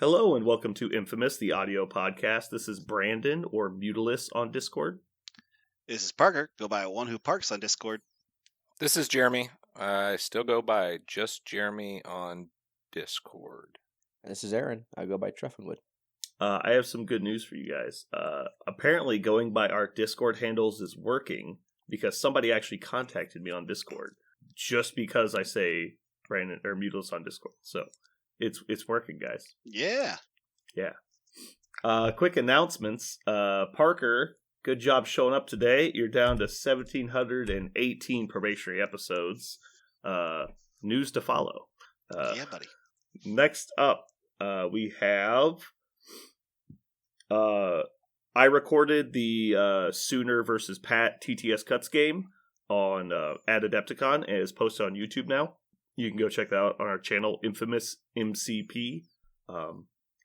Hello and welcome to Infamous, the audio podcast. This is Brandon, or Mutilus on Discord. This is Parker. Go by One Who Parks on Discord. This is Jeremy. I still go by just Jeremy on Discord. This is Aaron. I go by Treffinwood. I have some good news for you guys. Apparently going by our Discord handles is working because somebody actually contacted me on Discord just because I say Brandon or Mutilus on Discord. So it's working, guys. Yeah. Quick announcements. Parker, good job showing up today. You're down to 1,718 probationary episodes. News to follow. Yeah, buddy. Next up, we have... I recorded the Sooner versus Pat TTS Cuts game on at Adepticon, and it's posted on YouTube now. You can go check that out on our channel, Infamous MCP.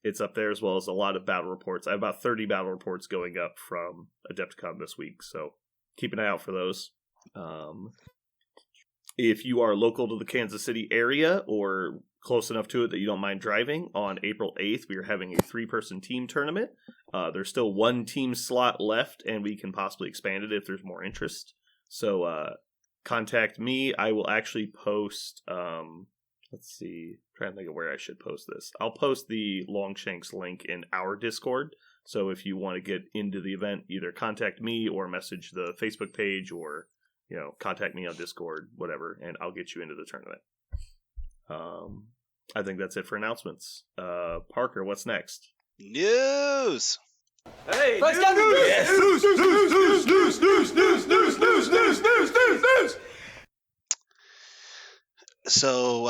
It's up there as well as a lot of battle reports. I have about 30 battle reports going up from Adepticon this week, so keep an eye out for those. If you are local to the Kansas City area or close enough to it that you don't mind driving, on April 8th, we are having a 3-person team tournament. There's still one team slot left, and we can possibly expand it if there's more interest. So contact me. I will actually post, let's see, I'm trying to think of where I should post this. I'll post the Longshanks link in our Discord. So if you want to get into the event, either contact me or message the Facebook page or, contact me on Discord, whatever, and I'll get you into the tournament. I think that's it for announcements. Parker, what's next? News! Hey, News! Yes. News! So,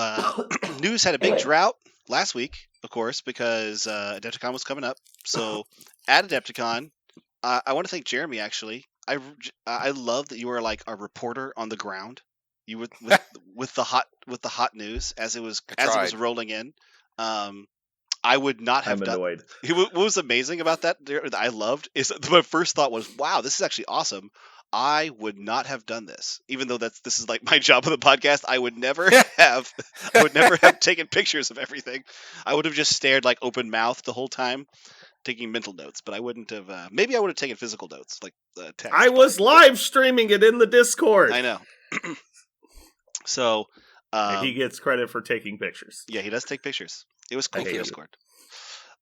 News had a big drought last week, of course, because Adepticon was coming up. So, at Adepticon, I want to thank Jeremy, actually. I love that you were like a reporter on the ground. You were with the hot news as it was rolling in. I would not have done. Annoyed. What was amazing about that I loved is that my first thought was, "Wow, this is actually awesome." I would not have done this, even though this is like my job on the podcast. I would never have taken pictures of everything. I would have just stared like open mouth the whole time, taking mental notes. But I wouldn't have. Maybe I would have taken physical notes, like text. I was live streaming it in the Discord. I know. So he gets credit for taking pictures. Yeah, he does take pictures. It was cool for Discord.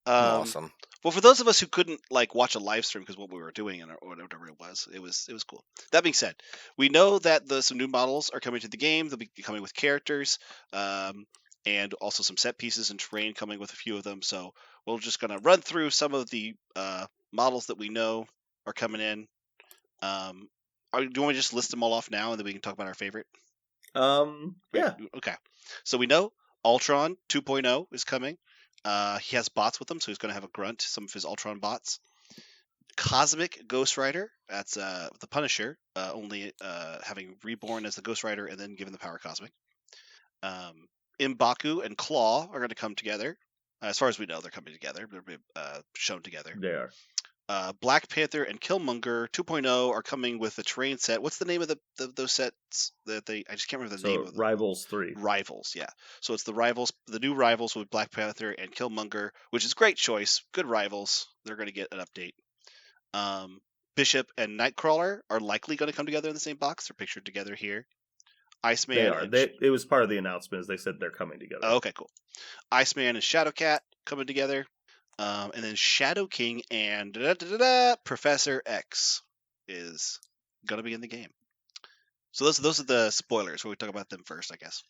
Awesome. Well, for those of us who couldn't like watch a live stream because what we were doing or whatever it was cool. That being said, we know that some new models are coming to the game. They'll be coming with characters, and also some set pieces and terrain coming with a few of them. So we're just gonna run through some of the models that we know are coming in. Do you want me to just list them all off now, and then we can talk about our favorite? Yeah. Okay. So we know Ultron 2.0 is coming. He has bots with him, so he's going to have a grunt, some of his Ultron bots. Cosmic Ghost Rider, that's the Punisher, only having reborn as the Ghost Rider and then given the power Cosmic. M'Baku and Claw are going to come together. As far as we know, they're coming together. They're shown together. They are. Black Panther and Killmonger 2.0 are coming with a terrain set. What's the name of those sets that I just can't remember the name of them. Rivals 3. Rivals, yeah. So it's the new Rivals with Black Panther and Killmonger, which is a great choice. Good Rivals. They're going to get an update. Bishop and Nightcrawler are likely going to come together in the same box. They're pictured together here. Iceman. They are. It was part of the announcement. They said they're coming together. Oh, okay, cool. Iceman and Shadowcat coming together. And then Shadow King and Professor X is going to be in the game. So those are the spoilers. We'll talk about them first, I guess.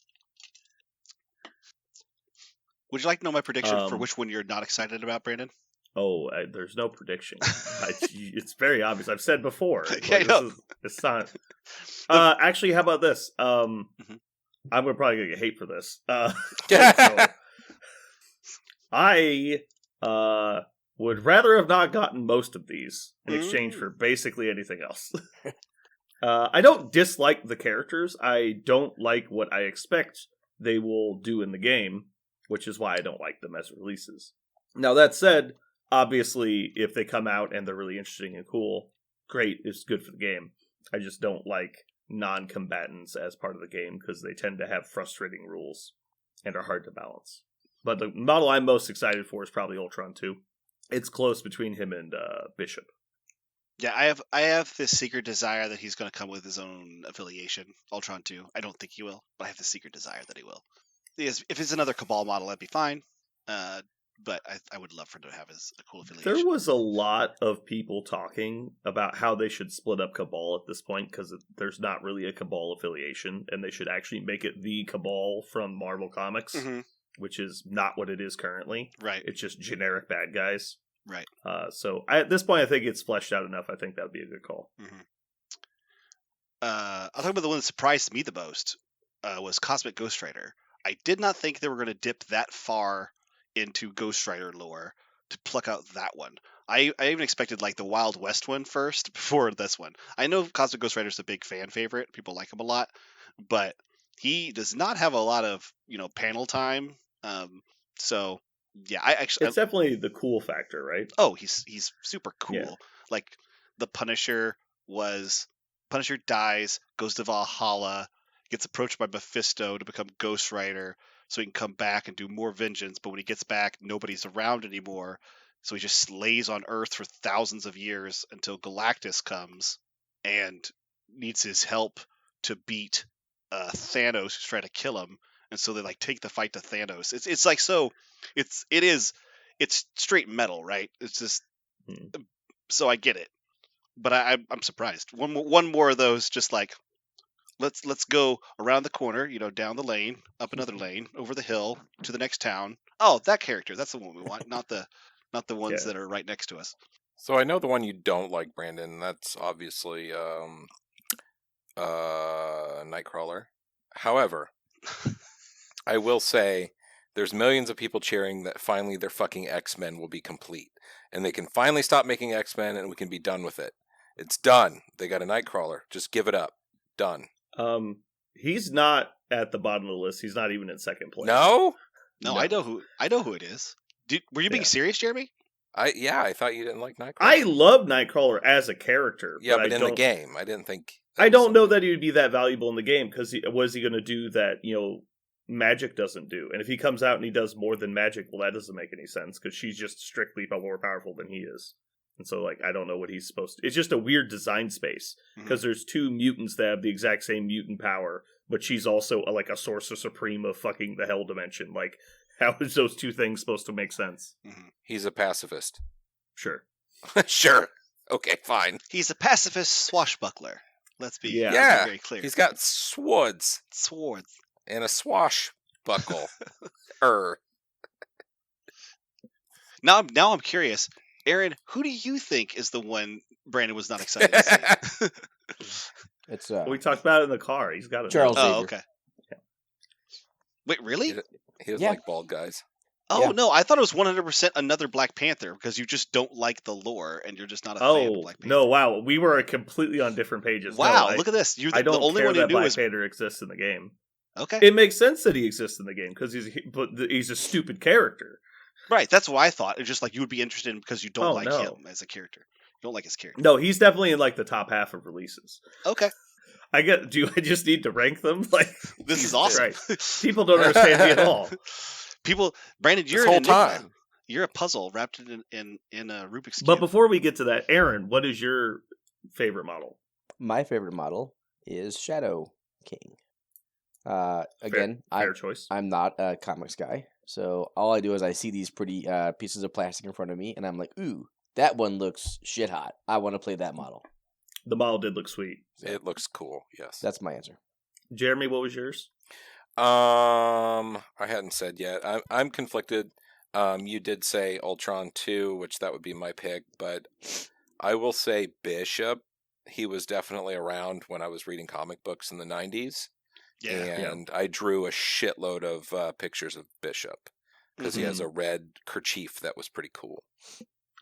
Would you like to know my prediction for which one you're not excited about, Brandon? Oh, there's no prediction. It's very obvious. I've said before. It's not. Actually, how about this? I'm probably gonna get hate for this. I would rather have not gotten most of these in exchange for basically anything else. I don't dislike the characters. I don't like what I expect they will do in the game, which is why I don't like them as releases. Now, that said, obviously, if they come out and they're really interesting and cool, great, it's good for the game. I just don't like non-combatants as part of the game because they tend to have frustrating rules and are hard to balance. But the model I'm most excited for is probably Ultron 2. It's close between him and Bishop. Yeah, I have this secret desire that he's going to come with his own affiliation, Ultron 2. I don't think he will, but I have the secret desire that he will. Because if it's another Cabal model, that'd be fine. But I would love for him to have a cool affiliation. There was a lot of people talking about how they should split up Cabal at this point because there's not really a Cabal affiliation, and they should actually make it the Cabal from Marvel Comics, which is not what it is currently. Right. It's just generic bad guys. Right. So at this point, I think it's fleshed out enough. I think that would be a good call. I'll talk about the one that surprised me the most was Cosmic Ghost Rider. I did not think they were going to dip that far into Ghost Rider lore to pluck out that one. I even expected like the Wild West one first before this one. I know Cosmic Ghost Rider is a big fan favorite. People like him a lot, but he does not have a lot of panel time. So yeah, it's definitely the cool factor, right? Oh, he's super cool. Yeah. Like the Punisher dies, goes to Valhalla, gets approached by Mephisto to become Ghost Rider so he can come back and do more vengeance, but when he gets back, nobody's around anymore. So he just lays on Earth for thousands of years until Galactus comes and needs his help to beat Thanos, who's trying to kill him. And so they like take the fight to Thanos. It's like it's straight metal, right? It's just so I get it, but I'm surprised. One more of those, just like let's go around the corner, down the lane, up another lane, over the hill to the next town. Oh, that character, that's the one we want, not the ones that are right next to us. So I know the one you don't like, Brandon. That's obviously Nightcrawler. However, I will say there's millions of people cheering that finally their fucking X-Men will be complete. And they can finally stop making X-Men and we can be done with it. It's done. They got a Nightcrawler. Just give it up. Done. He's not at the bottom of the list. He's not even in second place. No? No, I know who it is. Were you being serious, Jeremy? I thought you didn't like Nightcrawler. I love Nightcrawler as a character. Yeah, but in the game, I didn't think. I don't know that he would be that valuable in the game because what is he going to do that Magic doesn't do? And if he comes out and he does more than Magic, well, that doesn't make any sense because she's just strictly more powerful than he is. And so, I don't know what he's supposed to... It's just a weird design space because there's two mutants that have the exact same mutant power, but she's also a Sorcerer Supreme of fucking the Hell Dimension. How is those two things supposed to make sense? He's a pacifist. Sure. Sure. Okay, fine. He's a pacifist swashbuckler. Let's be very clear. He's got swords. And a swashbuckle. Now I'm curious. Aaron, who do you think is the one Brandon was not excited to see? It's we talked about it in the car. He's got it. Charles Xavier. Oh, okay. Wait, really? He doesn't like bald guys. Oh, no. I thought it was 100% another Black Panther because you just don't like the lore and you're just not a fan of Black Panther. No, wow. We were completely on different pages. Wow, look at this. You're the only one who knew Black Panther exists in the game. Okay. It makes sense that he exists in the game because he's a stupid character. Right, that's what I thought. It's just you would be interested in because you don't like him as a character. You don't like his character. No, he's definitely in the top half of releases. Okay. Do I just need to rank them? This is awesome. Right. People don't understand me at all. Brandon, you're this whole time. You're a puzzle wrapped in a Rubik's Cube. But before we get to that, Aaron, what is your favorite model? My favorite model is Shadow King. Again, fair choice. I'm not a comics guy, so all I do is I see these pretty pieces of plastic in front of me, and I'm like, ooh, that one looks shit hot. I want to play that model. The model did look sweet. It looks cool, yes. That's my answer. Jeremy, what was yours? I hadn't said yet. I'm conflicted. You did say Ultron 2, which that would be my pick, but I will say Bishop. He was definitely around when I was reading comic books in the 90s. Yeah. And I drew a shitload of pictures of Bishop because he has a red kerchief that was pretty cool.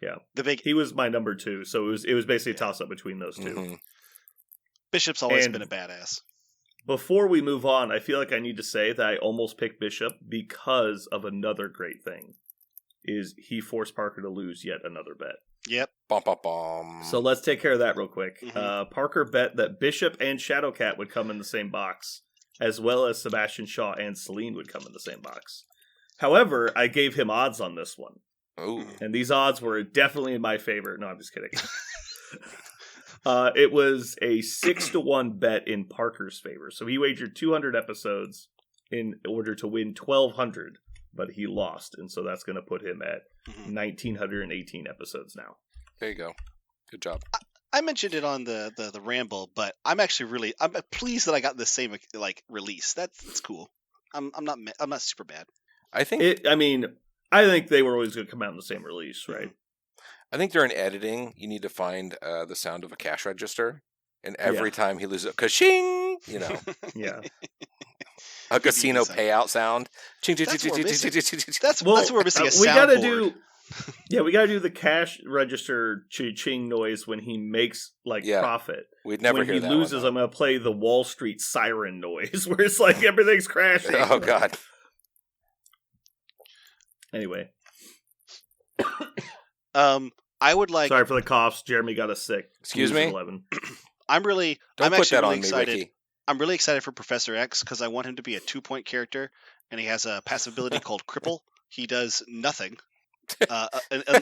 Yeah, he was my number 2, so it was basically a toss up between those two. Mm-hmm. Bishop's always been a badass. Before we move on, I feel like I need to say that I almost picked Bishop because of another great thing. Is he forced Parker to lose yet another bet? Yep. Bum, bum, bum. So let's take care of that real quick. Parker bet that Bishop and Shadowcat would come in the same box, as well as Sebastian Shaw and Selene would come in the same box. However, I gave him odds on this one, Ooh. and these odds were definitely in my favor. No, I'm just kidding. It was a 6-1 bet in Parker's favor. So he wagered 200 episodes in order to win 1,200, but he lost, and so that's going to put him at 1,918 episodes now. There you go. Good job. I mentioned it on the ramble, but I'm actually I'm pleased that I got the same like release. That's cool. I'm not super bad. I think I think they were always going to come out in the same release, right? I think during editing, you need to find the sound of a cash register, and every time he loses, ka-shing, Yeah. a casino payout sound. Ching, ching, That's ching, what we're ching, missing. ching, ching, ching, ching. That's what we're missing. We gotta soundboard. we gotta do the cash register ching noise when he makes profit. We'd never when hear he that loses, one, I'm gonna play the Wall Street siren noise, where it's like everything's crashing. Oh God. Anyway, I would like. sorry for the coughs. Jeremy got us sick. Excuse He was me? 11. I'm Don't put actually that really on me, excited. Ricky. I'm really excited for Professor X because I want him to be a 2-point character, and he has a passive ability called Cripple. He does nothing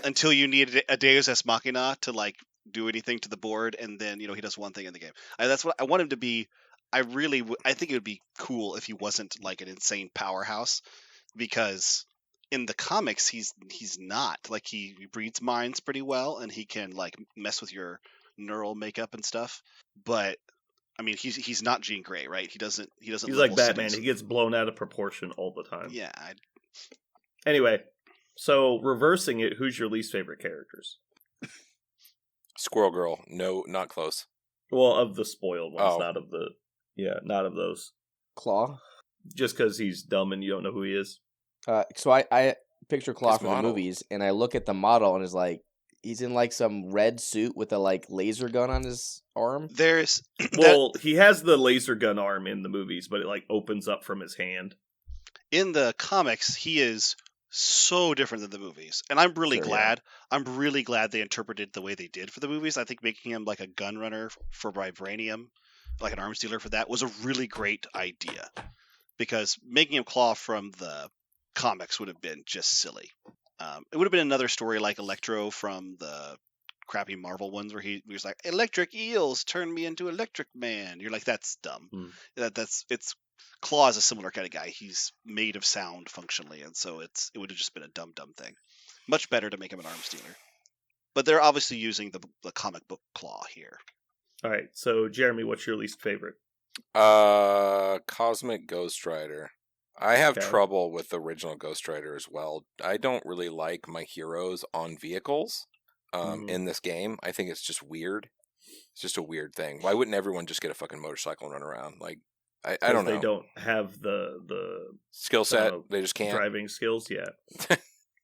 until you need a Deus Ex Machina to do anything to the board, and then he does one thing in the game. That's what I want him to be. I think it would be cool if he wasn't like an insane powerhouse, because in the comics he's not. He reads minds pretty well, and he can mess with your neural makeup and stuff. But I mean, he's not Jean Grey, right? He doesn't. He's like level Batman. students. He gets blown out of proportion all the time. Yeah. Anyway, so reversing it, who's your least favorite characters? Squirrel Girl. No, not close. Well, of the spoiled ones, Oh. not of those. Claw. Just because he's dumb and you don't know who he is. So I picture Claw His from the model. movies, and I look at the model, and it's like he's in some red suit with a laser gun on his arm. There's Well, he has the laser gun arm in the movies, but it opens up from his hand. in the comics, he is so different than the movies, and I'm really Sure, glad. I'm really glad they interpreted the way they did for the movies. I think making him like a gun runner for vibranium, like an arms dealer for that, was a really great idea. Because making him Claw from the comics would have been just silly. It would have been another story like Electro from the crappy Marvel ones, where he was like, "Electric eels turn me into Electric Man." You're like, that's dumb. It's Claw is a similar kind of guy. He's made of sound functionally, and so it would have just been a dumb thing. Much better to make him an arms dealer. But they're obviously using the comic book Claw here. All right, so Jeremy, what's your least favorite? Cosmic Ghost Rider. I have Okay. trouble with the original Ghost Rider as well. I don't really like my heroes on vehicles in this game. I think it's just weird. It's just a weird thing. Why wouldn't everyone just get a fucking motorcycle and run around? I don't know. They don't have the Skill set. uh, They just can't. driving skills yet.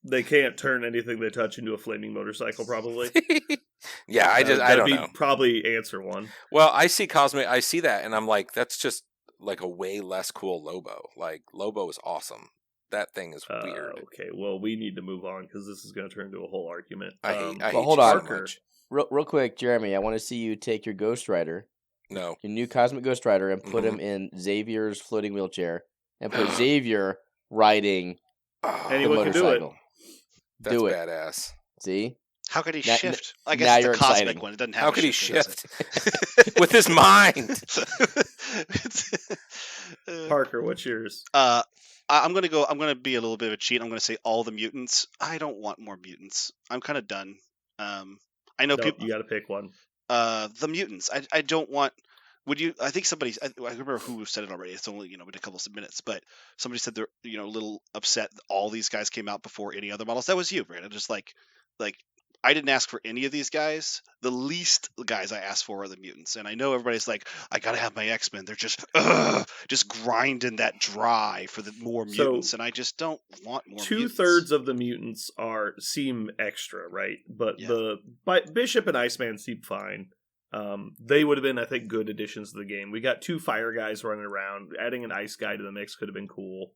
They can't turn anything they touch into a flaming motorcycle, probably. Yeah, I That'd don't be know. probably answer one. Well, I see that, and I'm like, that's just a way less cool Lobo. Lobo is awesome. That thing is weird. Okay, well, we need to move on because this is going to turn into a whole argument. I hate hold you on. so much. Real quick, Jeremy, I want to see you take your Ghost Rider, No. your new Cosmic Ghost Rider, and put him in Xavier's floating wheelchair, and put Xavier riding Oh, the Anyone can do it. motorcycle. that's do it. badass. See? How could he Now- shift? I now guess it's you're the cosmic exciting. one. It doesn't have. How a could he shifter, does shift with his mind? it? Parker, what's yours? I'm gonna be a little bit of a cheat. I'm gonna say all the mutants. I don't want more mutants. I'm kind of done. I know No, people. you got to pick one. The mutants. I don't want. Would you? I think somebody. I remember who said it already. It's only been a couple of minutes, but somebody said they're a little upset that all these guys came out before any other models. That was you, Brandon. Just like I didn't ask for any of these guys. The least guys I asked for are the mutants, and I know everybody's like, I gotta have my X-Men. They're just grinding that dry for the more So, mutants, and I just don't want more. mutants. 2/3 of the mutants seem extra, right? But Yeah. Bishop and Iceman seem fine. They would have been, I think, good additions to the game. We got 2 fire guys running around. Adding an ice guy to the mix could have been cool.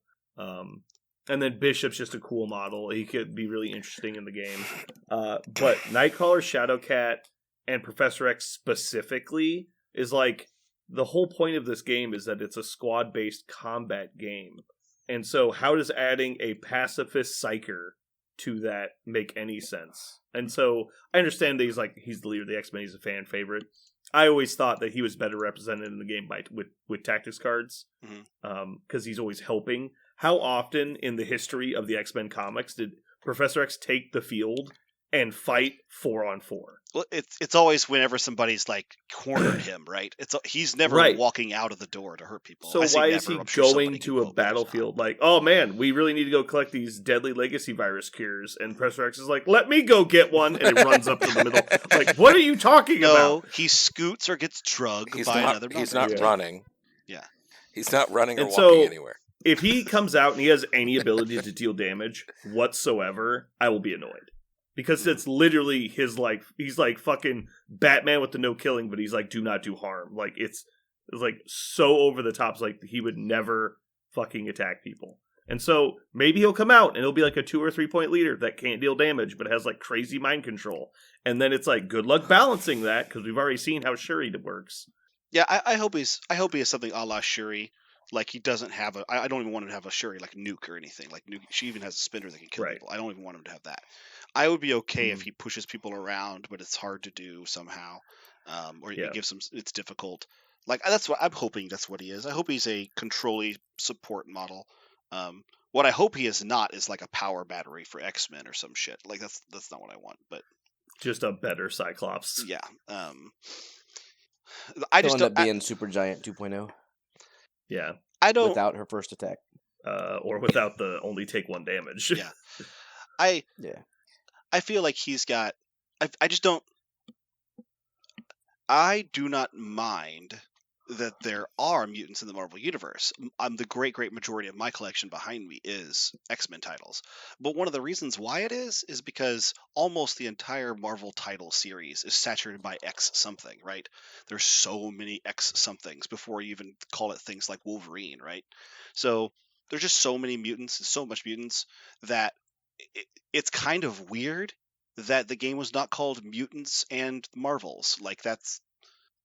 And then Bishop's just a cool model. He could be really interesting in the game. But Nightcrawler, Shadowcat, and Professor X specifically is the whole point of this game is that it's a squad-based combat game. And so how does adding a pacifist psyker to that make any sense? And so I understand that he's the leader of the X-Men, he's a fan favorite. I always thought that he was better represented in the game with tactics cards, because he's always helping. How often in the history of the X-Men comics did Professor X take the field and fight 4-on-4? Well, it's always whenever somebody's like cornered him, right? He's never Right. walking out of the door to hurt people. So I say why never, is he I'm sure somebody going can to a quote me, there's not. battlefield like, oh man, we really need to go collect these deadly legacy virus cures? And Professor X is like, let me go get one, and it runs up to the middle. Like, what are you talking No, about? he scoots or gets drugged He's by not. another He's member. not Yeah. running. Yeah. He's not running or And walking so- anywhere. If he comes out and he has any ability to deal damage whatsoever, I will be annoyed. Because it's literally his, like, he's like fucking Batman with the no killing, but he's like, do not do harm. Like, it's like so over the top. It's like he would never fucking attack people. And so maybe he'll come out and he'll be like a 2 or 3 point leader that can't deal damage, but has like crazy mind control. And then it's like, good luck balancing that, because we've already seen how Shuri works. Yeah, I hope he has something a la Shuri. Like he doesn't have I don't even want him to have a Shuri like Nuke or anything. Like Nuke, she even has a spinner that can kill Right. people. I don't even want him to have that. I would be okay if he pushes people around, but it's hard to do somehow. Or Yeah. it gives him, it's difficult. Like that's what I'm hoping. That's what he is. I hope he's a control-y support model. What I hope he is not is like a power battery for X-Men or some shit. Like that's not what I want. But Just a better Cyclops. yeah, I He'll just end don't. up being Supergiant 2.0 Yeah. I don't. without her first attack. Or without the only take 1 damage. Yeah. I feel like he's got. I just don't. I do not mind that there are mutants in the Marvel Universe. The great majority of my collection behind me is X-Men titles. But one of the reasons why it is because almost the entire Marvel title series is saturated by X something, right? There's so many X somethings before you even call it things like Wolverine, right? So there's just so many mutants, so much mutants, that it's kind of weird that the game was not called Mutants and Marvels. Like that's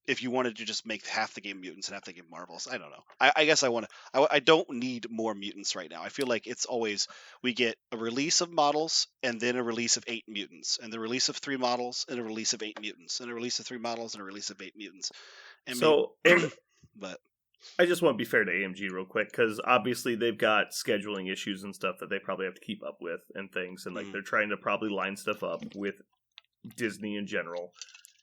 if you wanted to just make half the game mutants and half the game Marvels. I don't know. I guess I don't need more mutants right now. I feel like it's always we get a release of models and then a release of 8 mutants, and the release of 3 models and a release of 8 mutants, and a release of 3 models and a release of 8 mutants. But I just want to be fair to AMG real quick, because obviously they've got scheduling issues and stuff that they probably have to keep up with and things, and like they're trying to probably line stuff up with Disney in general.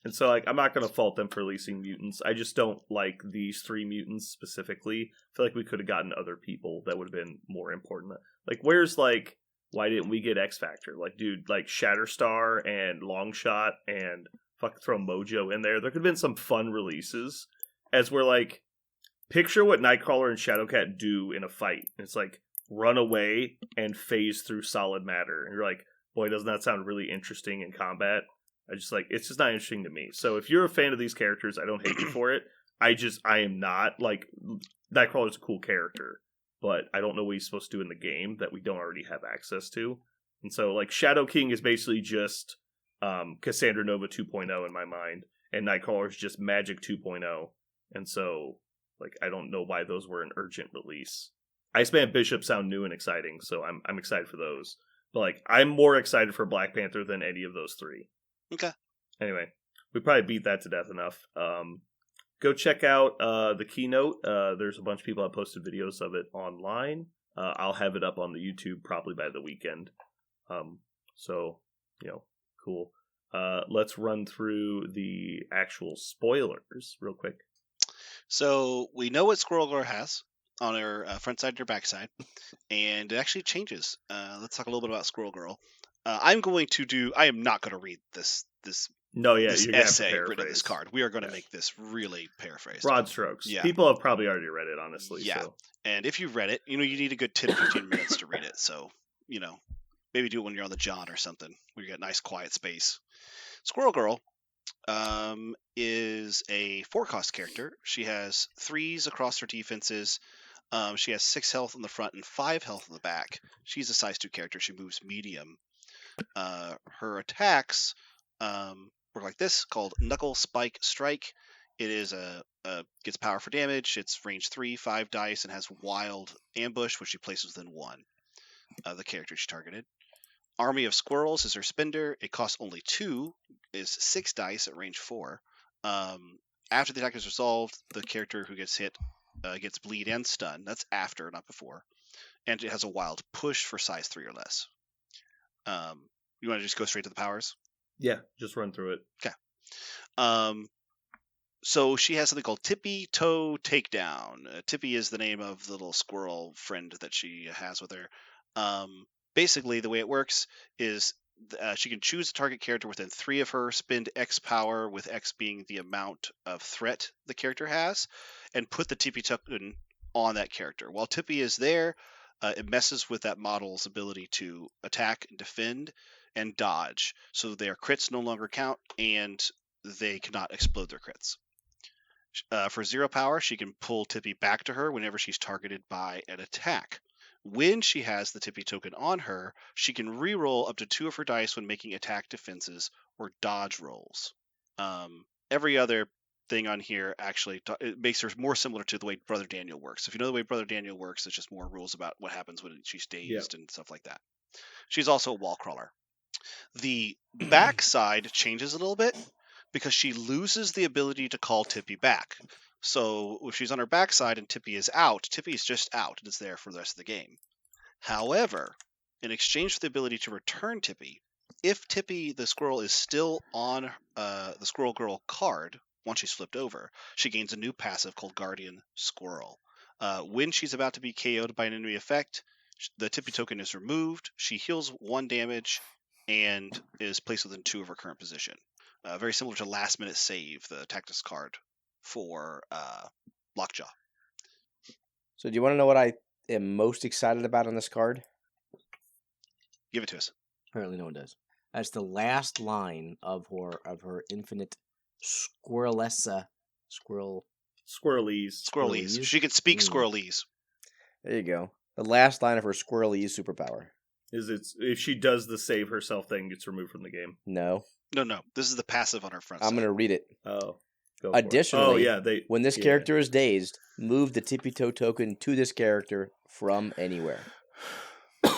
And so like I'm not going to fault them for releasing mutants. I just don't like these 3 mutants specifically. I feel like we could have gotten other people that would have been more important. Like where's like why didn't we get X Factor? Like dude, like Shatterstar and Longshot and fuck throw Mojo in there. There could have been some fun releases as we're like picture what Nightcrawler and Shadowcat do in a fight. It's like run away and phase through solid matter. And you're like, boy, doesn't that sound really interesting in combat? It's just not interesting to me. So if you're a fan of these characters, I don't hate you for it. I am not. Like, Nightcrawler's a cool character, but I don't know what he's supposed to do in the game that we don't already have access to. And so, like, Shadow King is basically just Cassandra Nova 2.0 in my mind, and Nightcrawler is just Magic 2.0. And so, like, I don't know why those were an urgent release. Iceman Bishop sound new and exciting, so I'm excited for those. But, like, I'm more excited for Black Panther than any of those 3. okay. Anyway, we probably beat that to death enough. Go check out the keynote. There's a bunch of people that posted videos of it online. I'll have it up on the YouTube probably by the weekend. So, cool. Let's run through the actual spoilers real quick. So we know what Squirrel Girl has on her front side and her back side, and it actually changes. Let's talk a little bit about Squirrel Girl. I am not going to read this No, yeah, this you're gonna have to essay written on paraphrase. this card. We are going to make this really paraphrased. Broad strokes. Yeah. People have probably already read it, honestly. Yeah. So. And if you've read it, you need a good 10 to 15 minutes to read it. So, maybe do it when you're on the John or something, where you got nice quiet space. Squirrel Girl is a 4-cost character. She has 3s across her defenses. She has 6 health on the front and 5 health on the back. She's a size 2 character. She moves medium. Her attacks work like this, called Knuckle, Spike, Strike. It is gets power for damage. It's range 3, 5 dice, and has wild ambush, which she places within 1 of the character she targeted. Army of Squirrels is her spender. It costs only 2, is 6 dice at range 4. After the attack is resolved, the character who gets hit gets bleed and stun. That's after, not before. And it has a wild push for size 3 or less. You want to just go straight to the powers? Yeah, just run through it. So she has something called Tippy Toe Takedown. Tippy is the name of the little squirrel friend that she has with her. Basically, the way it works is she can choose a target character within 3 of her, spend X power, with X being the amount of threat the character has, and put the Tippy token on that character. While Tippy is there, it messes with that model's ability to attack, defend, and dodge. So their crits no longer count, and they cannot explode their crits. For 0 power, she can pull Tippy back to her whenever she's targeted by an attack. When she has the Tippy token on her, she can reroll up to 2 of her dice when making attack, defenses, or dodge rolls. Every other thing on here actually it makes her more similar to the way Brother Daniel works. If you know the way Brother Daniel works, it's just more rules about what happens when she's dazed and stuff like that. She's also a wall crawler. The backside changes a little bit because she loses the ability to call Tippy back. So if she's on her backside and Tippy is out, Tippy is just out and it's there for the rest of the game. However, in exchange for the ability to return Tippy, if Tippy the squirrel is still on the Squirrel Girl card once she's flipped over, she gains a new passive called Guardian Squirrel. When she's about to be KO'd by an enemy effect, the Tippy token is removed, she heals 1 damage, and is placed within 2 of her current position. Very similar to Last Minute Save, the tactics card for Lockjaw. So do you want to know what I am most excited about on this card? Give it to us. Apparently no one does. That's the last line of her infinite squirrelessa Squirrelies. Squirrelese. She can speak Squirrelese. There you go. The last line of her squirrelese superpower. Is it if she does the save herself thing, gets removed from the game? No. No. This is the passive on her front I'm side. going to read it. Oh. Go for it. Additionally, when this yeah. character is dazed, move the Tippy Toe token to this character from anywhere.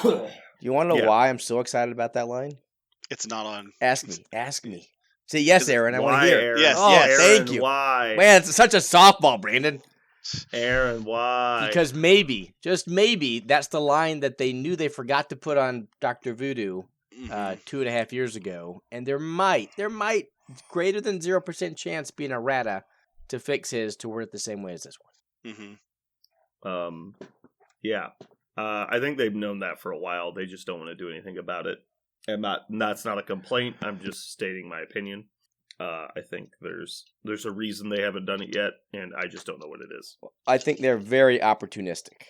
Do you want to know why I'm so excited about that line? It's not on. Ask me. Say yes, Aaron. I want to hear. Yes, oh, yes. Thank you. Why? Man, it's such a softball, Brandon. Aaron, why? Because maybe, just maybe, that's the line that they knew they forgot to put on Dr. Voodoo 2.5 years ago, and there might greater than 0% chance be an errata to fix his to word it the same way as this one. Yeah. I think they've known that for a while. They just don't want to do anything about it. And that's not a complaint. I'm just stating my opinion. I think there's a reason they haven't done it yet, and I just don't know what it is. I think they're very opportunistic.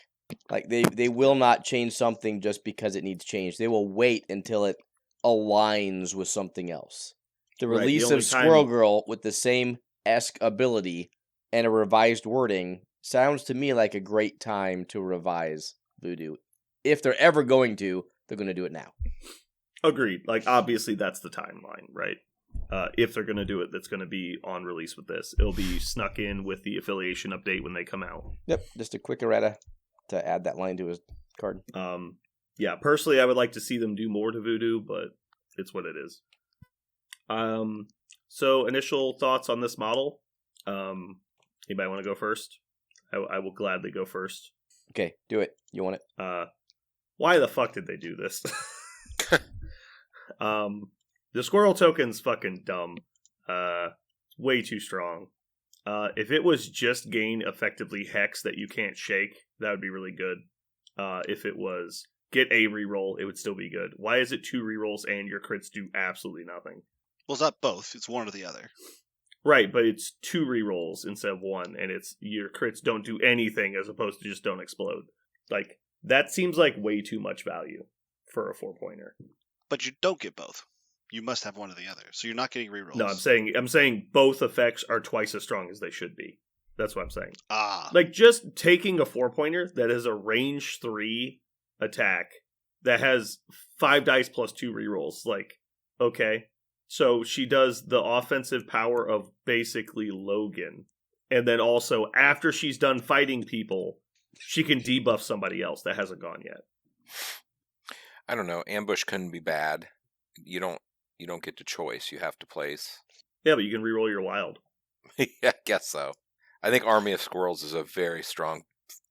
Like they will not change something just because it needs change. They will wait until it aligns with something else. The release of Squirrel Girl with the same esque ability and a revised wording sounds to me like a great time to revise Voodoo. If they're ever going to, they're going to do it now. Agreed. Like, obviously, that's the timeline, right? If they're going to do it, that's going to be on release with this. It'll be snuck in with the affiliation update when they come out. Yep, just a quick errata to add that line to his card. Yeah, personally, I would like to see them do more to Voodoo, but it's what it is. So, initial thoughts on this model? Anybody want to go first? I will gladly go first. Okay, do it. You want it? Why the fuck did they do this? The squirrel token's fucking dumb. Way too strong. If it was just gain effectively hex that you can't shake, that would be really good. If it was get a reroll, it would still be good. Why is it 2 rerolls and your crits do absolutely nothing? Well, it's not both. It's one or the other. Right, but it's 2 rerolls instead of 1, and it's your crits don't do anything as opposed to just don't explode. Like, that seems like way too much value for a 4-pointer. But you don't get both. You must have one or the other. So you're not getting rerolls. No, I'm saying both effects are twice as strong as they should be. That's what I'm saying. Like, just taking a 4-pointer that is a range 3 attack that has 5 dice plus 2 rerolls. Like, okay. So she does the offensive power of basically Logan. And then also, after she's done fighting people, she can debuff somebody else that hasn't gone yet. I don't know. Ambush couldn't be bad. You don't get to choice. You have to place. Yeah, but you can reroll your wild. Yeah, I guess so. I think Army of Squirrels is a very strong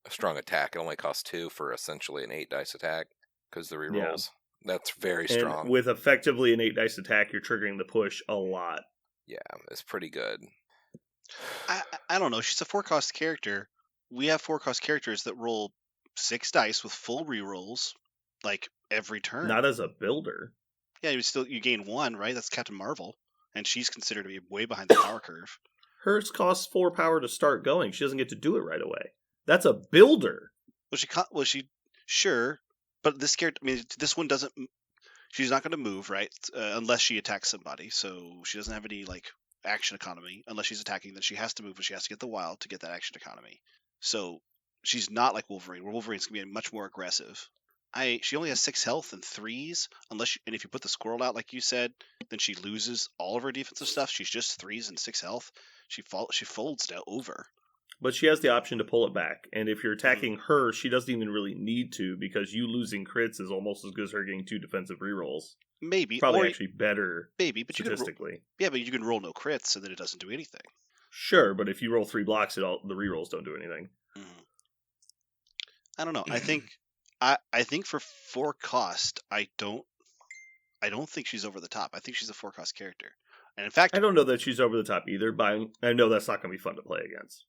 attack. It only costs 2 for essentially an 8 dice attack because the rerolls. That's very strong. And with effectively an 8 dice attack, you're triggering the push a lot. Yeah, it's pretty good. I don't know. She's a 4-cost character. We have 4-cost characters that roll 6 dice with full rerolls, like every turn. Not as a builder. Yeah, you gain 1, right? That's Captain Marvel, and she's considered to be way behind the power curve. Hers costs 4 power to start going. She doesn't get to do it right away. That's a builder. Well, she sure, but this character. I mean, this one doesn't. She's not going to move, right? Unless she attacks somebody. So she doesn't have any like action economy unless she's attacking. Then she has to move, but she has to get the wild to get that action economy. So she's not like Wolverine. Where Wolverine's going to be much more aggressive. She only has 6 health and 3s. And if you put the squirrel out like you said, then she loses all of her defensive stuff. She's just 3s and 6 health. She folds now over. But she has the option to pull it back. And if you're attacking her, she doesn't even really need to, because you losing crits is almost as good as her getting 2 defensive rerolls. Maybe. Probably actually better but statistically. But you can roll no crits so that it doesn't do anything. Sure, but if you roll 3 blocks, the rerolls don't do anything. I don't know. I think for 4 cost, I don't think she's over the top. I think she's a 4-cost character. And in fact, I don't know that she's over the top either, but I know that's not going to be fun to play against.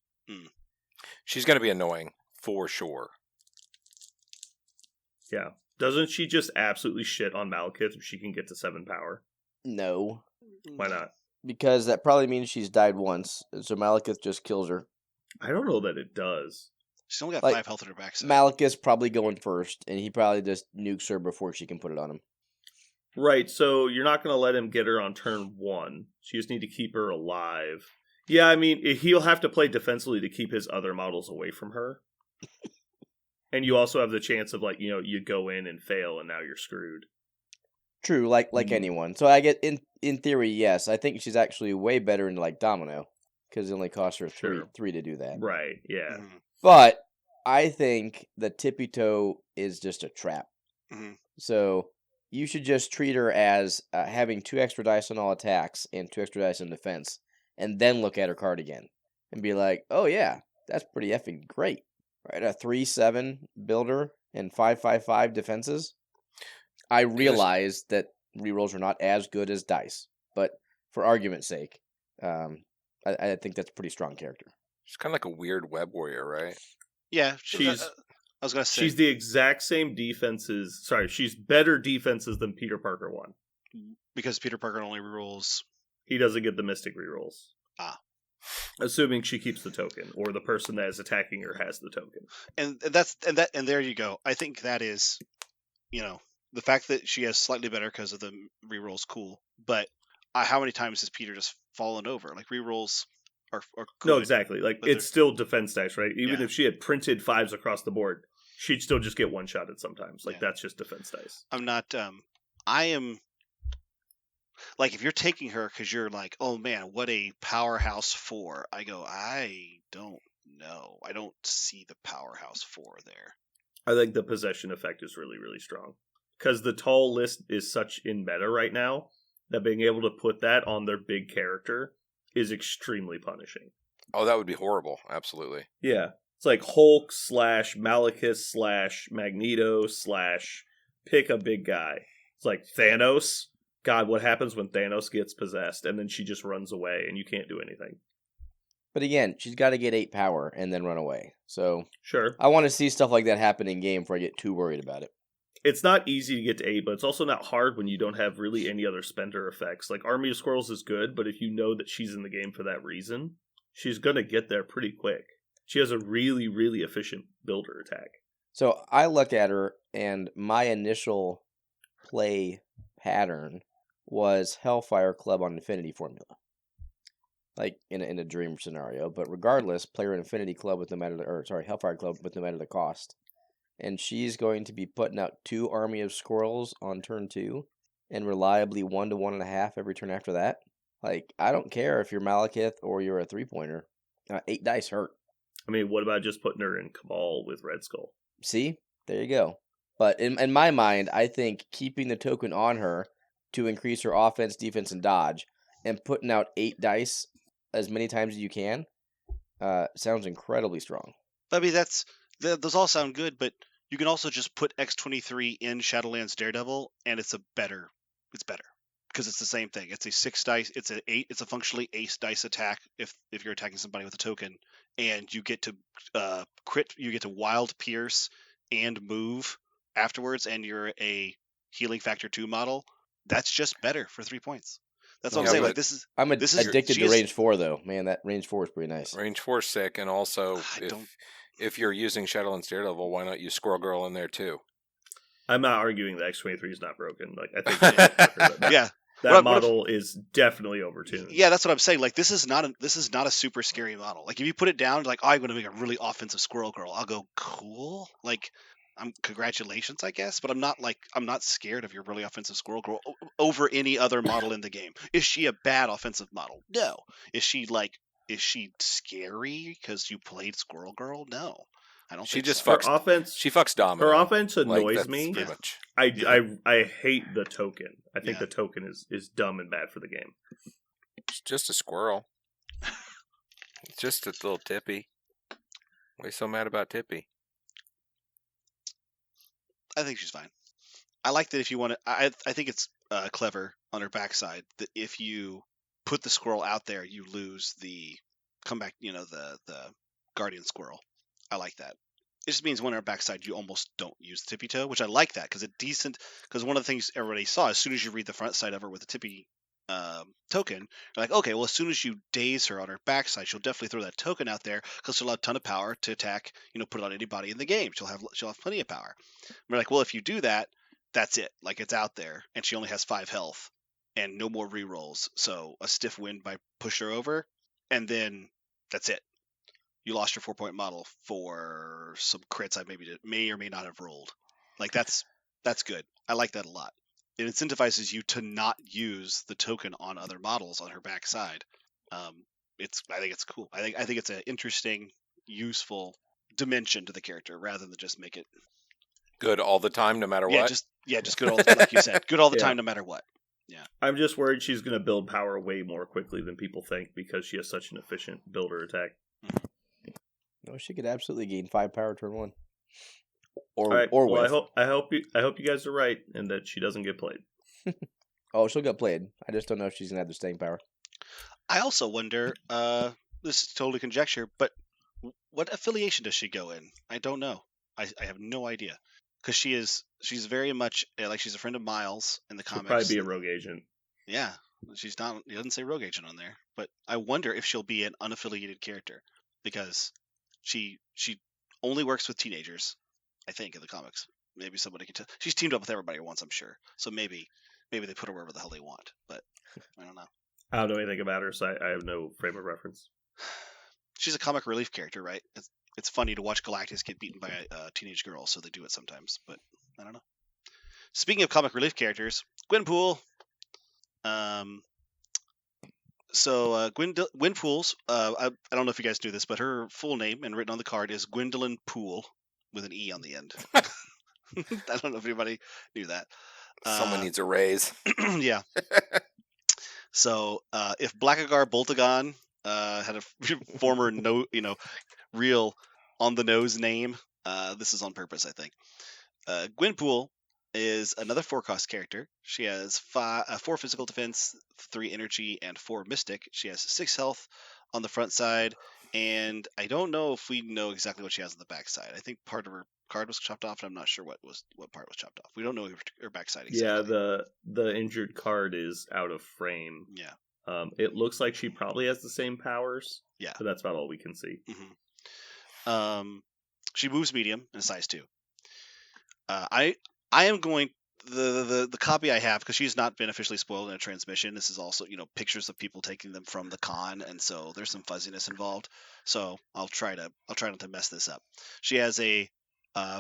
She's going to be annoying, for sure. Yeah. Doesn't she just absolutely shit on Malekith if she can get to 7 power? No. Why not? Because that probably means she's died once, and so Malekith just kills her. I don't know that it does. She's only got Like, 5 health in her backside. Malekith's probably going first, and he probably just nukes her before she can put it on him. Right, so you're not going to let him get her on turn 1. You just need to keep her alive. Yeah, I mean, he'll have to play defensively to keep his other models away from her. And you also have the chance of, like, you go in and fail, and now you're screwed. True, like anyone. So I get, in theory, yes. I think she's actually way better in, like, Domino, because it only costs her three to do that. Right, yeah. But I think the tippy toe is just a trap. So you should just treat her as having 2 extra dice on all attacks and 2 extra dice on defense, and then look at her card again and be like, oh yeah, that's pretty effing great. Right, a 3/7 builder and 5/5/5 defenses. I realize that rerolls are not as good as dice, but for argument's sake, I think that's a pretty strong character. She's kind of like a weird web warrior, right? Yeah, I was going to say she's the exact same defenses. Sorry, she's better defenses than Peter Parker 1. Because Peter Parker only rerolls. He doesn't get the Mystic rerolls. Assuming she keeps the token, or the person that is attacking her has the token. And there you go. I think that is, the fact that she has slightly better because of the rerolls, cool. But how many times has Peter just fallen over? Like rerolls are good. No, exactly. Like it's still defense dice, right? Even if she had printed 5s across the board, she'd still just get one-shotted sometimes. Like that's just defense dice. I'm not. I am. Like, if you're taking her because you're like, oh man, what a powerhouse 4, I go, I don't know. I don't see the powerhouse 4 there. I think the possession effect is really, really strong. Because the tall list is such in meta right now that being able to put that on their big character is extremely punishing. Oh, that would be horrible. Absolutely. Yeah. It's like Hulk / Malekith / Magneto / pick a big guy. It's like Thanos. God, what happens when Thanos gets possessed and then she just runs away and you can't do anything? But again, she's got to get 8 power and then run away. So sure, I want to see stuff like that happen in game before I get too worried about it. It's not easy to get to 8, but it's also not hard when you don't have really any other spender effects. Like Army of Squirrels is good, but if you know that she's in the game for that reason, she's going to get there pretty quick. She has a really, really efficient builder attack. So I look at her, and my initial play pattern was Hellfire Club on Infinity Formula. Like in a dream scenario. But regardless, play her Infinity Club with no matter Hellfire Club with no matter the cost. And she's going to be putting out 2 Army of Squirrels on turn 2 and reliably 1 to 1.5 every turn after that. Like, I don't care if you're Malekith or you're a 3-pointer. 8 dice hurt. I mean, what about just putting her in Cabal with Red Skull? See? There you go. But in my mind, I think keeping the token on her to increase her offense, defense, and dodge, and putting out 8 dice as many times as you can, sounds incredibly strong. I mean, those all sound good, but you can also just put X-23 in Shadowlands Daredevil, and it's better because it's the same thing. It's a 6 dice. It's a functionally ace dice attack if you're attacking somebody with a token, and you get to crit. You get to wild pierce and move afterwards, and you're a healing factor 2 model. That's just better for 3 points. That's what I'm Yeah, saying. but Like this is I'm this is addicted she to is- range 4 though. Man, that range 4 is pretty nice. Range 4 is sick, and also I don't- if you're using Shadowlands Daredevil, why not use Squirrel Girl in there too? I'm not arguing that X-23 is not broken. Like, I think that yeah. that What if- model is definitely overtuned. Yeah, that's what I'm saying. Like this is not a super scary model. Like if you put it down, like I'm going to make a really offensive Squirrel Girl, I'll go cool. Like congratulations, I guess. But I'm not scared of your really offensive Squirrel Girl over any other model in the game. Is she a bad offensive model? No. Is she scary because you played Squirrel Girl? No, I don't. She think just so. Her fucks. offense, She fucks Domino. her offense annoys that's me. pretty much. I hate the token. I think Yeah. the token is dumb and bad for the game. It's just a squirrel. It's just a little Tippy. Why are you so mad about Tippy? I think she's fine. I like that if you want to. I think it's clever on her backside that if you put the squirrel out there, you lose the comeback. You know, the guardian squirrel. I like that. It just means when on her backside, you almost don't use the tippy toe, which I like that because one of the things everybody saw as soon as you read the front side of her with the tippy token, you're like, okay, well, as soon as you daze her on her backside, she'll definitely throw that token out there because she'll have a ton of power to attack. Put it on anybody in the game. She'll have plenty of power. We're like, well, if you do that, that's it. Like it's out there, and she only has 5 health and no more rerolls. So a stiff win by push her over, and then that's it. You lost your 4-point model for some crits I may or may not have rolled. Like that's good. I like that a lot. It incentivizes you to not use the token on other models on her backside. I think it's cool. I think it's an interesting, useful dimension to the character rather than just make it Good all the time, no matter what. just good all the like you said, good all the Yeah. time, no matter what. I'm just worried she's going to build power way more quickly than people think because she has such an efficient builder attack. No, she could absolutely gain 5 power turn 1. All right. Or well, with. I hope you guys are right and that she doesn't get played. Oh, she'll get played. I just don't know if she's gonna have the staying power. I also wonder. This is totally conjecture, but what affiliation does she go in? I don't know. I have no idea because she's very much like she's a friend of Miles in the She'll comics. probably be a rogue agent. Yeah, she's not. It doesn't say rogue agent on there, but I wonder if she'll be an unaffiliated character because she only works with teenagers. I think in the comics. Maybe somebody can tell. She's teamed up with everybody at once, I'm sure. So maybe they put her wherever the hell they want. But I don't know. I don't know anything about her, so I have no frame of reference. She's a comic relief character, right? It's funny to watch Galactus get beaten by a teenage girl, so they do it sometimes. But I don't know. Speaking of comic relief characters, Gwenpool. So Gwenpool's. I don't know if you guys knew this, but her full name and written on the card is Gwendolyn Poole with an E on the end. I don't know if anybody knew that. Someone needs a raise. Yeah. So if Blackagar Boltagon had a former real on the nose name, this is on purpose, I think. Gwenpool is another 4-cost character. She has 4 physical defense, 3 energy, and 4 mystic. She has 6 health on the front side, and I don't know if we know exactly what she has on the back side. I think part of her card was chopped off, and I'm not sure what part was chopped off. We don't know her backside exactly. Yeah, the injured card is out of frame. Yeah. It looks like she probably has the same powers. Yeah. But that's about all we can see. Mm-hmm. She moves medium and size 2. I am going the copy I have because she's not been officially spoiled in a transmission. This is also pictures of people taking them from the con, and so there's some fuzziness involved. So I'll try not to mess this up. She has a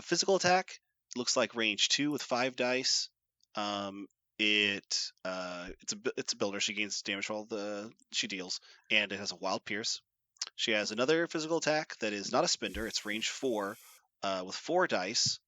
physical attack. Looks like range 2 with 5 dice. it's a builder. She gains damage for all she deals, and it has a Wild Pierce. She has another physical attack that is not a spender. It's range 4 with 4 dice.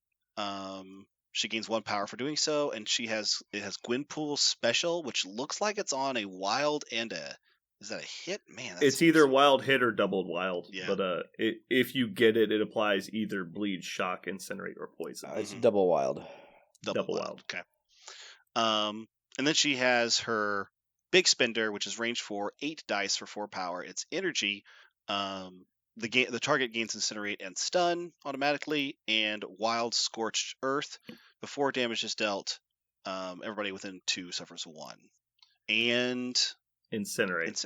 She gains 1 power for doing so, and it has Gwynpool's special, which looks like it's on a wild and a. Is that a hit? Man, it's either wild hit or doubled wild. Yeah. But if you get it, it applies either bleed, shock, incinerate, or poison. It's double wild. Double wild. Okay. And then she has her big spender, which is range 4, 8 dice for 4 power. It's energy. The target gains incinerate and stun automatically, and wild scorched earth. Before damage is dealt, everybody within 2 suffers 1. And Incinerate.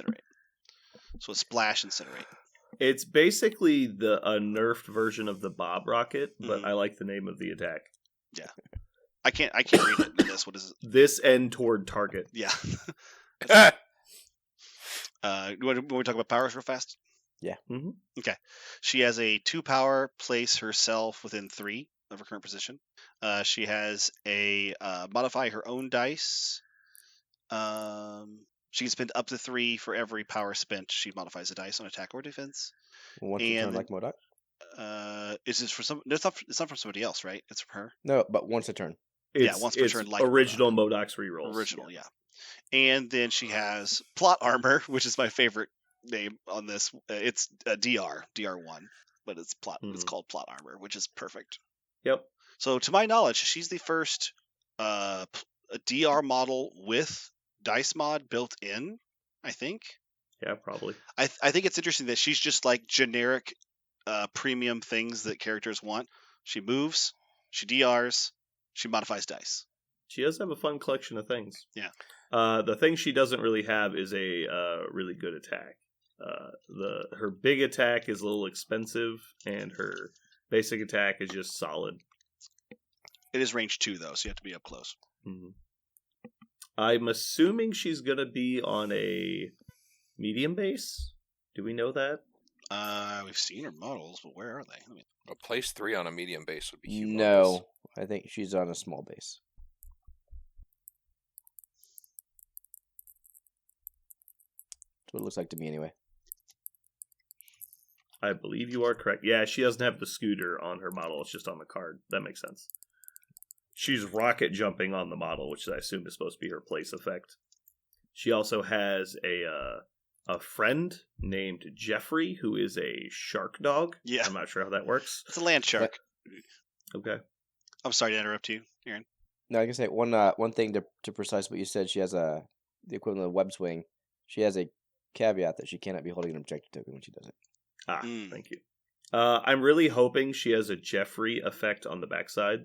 So it's splash, incinerate. It's basically a nerfed version of the Bob Rocket, but I like the name of the attack. Yeah. I can't read it in this. What is it? This end toward target. Yeah. Do we talk about powers real fast? Yeah. Mm-hmm. Okay. She has a 2 power, place herself within 3 of her current position. She has a modify her own dice. She can spend up to 3 for every power spent. She modifies a dice on attack or defense. Once a turn, like Modok? Is this for some? It's not from somebody else, right? It's from her. No, but once a turn. Once per turn, like original Modok's rerolls. Original, yeah. And then she has plot armor, which is my favorite name on this. It's a DR1, but it's plot. Mm-hmm. It's called plot armor, which is perfect. Yep. So, to my knowledge, she's the first a DR model with dice mod built in. I think. Yeah, probably. I think it's interesting that she's just like generic premium things that characters want. She moves, she DRs, she modifies dice. She does have a fun collection of things. Yeah. The thing she doesn't really have is a really good attack. Her big attack is a little expensive, and her basic attack is just solid. It is range 2 though, so you have to be up close. Mm-hmm. I'm assuming she's gonna be on a medium base. Do we know that? We've seen her models, but where are they? A place 3 on a medium base would be humongous. No, I think she's on a small base. That's what it looks like to me, anyway. I believe you are correct. Yeah, she doesn't have the scooter on her model. It's just on the card. That makes sense. She's rocket jumping on the model, which I assume is supposed to be her place effect. She also has a friend named Jeffrey, who is a shark dog. Yeah. I'm not sure how that works. It's a land shark. Okay. I'm sorry to interrupt you, Aaron. No, I can say one thing to precise what you said. She has the equivalent of web swing. She has a caveat that she cannot be holding an objective token when she does it. Thank you. I'm really hoping she has a Jeffrey effect on the backside.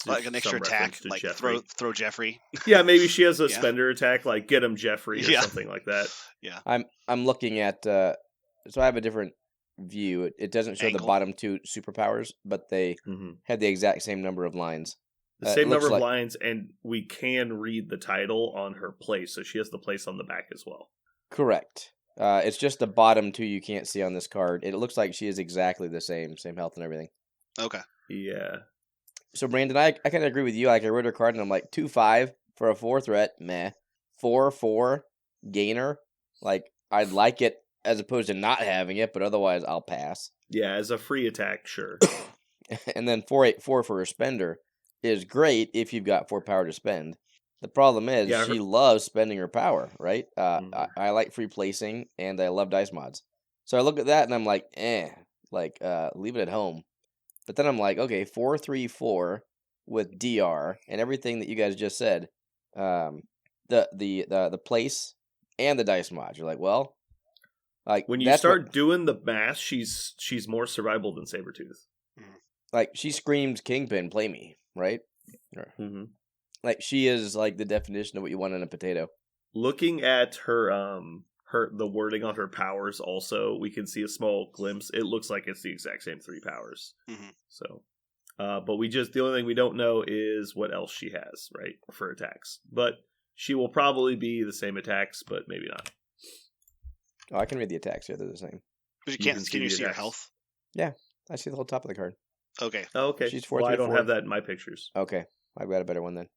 Like an extra attack, like Jeffrey. throw Jeffrey. Yeah, maybe she has a spender attack, like get him Jeffrey or something like that. Yeah. I'm looking at so I have a different view. It doesn't show the bottom 2 superpowers, but they have the exact same number of lines. The same number of lines, and we can read the title on her place, so she has the place on the back as well. Correct. It's just the bottom 2 you can't see on this card. It looks like she is exactly the same health and everything. Okay. Yeah. So Brandon, I kind of agree with you. Like I read her card and I'm like 2/5 for a 4 threat, meh. 4/4 gainer, like I'd like it as opposed to not having it, but otherwise I'll pass. Yeah, as a free attack, sure. And then 4/8/4 for her spender is great if you've got 4 power to spend. The problem is she loves spending her power, right? I like free placing and I love dice mods. So I look at that and I'm like, leave it at home. But then I'm like, okay, 4/3/4 with DR and everything that you guys just said, the place and the dice mod. You're like, well, like when you start doing the math, she's more survivable than Sabretooth. Like she screams Kingpin, play me, right? Mm-hmm. Like she is like the definition of what you want in a potato. Looking at her the wording on her powers also, we can see a small glimpse. It looks like it's the exact same 3 powers. Mm-hmm. So but the only thing we don't know is what else she has, right, for attacks. But she will probably be the same attacks, but maybe not. Oh, I can read the attacks here, they're the same. But can you see her health? Yeah, I see the whole top of the card. Okay. Oh, okay. She's 4/3/4. Well, I don't have that in my pictures. Okay, I've got a better one then.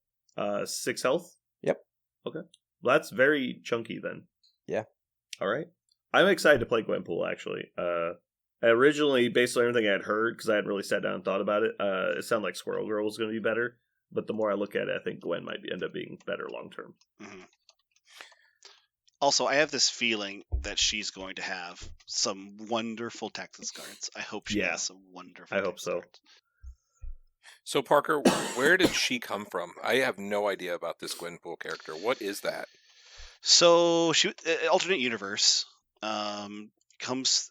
6 health Yep. Okay. Well, that's very chunky then. Yeah. All right. I'm excited to play Gwenpool, actually. Originally, based on everything I had heard, because I hadn't really sat down and thought about it, it sounded like Squirrel Girl was going to be better. But the more I look at it, I think Gwen might end up being better long term. Mm-hmm. Also, I have this feeling that she's going to have some wonderful tactics cards. I hope she has some wonderful. I hope so. Cards. So Parker, where did she come from? I have no idea about this Gwenpool character. What is that? So she alternate universe comes.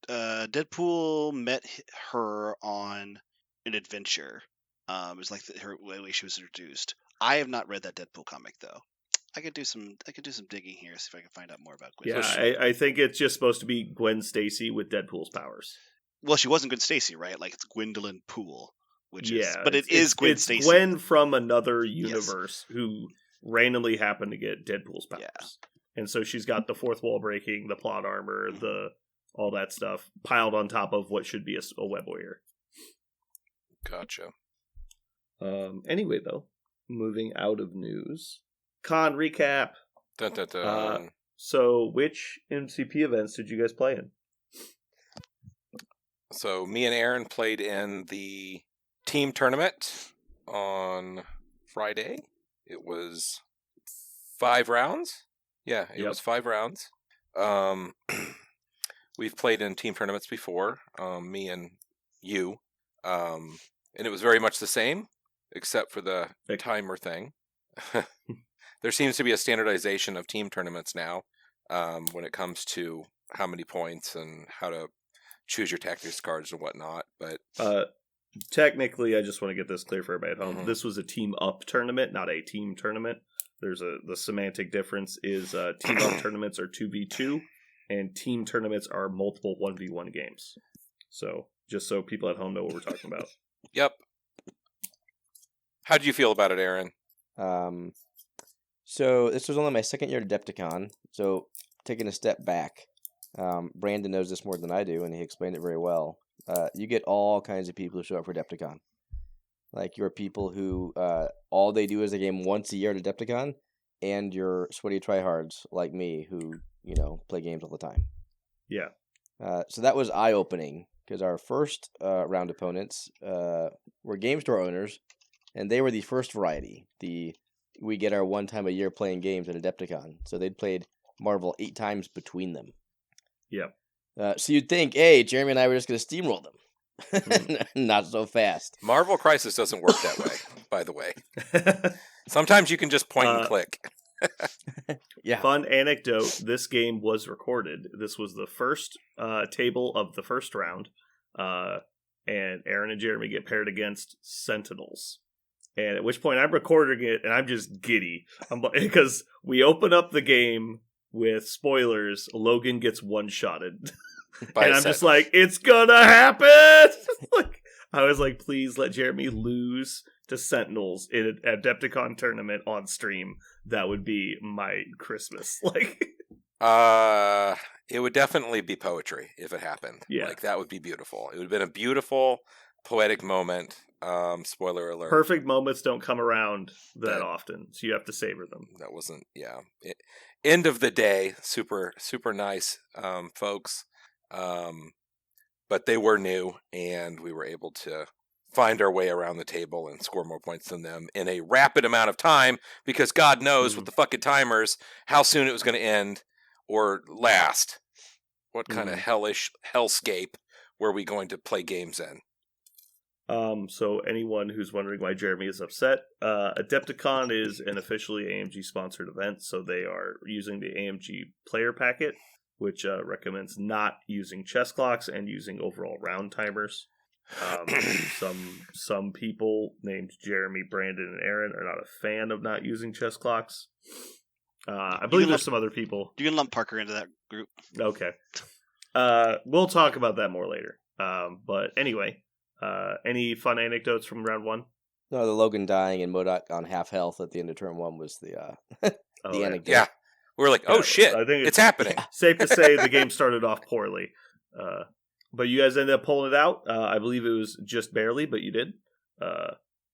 Deadpool met her on an adventure. It was like her way she was introduced. I have not read that Deadpool comic though. I could do some digging here, see if I can find out more about Gwen. Yeah, I think it's just supposed to be Gwen Stacy with Deadpool's powers. Well, she wasn't Gwen Stacy, right? Like it's Gwendolyn Poole, but it is Gwen it's Stacy. Gwen from another universe who randomly happened to get Deadpool's powers. Yeah. And so she's got the fourth wall breaking, the plot armor, all that stuff piled on top of what should be a web warrior. Gotcha. Anyway, though, moving out of news, con recap. Dun, dun, dun. So, which MCP events did you guys play in? So, me and Aaron played in the team tournament on Friday. It was 5 rounds. Yeah, it was 5 rounds. We've played in team tournaments before, me and you, and it was very much the same, except for the timer thing. There seems to be a standardization of team tournaments now when it comes to how many points and how to choose your tactics cards and whatnot. But technically, I just want to get this clear for everybody at home. Mm-hmm. This was a team up tournament, not a team tournament. There's the semantic difference is team up tournaments are 2v2 and team tournaments are multiple 1v1 games. So just so people at home know what we're talking about. Yep. How did you feel about it, Aaron? So this was only my second year at Adepticon. So taking a step back, Brandon knows this more than I do, and he explained it very well. You get all kinds of people who show up for Adepticon. Like your people who all they do is a game once a year at Adepticon, and your sweaty tryhards like me who play games all the time. Yeah. So that was eye-opening because our first round opponents were game store owners, and they were the first variety. We get our one time a year playing games at Adepticon, so they'd played Marvel 8 times between them. Yeah. So you'd think, hey, Jeremy and I were just going to steamroll them. Not so fast. Marvel Crisis doesn't work that way, by the way. Sometimes you can just point and click. Yeah. Fun anecdote, this game was recorded. This was the first table of the first round. And Aaron and Jeremy get paired against Sentinels. And at which point I'm recording it and I'm just giddy. Because we open up the game with spoilers. Logan gets one-shotted. And I'm just like, it's gonna happen! I was like, please let Jeremy lose to Sentinels in an Adepticon tournament on stream. That would be my Christmas. It would definitely be poetry if it happened. Yeah. That would be beautiful. It would have been a beautiful, poetic moment. Spoiler alert. Perfect moments don't come around that often, so you have to savor them. That wasn't, end of the day, super, super nice folks. But they were new, and we were able to find our way around the table and score more points than them in a rapid amount of time, because God knows with the fucking timers how soon it was going to end or last. What kind of hellish hellscape were we going to play games in? So anyone who's wondering why Jeremy is upset, Adepticon is an officially AMG sponsored event, so they are using the AMG player packet, which recommends not using chess clocks and using overall round timers. Some people named Jeremy, Brandon, and Aaron are not a fan of not using chess clocks. I believe there's some other people. You can lump Parker into that group. Okay. We'll talk about that more later. But anyway, any fun anecdotes from round 1? No, the Logan dying and MODOK on half health at the end of turn 1 was the anecdote. Yeah. We were like, oh shit, I think it's happening. Safe to say the game started off poorly. But you guys ended up pulling it out. I believe it was just barely, but you did.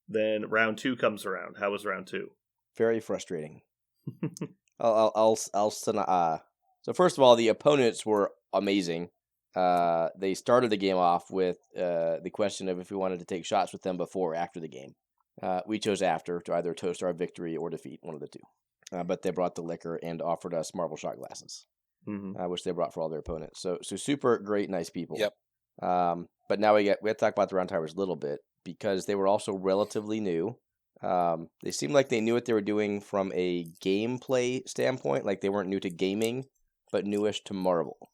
Then round 2 comes around. How was round 2? Very frustrating. So first of all, the opponents were amazing. They started the game off with the question of if we wanted to take shots with them before or after the game. We chose after to either toast our victory or defeat, one of the two. But they brought the liquor and offered us marble shot glasses, which they brought for all their opponents. So super great, nice people. Yep. But now we have to talk about the round timers a little bit because they were also relatively new. They seemed like they knew what they were doing from a gameplay standpoint, like they weren't new to gaming, but newish to Marvel.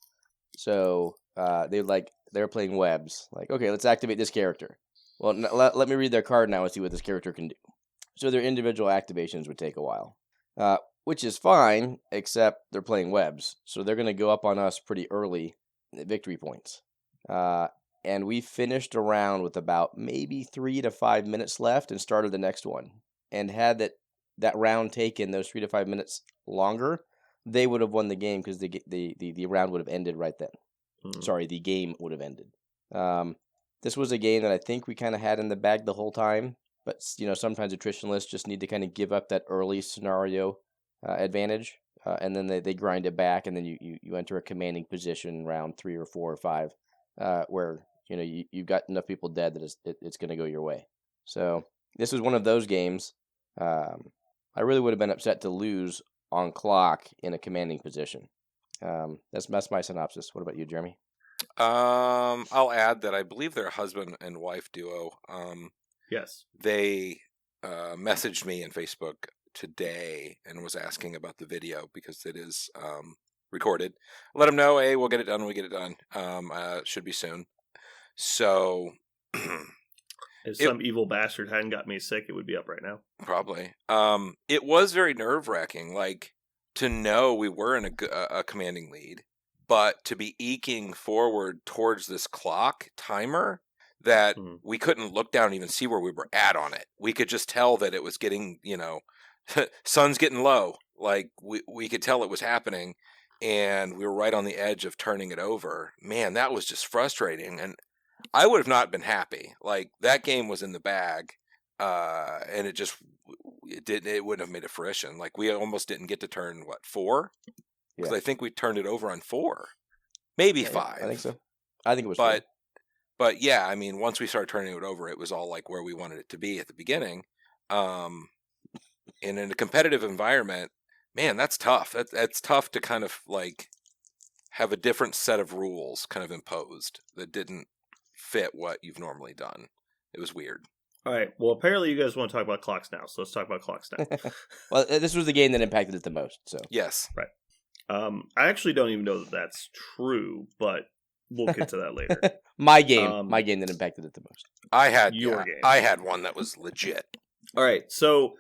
So they were playing webs. Like, okay, let's activate this character. Well, let me read their card now and see what this character can do. So their individual activations would take a while, which is fine, except they're playing webs, so they're going to go up on us pretty early at victory points. And we finished a round with about maybe 3 to 5 minutes left and started the next one. And had that round taken those 3 to 5 minutes longer, they would have won the game because the round would have ended right then. Sorry, the game would have ended. This was a game that I think we kind of had in the bag the whole time, but sometimes attritionalists just need to kind of give up that early scenario advantage, and then they grind it back, and then you enter a commanding position round 3 or 4 or 5, where you've got enough people dead that it's going to go your way. So this was one of those games. I really would have been upset to lose on clock in a commanding position. That's my synopsis. What about you, Jeremy? I'll add that I believe they're a husband and wife duo. Yes. They messaged me in Facebook today and was asking about the video because it is recorded. Let them know, hey, we'll get it done when we get it done. Should be soon. So if some evil bastard hadn't got me sick, it would be up right now. Probably. It was very nerve-wracking, like, to know we were in a commanding lead, but to be eking forward towards this clock timer that we couldn't look down and even see where we were at on it. We could just tell that it was getting, sun's getting low. Like, we could tell it was happening, and we were right on the edge of turning it over. Man, that was just frustrating, and I would have not been happy. Like, that game was in the bag, and it wouldn't have made a fruition. Like, we almost didn't get to turn 4? Because I think we turned it over on 4, maybe 5. I think so. I think it was. But yeah, I mean, once we started turning it over, it was all like where we wanted it to be at the beginning. And in a competitive environment, man, that's tough. That's tough to kind of like have a different set of rules kind of imposed that didn't fit what you've normally done. It was weird. All right. Well, apparently you guys want to talk about clocks now, so let's talk about clocks now. Well, this was the game that impacted it the most. So yes, right. I actually don't even know that that's true, but we'll get to that later. my game that impacted it the most. I had your game. I had one that was legit. All right. So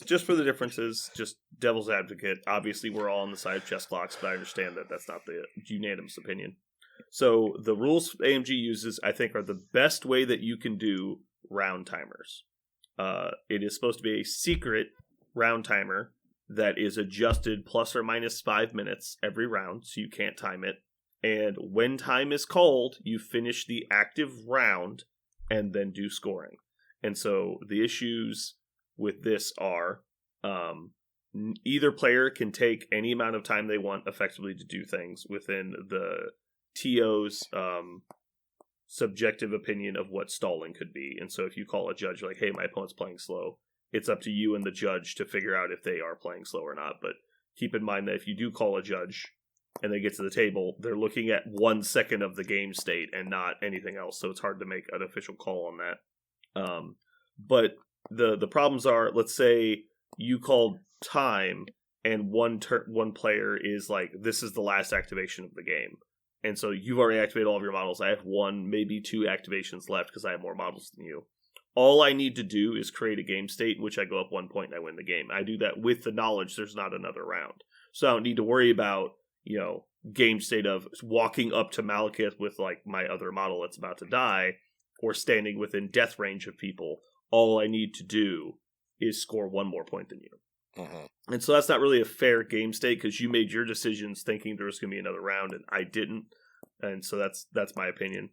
just for the differences, just devil's advocate. Obviously, we're all on the side of chess clocks, but I understand that that's not the unanimous opinion. So the rules AMG uses, I think, are the best way that you can do round timers. It is supposed to be a secret round timer that is adjusted plus or minus 5 minutes every round, so you can't time it. And when time is called, you finish the active round and then do scoring. And so the issues with this are either player can take any amount of time they want effectively to do things within the TO's subjective opinion of what stalling could be. And so if you call a judge like, hey, my opponent's playing slow, it's up to you and the judge to figure out if they are playing slow or not. But keep in mind that if you do call a judge and they get to the table, they're looking at 1 second of the game state and not anything else. So it's hard to make an official call on that. But the problems are, let's say you called time and one player is like, this is the last activation of the game. And so you've already activated all of your models. I have 1, maybe 2 activations left because I have more models than you. All I need to do is create a game state in which I go up 1 point and I win the game. I do that with the knowledge there's not another round. So I don't need to worry about, game state of walking up to Malekith with like my other model that's about to die or standing within death range of people. All I need to do is score 1 more point than you. Mm-hmm. And so that's not really a fair game state because you made your decisions thinking there was going to be another round and I didn't. And so that's my opinion.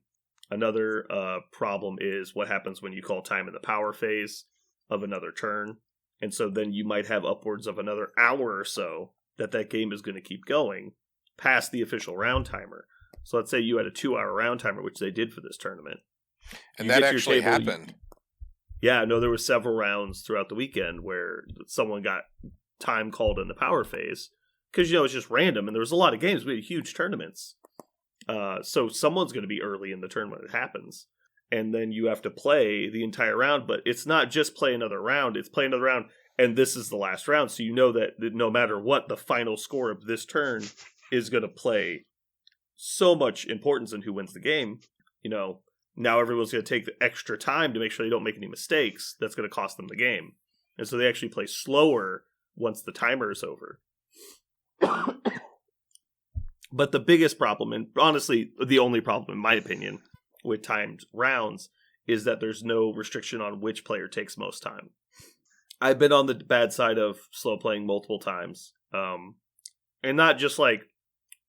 Another problem is what happens when you call time in the power phase of another turn. And so then you might have upwards of another hour or so that game is going to keep going past the official round timer. So let's say you had a 2-hour round timer, which they did for this tournament. And that actually happened. There were several rounds throughout the weekend where someone got time called in the power phase. Because, it's just random, and there was a lot of games. We had huge tournaments. So someone's going to be early in the tournament. It happens. And then you have to play the entire round. But it's not just play another round. It's play another round, and this is the last round. So you know that no matter what, the final score of this turn is going to play so much importance in who wins the game. Now everyone's going to take the extra time to make sure they don't make any mistakes. That's going to cost them the game. And so they actually play slower once the timer is over. But the biggest problem, and honestly the only problem in my opinion, with timed rounds is that there's no restriction on which player takes most time. I've been on the bad side of slow playing multiple times. And not just like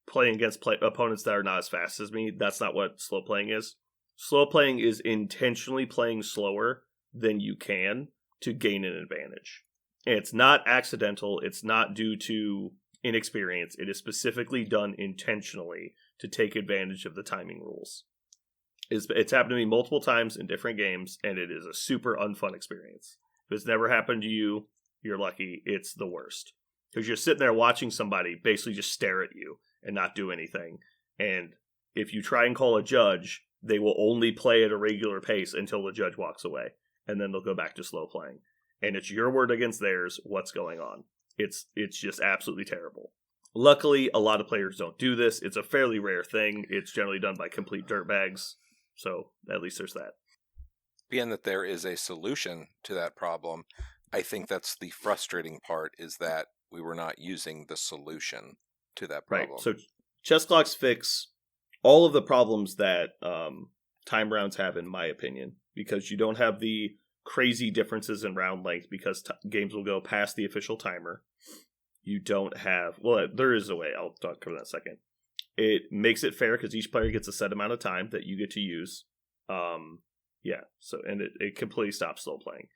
playing against opponents that are not as fast as me. That's not what slow playing is. Slow playing is intentionally playing slower than you can to gain an advantage. And it's not accidental. It's not due to inexperience. It is specifically done intentionally to take advantage of the timing rules. It's happened to me multiple times in different games, and it is a super unfun experience. If it's never happened to you, you're lucky. It's the worst. Because you're sitting there watching somebody basically just stare at you and not do anything. And if you try and call a judge, they will only play at a regular pace until the judge walks away. And then they'll go back to slow playing. And it's your word against theirs. What's going on? It's just absolutely terrible. Luckily, a lot of players don't do this. It's a fairly rare thing. It's generally done by complete dirtbags. So at least there's that. Being that there is a solution to that problem, I think that's the frustrating part, is that we were not using the solution to that problem. Right. So chess clocks fix all of the problems that time rounds have, in my opinion, because you don't have the crazy differences in round length because games will go past the official timer. You don't have... Well, there is a way. I'll talk about that in a second. It makes it fair because each player gets a set amount of time that you get to use. So and it completely stops slow playing.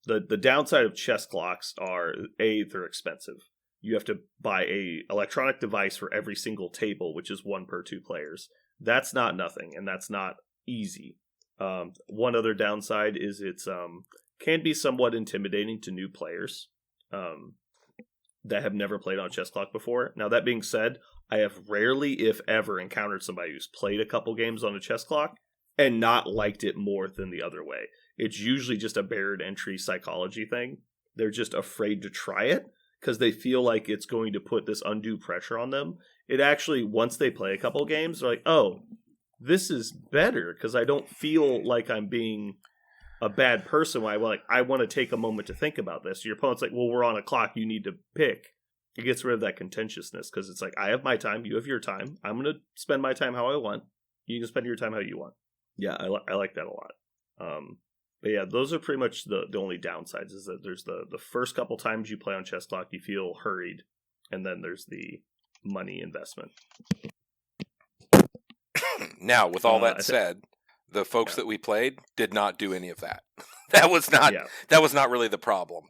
The downside of chess clocks are, they're expensive. You have to buy a electronic device for every single table, which is one per 2 players. That's not nothing, and that's not easy. One other downside is it's can be somewhat intimidating to new players that have never played on chess clock before. Now, that being said, I have rarely, if ever, encountered somebody who's played a couple games on a chess clock and not liked it more than the other way. It's usually just a barrier to entry psychology thing. They're just afraid to try it because they feel like it's going to put this undue pressure on them. It actually, once they play a couple games, they're like, oh, this is better because I don't feel like I'm being a bad person. I want to take a moment to think about this. Your opponent's like, well, we're on a clock. You need to pick. It gets rid of that contentiousness because it's like, I have my time. You have your time. I'm going to spend my time how I want. You can spend your time how you want. Yeah, I like that a lot. But yeah, those are pretty much the only downsides, is that there's the first couple times you play on chess clock, you feel hurried. And then there's the money investment. Now, with all that said, the folks that we played did not do any of that. That was not really the problem.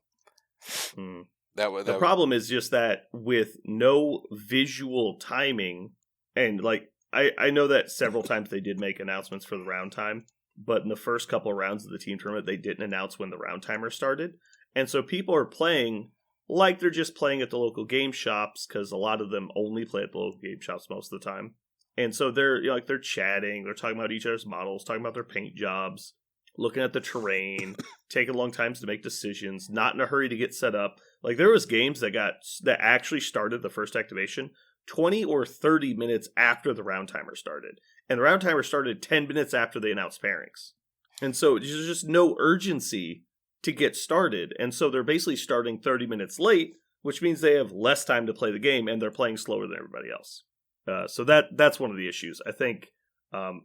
Mm. The problem is just that with no visual timing, and like I know that several times they did make announcements for the round time, but in the first couple of rounds of the team tournament, they didn't announce when the round timer started. And so people are playing like they're just playing at the local game shops, because a lot of them only play at the local game shops most of the time. And so they're they're chatting, they're talking about each other's models, talking about their paint jobs, looking at the terrain, taking long times to make decisions, not in a hurry to get set up. Like, there was games that actually started the first activation 20 or 30 minutes after the round timer started. And the round timer started 10 minutes after they announced pairings. And so there's just no urgency to get started. And so they're basically starting 30 minutes late, which means they have less time to play the game, and they're playing slower than everybody else. So that's one of the issues. I think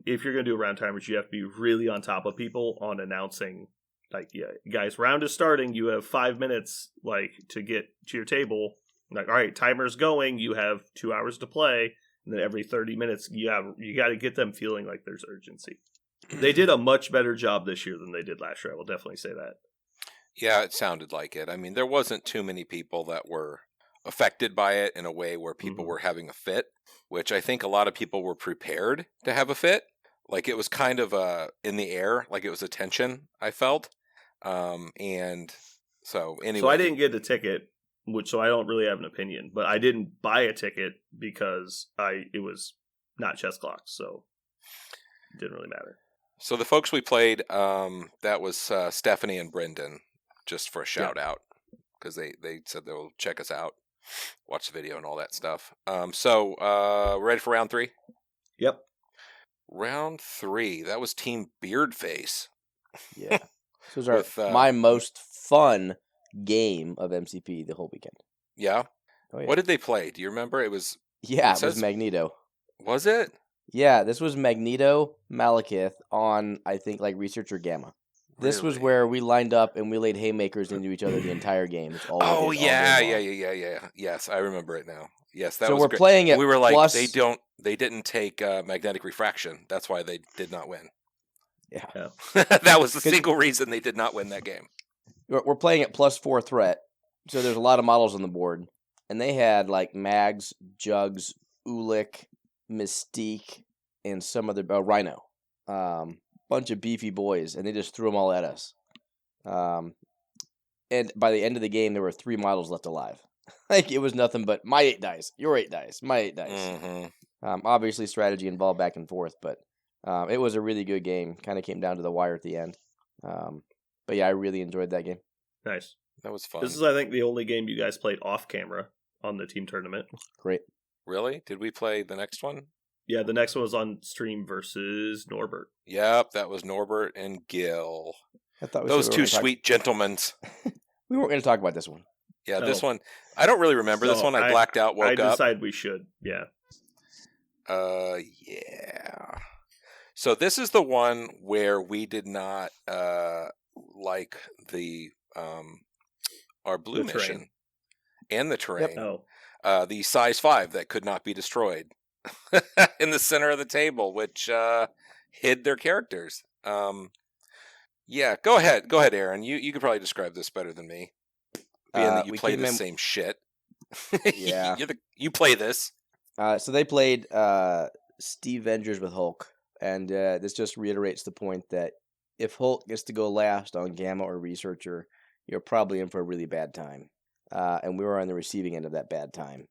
if you're going to do round timers, you have to be really on top of people on announcing, like, yeah, guys, round is starting. You have 5 minutes, like, to get to your table. Like, all right, timer's going. You have 2 hours to play. And then every 30 minutes, you got to get them feeling like there's urgency. They did a much better job this year than they did last year. I will definitely say that. Yeah, it sounded like it. I mean, there wasn't too many people that were affected by it in a way where people were having a fit, which I think a lot of people were prepared to have a fit. Like it was kind of in the air, like it was a tension, I felt. And so anyway. So I didn't get a ticket, so I don't really have an opinion. But I didn't buy a ticket because it was not chess clocks, so it didn't really matter. So the folks we played, that was Stephanie and Brendan, just for a shout out, because they said they'll check us out, watch the video and all that stuff. So ready for round 3? Yep. Round 3, that was Team Beardface. Yeah. This was my most fun game of MCP the whole weekend. Yeah? Oh, yeah. What did they play? Do you remember? It was Magneto. Was it? Yeah, this was Magneto, Malekith on, I think, like Researcher Gamma. This was where we lined up and we laid haymakers into each other the entire game. It's all we did, yeah. Yes, I remember it now. Yes, that so was we're great. Playing it. We were like, plus... they didn't take magnetic refraction. That's why they did not win. Yeah. That was the single reason they did not win that game. We're playing at +4 threat, so there's a lot of models on the board, and they had like Mags, Jugs, Ulik, Mystique, and some other Rhino, bunch of beefy boys, and they just threw them all at us. And by the end of the game, there were 3 models left alive. Like it was nothing but my 8 dice, your 8 dice, my 8 dice. Mm-hmm. Obviously, strategy involved back and forth, but it was a really good game. Kind of came down to the wire at the end. But yeah, I really enjoyed that game. Nice. That was fun. This is, I think, the only game you guys played off camera on the team tournament. Great. Really? Did we play the next one? Yeah, the next one was on stream versus Norbert. Yep, that was Norbert and Gil. I thought those two sweet gentlemen. We weren't going to talk about this one. Yeah, this one. I don't really remember this one. I blacked out, woke up. I decided we should. Yeah. Yeah. So this is the one where we did not like the our blue mission and the terrain. Yep. The size 5 that could not be destroyed in the center of the table, which hid their characters. Yeah, go ahead, Aaron. You could probably describe this better than me, being that you play the same shit. Yeah, you play this. So they played Steve Vengers with Hulk, and this just reiterates the point that if Hulk gets to go last on Gamma or Researcher, you're probably in for a really bad time. And we were on the receiving end of that bad time.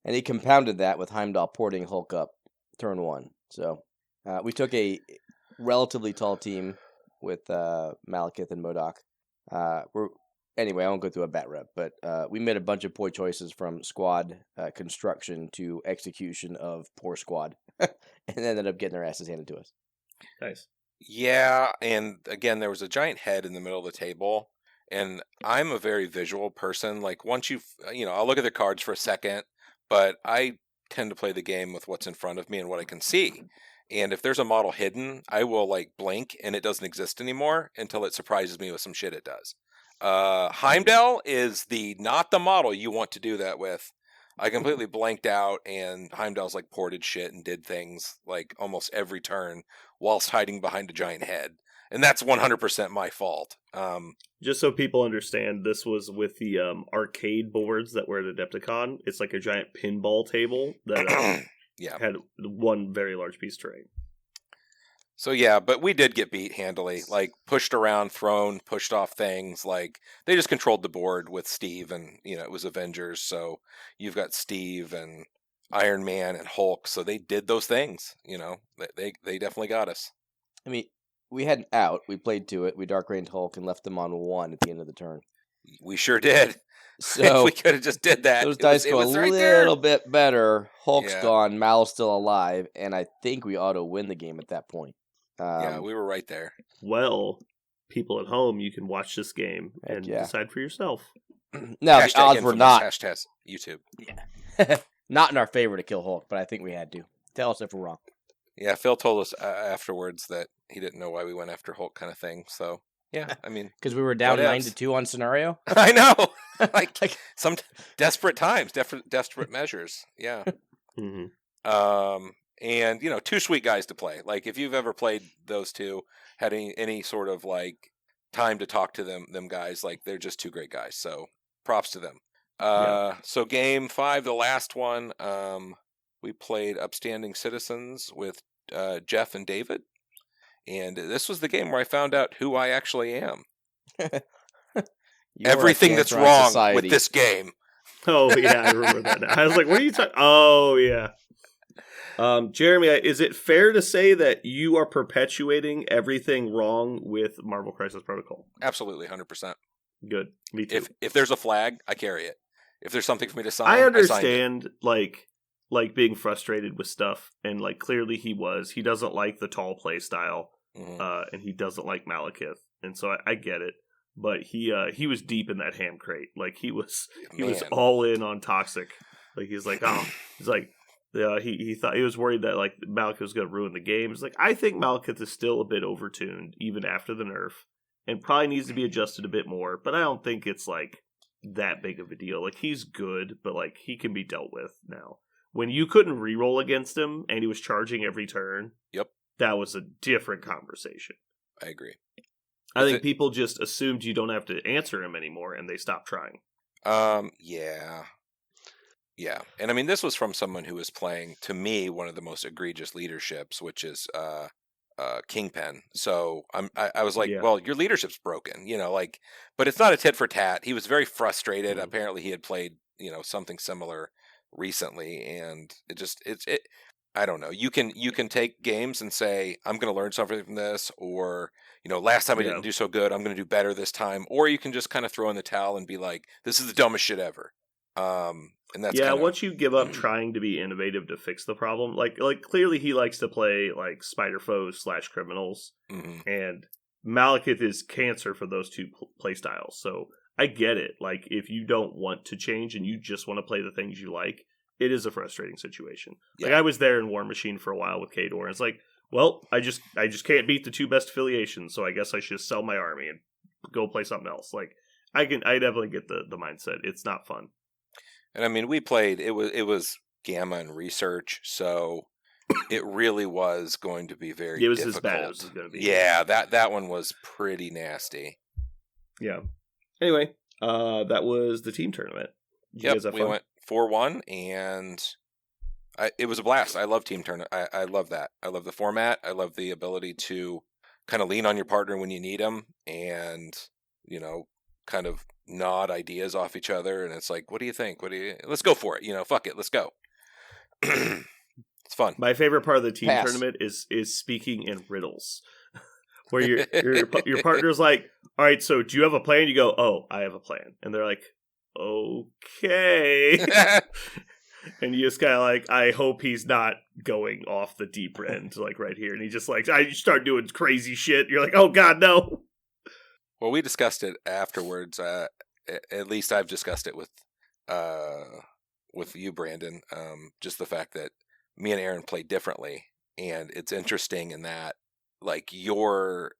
And he compounded that with Heimdall porting Hulk up turn 1. So we took a relatively tall team with Malekith and MODOK. Anyway, I won't go through a bat rep, but we made a bunch of poor choices from squad construction to execution of poor squad, and ended up getting our asses handed to us. Nice. Yeah, and again, there was a giant head in the middle of the table, and I'm a very visual person. Like once I'll look at the cards for a second, but I tend to play the game with what's in front of me and what I can see. And if there's a model hidden, I will like blink and it doesn't exist anymore until it surprises me with some shit it does. Heimdall is not the model you want to do that with. I completely blanked out, and Heimdall's like ported shit and did things like almost every turn whilst hiding behind a giant head. And that's 100% my fault. Just so people understand, this was with the arcade boards that were at Adepticon. It's like a giant pinball table that had one very large piece of terrain. So yeah, but we did get beat handily, like pushed around, thrown, pushed off things. Like they just controlled the board with Steve, and it was Avengers. So you've got Steve and Iron Man and Hulk. So they did those things. They definitely got us. I mean, we had an out. We played to it. We dark rained Hulk and left them on 1 at the end of the turn. We sure did. So if we could have just did that. Those dice go a little bit better. Hulk's gone. Mal's still alive, and I think we ought to win the game at that point. Yeah, we were right there. Well, people at home, you can watch this game and decide for yourself. No, the odds were not. Hashtag YouTube. Yeah. Not in our favor to kill Hulk, but I think we had to. Tell us if we're wrong. Yeah, Phil told us afterwards that he didn't know why we went after Hulk kind of thing. So, yeah, I mean. Because we were down 9-2 on scenario? I know. like some desperate times, desperate measures. Yeah. Mm-hmm. And 2 sweet guys to play. Like if you've ever played those two, had any sort of like time to talk to them guys. Like they're just two great guys. So props to them. So game 5, the last one, we played Upstanding Citizens with Jeff and David. And this was the game where I found out who I actually am. Everything that's wrong with this game. Oh, yeah, I remember that now. I was like, what are you talking? Oh, yeah. Jeremy, is it fair to say that you are perpetuating everything wrong with Marvel Crisis Protocol? Absolutely, 100%. Good. Me too. If there's a flag, I carry it. If there's something for me to sign, I understand, like being frustrated with stuff, and like clearly he doesn't like the tall play style, and he doesn't like Malekith, and so I get it. But he was deep in that ham crate, like he was all in on Toxic. Like he thought he was worried that like Malekith was going to ruin the game. It's like I think Malekith is still a bit overtuned even after the nerf, and probably needs to be adjusted a bit more. But I don't think it's like that big of a deal. Like he's good, but like he can be dealt with now. When you couldn't reroll against him and he was charging every turn, that was a different conversation. I agree. I think people just assumed you don't have to answer him anymore, and they stopped trying. Yeah. And I mean, this was from someone who was playing, to me, one of the most egregious leaderships, which is Kingpin. So I was like, well, your leadership's broken, like, but it's not a tit for tat. He was very frustrated. Apparently, he had played, something similar recently, and I don't know. You can take games and say, I'm going to learn something from this, or last time I didn't do so good, I'm going to do better this time, or you can just kind of throw in the towel and be like, this is the dumbest shit ever. And that's once you give up trying to be innovative to fix the problem, like clearly he likes to play like spider foes / criminals, and Malekith is cancer for those two play styles. So I get it. Like if you don't want to change and you just want to play the things you like, it is a frustrating situation. Like I was there in War Machine for a while with Khador, and it's like, well, I just can't beat the two best affiliations, so I guess I should sell my army and go play something else. Like I definitely get the mindset. It's not fun. And I mean, we played, it was Gamma and Research, so it really was going to be very difficult. It was as bad as it was going to be. Yeah, that one was pretty nasty. Yeah. Anyway, that was the team tournament. We went 4-1, and it was a blast. I love team tournament. I love that. I love the format. I love the ability to kind of lean on your partner when you need them, and, kind of nod ideas off each other, and it's like, what do you think? Let's go for it. Fuck it, let's go. It's fun. My favorite part of the team tournament is speaking in riddles, where your partner's like, all right, so do you have a plan? You go, oh, I have a plan, and they're like, okay. And you just kind of like, I hope he's not going off the deep end, like right here. And he just like, I start doing crazy shit. You're like, oh god, no. Well, we discussed it afterwards. At least I've discussed it with you, Brandon. Just the fact that me and Aaron play differently, and it's interesting in that, like, you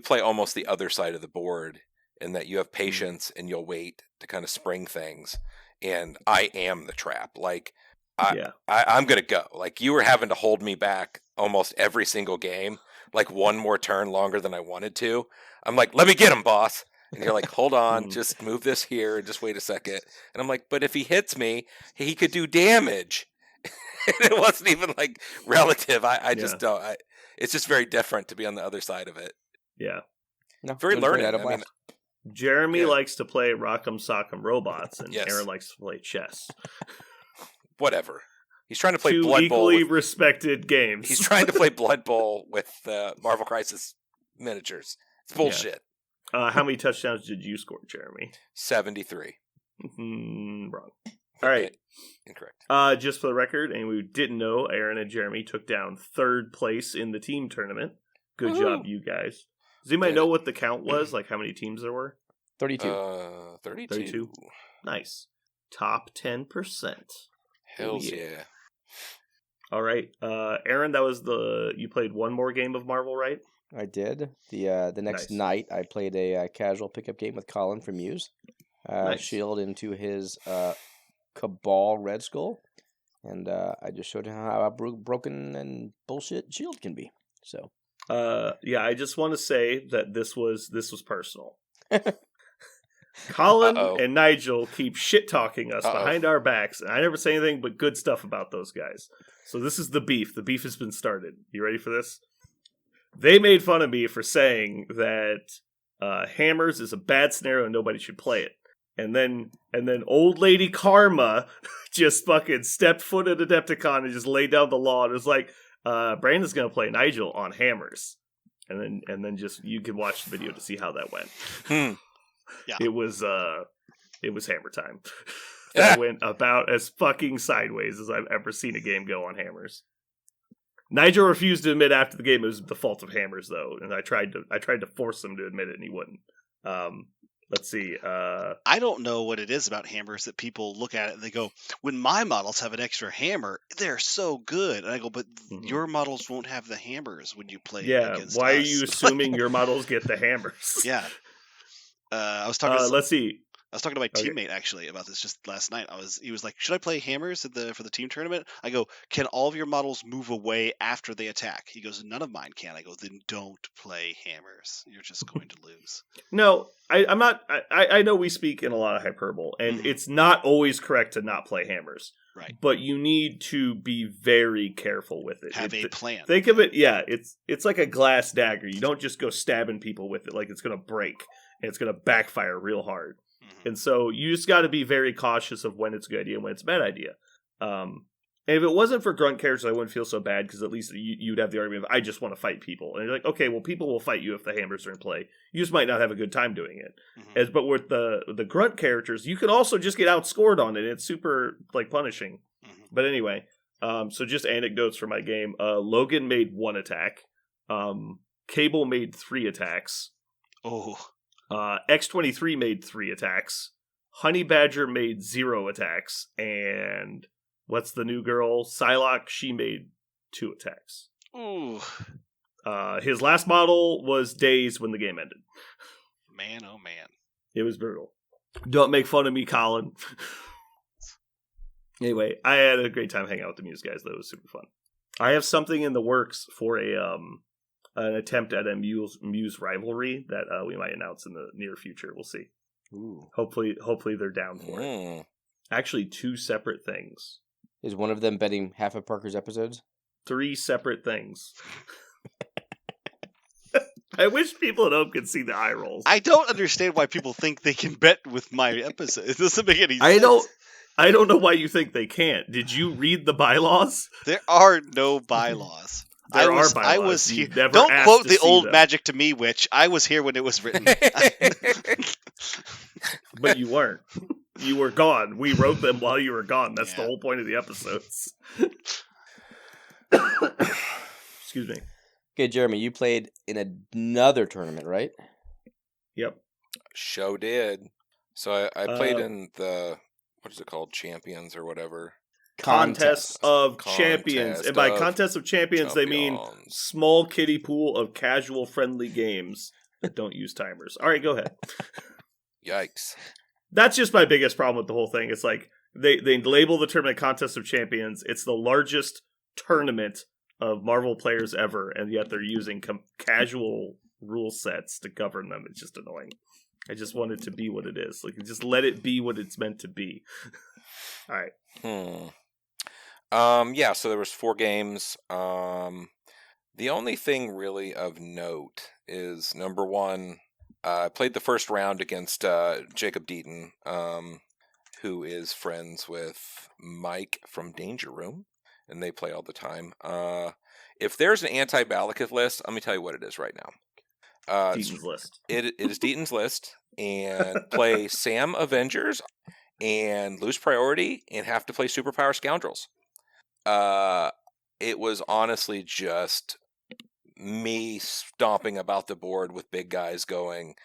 play almost the other side of the board, in that you have patience and you'll wait to kind of spring things, and I am the trap. Like, I'm gonna go. Like, you were having to hold me back almost every single game, like one more turn longer than I wanted to. I'm like, let me get him, boss. And you're like, hold on, just move this here, just wait a second. And I'm like, but if he hits me, he could do damage. And it wasn't even like relative. I just don't. It's just very different to be on the other side of it. Yeah. No, very learning. I mean, Jeremy likes to play Rock'em Sock'em Robots, and Aaron likes to play chess. Whatever. He's trying to play Two Blood Bowl. Equally respected games. He's trying to play Blood Bowl with Marvel Crisis miniatures. It's bullshit. Yeah. How many touchdowns did you score, Jeremy? 73. Wrong. All right. Incorrect. Just for the record, and we didn't know, Aaron and Jeremy took down 3rd place in the team tournament. Good job, you guys. Does anybody know what the count was? Like how many teams there were? 32. 32. Nice. Top 10%. Hells yeah. All right. Aaron, you played one more game of Marvel, right? I did. The next night, I played a casual pickup game with Colin from Muse. Shield into his Cabal Red Skull. And I just showed him how broken and bullshit Shield can be. So Yeah, I just want to say that this was personal. Colin Uh-oh. and Nigel keep shit talking us Uh-oh. behind our backs, and I never say anything but good stuff about those guys. So this is the beef. The beef has been started. You ready for this? They made fun of me for saying that Hammers is a bad scenario and nobody should play it. And then old lady Karma just fucking stepped foot at Adepticon and just laid down the law and was like, Brandon's gonna play Nigel on Hammers. And then just you can watch the video to see how that went. Yeah. It was Hammer time. That went about as fucking sideways as I've ever seen a game go on Hammers. Nigel refused to admit after the game it was the fault of Hammers, though, and I tried to force him to admit it, and he wouldn't. Let's see. I don't know what it is about hammers that people look at it and they go, when my models have an extra hammer, they're so good. And I go, but your models won't have the hammers when you play against why us. are you assuming your models get the hammers? Yeah. I was talking. Let's see. I was talking to my teammate actually about this just last night. He was like, "Should I play hammers for the team tournament?" I go, "Can all of your models move away after they attack?" He goes, "None of mine can." I go, "Then don't play hammers. You're just going to lose." No, I'm not. I know we speak in a lot of hyperbole, and it's not always correct to not play hammers. Right. But you need to be very careful with it. Have a plan. Think of it, it's like a glass dagger. You don't just go stabbing people with it like it's going to break, and it's going to backfire real hard. And so you just got to be very cautious of when it's a good idea and when it's a bad idea. And if it wasn't for grunt characters, I wouldn't feel so bad because at least you'd have the argument of, I just want to fight people. And you're like, okay, well, people will fight you if the hammers are in play. You just might not have a good time doing it. But with the grunt characters, you can also just get outscored on it. It's super punishing. But anyway, so just anecdotes from my game. Logan made 1 attack. Cable made 3 attacks. Oh. X-23 made 3 attacks. Honey Badger made 0 attacks. And what's the new girl? Psylocke, she made 2 attacks. Ooh. His last model was dazed when the game ended. Man, oh man. It was brutal. Don't make fun of me, Colin. Anyway, I had a great time hanging out with the Muse guys, though. It was super fun. I have something in the works for an attempt at a Muse rivalry that we might announce in the near future. We'll see. Ooh. Hopefully they're down for it. Actually, 2 separate things. Is one of them betting half of Parker's episodes? 3 separate things. I wish people at home could see the eye rolls. I don't understand why people think they can bet with my episode. It doesn't make any sense. I don't know why you think they can't. Did you read the bylaws? There are no bylaws. There are bylaws. I was here. Never Don't asked quote to the see old them. Magic to Me witch. I was here when it was written. But you weren't. You were gone. We wrote them while you were gone. That's the whole point of the episodes. Excuse me. Okay, Jeremy, you played in another tournament, right? Yep. Show did. So I played in the, what is it called? Champions or whatever. Contest of Champions. And by Contest of Champions, they mean small kiddie pool of casual friendly games that don't use timers. All right, go ahead. Yikes. That's just my biggest problem with the whole thing. It's like they label the tournament Contest of Champions. It's the largest tournament of Marvel players ever, and yet they're using casual rule sets to govern them. It's just annoying. I just want it to be what it is. Like, just let it be what it's meant to be. All right. Yeah, so there was 4 games. The only thing really of note is, number 1, I played the first round against Jacob Deaton, who is friends with Mike from Danger Room, and they play all the time. If there's an anti-Balakith list, let me tell you what it is right now. Deaton's list. It is Deaton's list, and play Sam Avengers and lose priority and have to play Superpower Scoundrels. It was honestly just me stomping about the board with big guys going,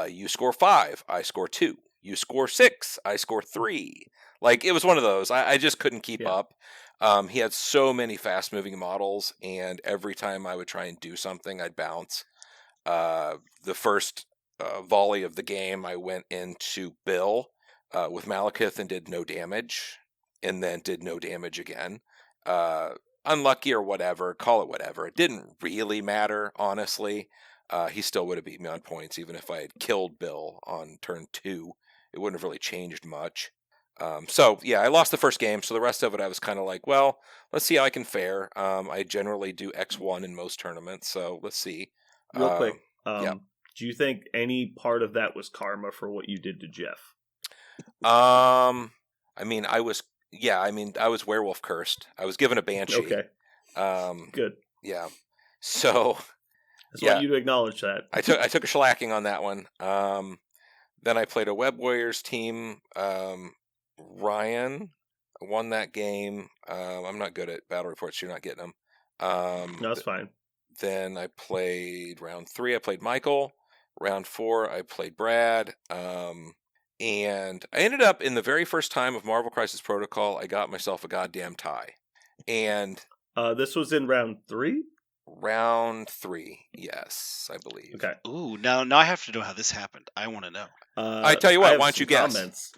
you score 5, I score 2. You score 6, I score 3. Like, it was one of those. I just couldn't keep up. He had so many fast-moving models, and every time I would try and do something, I'd bounce. The first volley of the game, I went into Bill with Malekith and did no damage, and then did no damage again. unlucky or whatever, call it whatever. It didn't really matter, honestly. He still would have beat me on points, even if I had killed Bill on turn 2. It wouldn't have really changed much. So, yeah, I lost the first game, so the rest of it I was kind of like, well, let's see how I can fare. I generally do X1 in most tournaments, so let's see. Real quick, yeah. do you think any part of that was karma for what you did to Jeff? I was werewolf cursed. I was given a banshee. Okay, good. Yeah. So I just want you to acknowledge that. I took a shellacking on that one. Then I played a Web Warriors team. Ryan won that game. I'm not good at battle reports. You're not getting them. No, that's fine. Then I played round 3. I played Michael. Round 4, I played Brad. And I ended up in the very first time of Marvel Crisis Protocol, I got myself a goddamn tie. And this was in round 3? Round 3, yes, I believe. Okay. Ooh, now I have to know how this happened. I want to know. I tell you what, why don't you guess? Comments.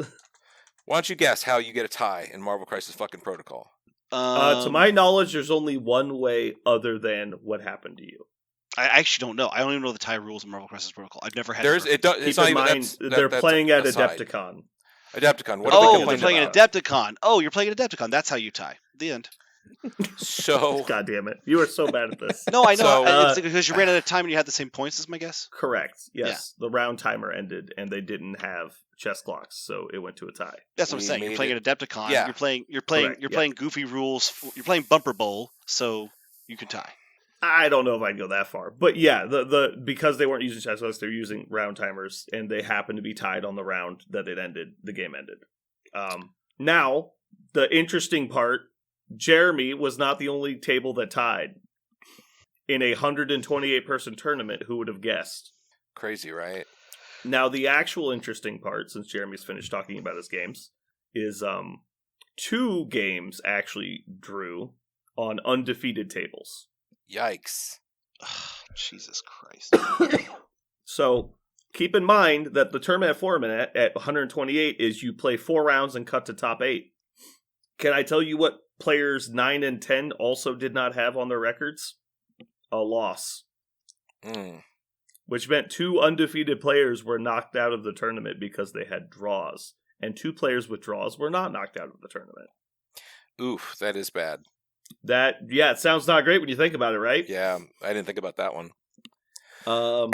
Why don't you guess how you get a tie in Marvel Crisis fucking Protocol? To my knowledge, there's only one way other than what happened to you. I actually don't know. I don't even know the tie rules in Marvel Crisis Protocol. I've never had. Keep in mind, they're playing at Adepticon. Adepticon. What they're playing at Adepticon. Oh, you're playing at Adepticon. That's how you tie. The end. So, God damn it, you are so bad at this. No, I know. So, it's because you ran out of time and you had the same points as my guess. Correct. Yes, the round timer ended and they didn't have chess clocks, so it went to a tie. That's what I'm saying. You're playing at Adepticon. Yeah. You're playing goofy rules. You're playing Bumper Bowl, so you can tie. I don't know if I'd go that far, but yeah, the because they weren't using chess clocks, they're using round timers, and they happened to be tied on the round that it ended. The game ended. Now the interesting part. Jeremy was not the only table that tied. In a 128-person tournament, who would have guessed? Crazy, right? Now, the actual interesting part, since Jeremy's finished talking about his games, is 2 games actually drew on undefeated tables. Yikes. Jesus Christ. So, keep in mind that the tournament format at 128 is you play 4 rounds and cut to top 8. Can I tell you what players 9 and 10 also did not have on their records? A loss. Which meant 2 undefeated players were knocked out of the tournament because they had draws. And 2 players with draws were not knocked out of the tournament. Oof, that is bad. It sounds not great when you think about it, right? Yeah, I didn't think about that one. Um,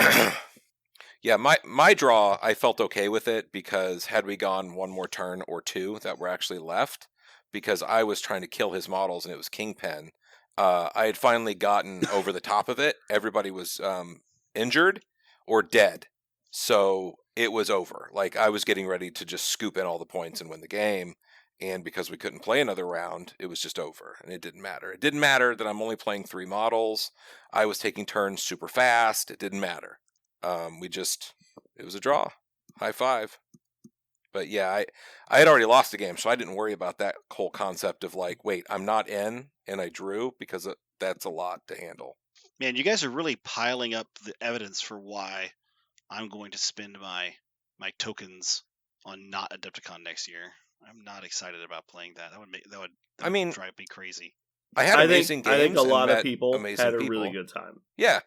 Yeah, my draw, I felt okay with it because had we gone one more turn or 2 that were actually left, because I was trying to kill his models and it was Kingpin, I had finally gotten over the top of it. Everybody was injured or dead, so it was over. Like, I was getting ready to just scoop in all the points and win the game, and because we couldn't play another round, it was just over, and it didn't matter. It didn't matter that I'm only playing 3 models. I was taking turns super fast. It didn't matter. It was a draw. High five. But yeah, I had already lost the game, so I didn't worry about that whole concept of like, wait, I'm not in and I drew, because that's a lot to handle. Man, you guys are really piling up the evidence for why I'm going to spend my tokens on not Adepticon next year. I'm not excited about playing that. That would drive me crazy. I had amazing games. I think a lot of of people had a really good time. Yeah.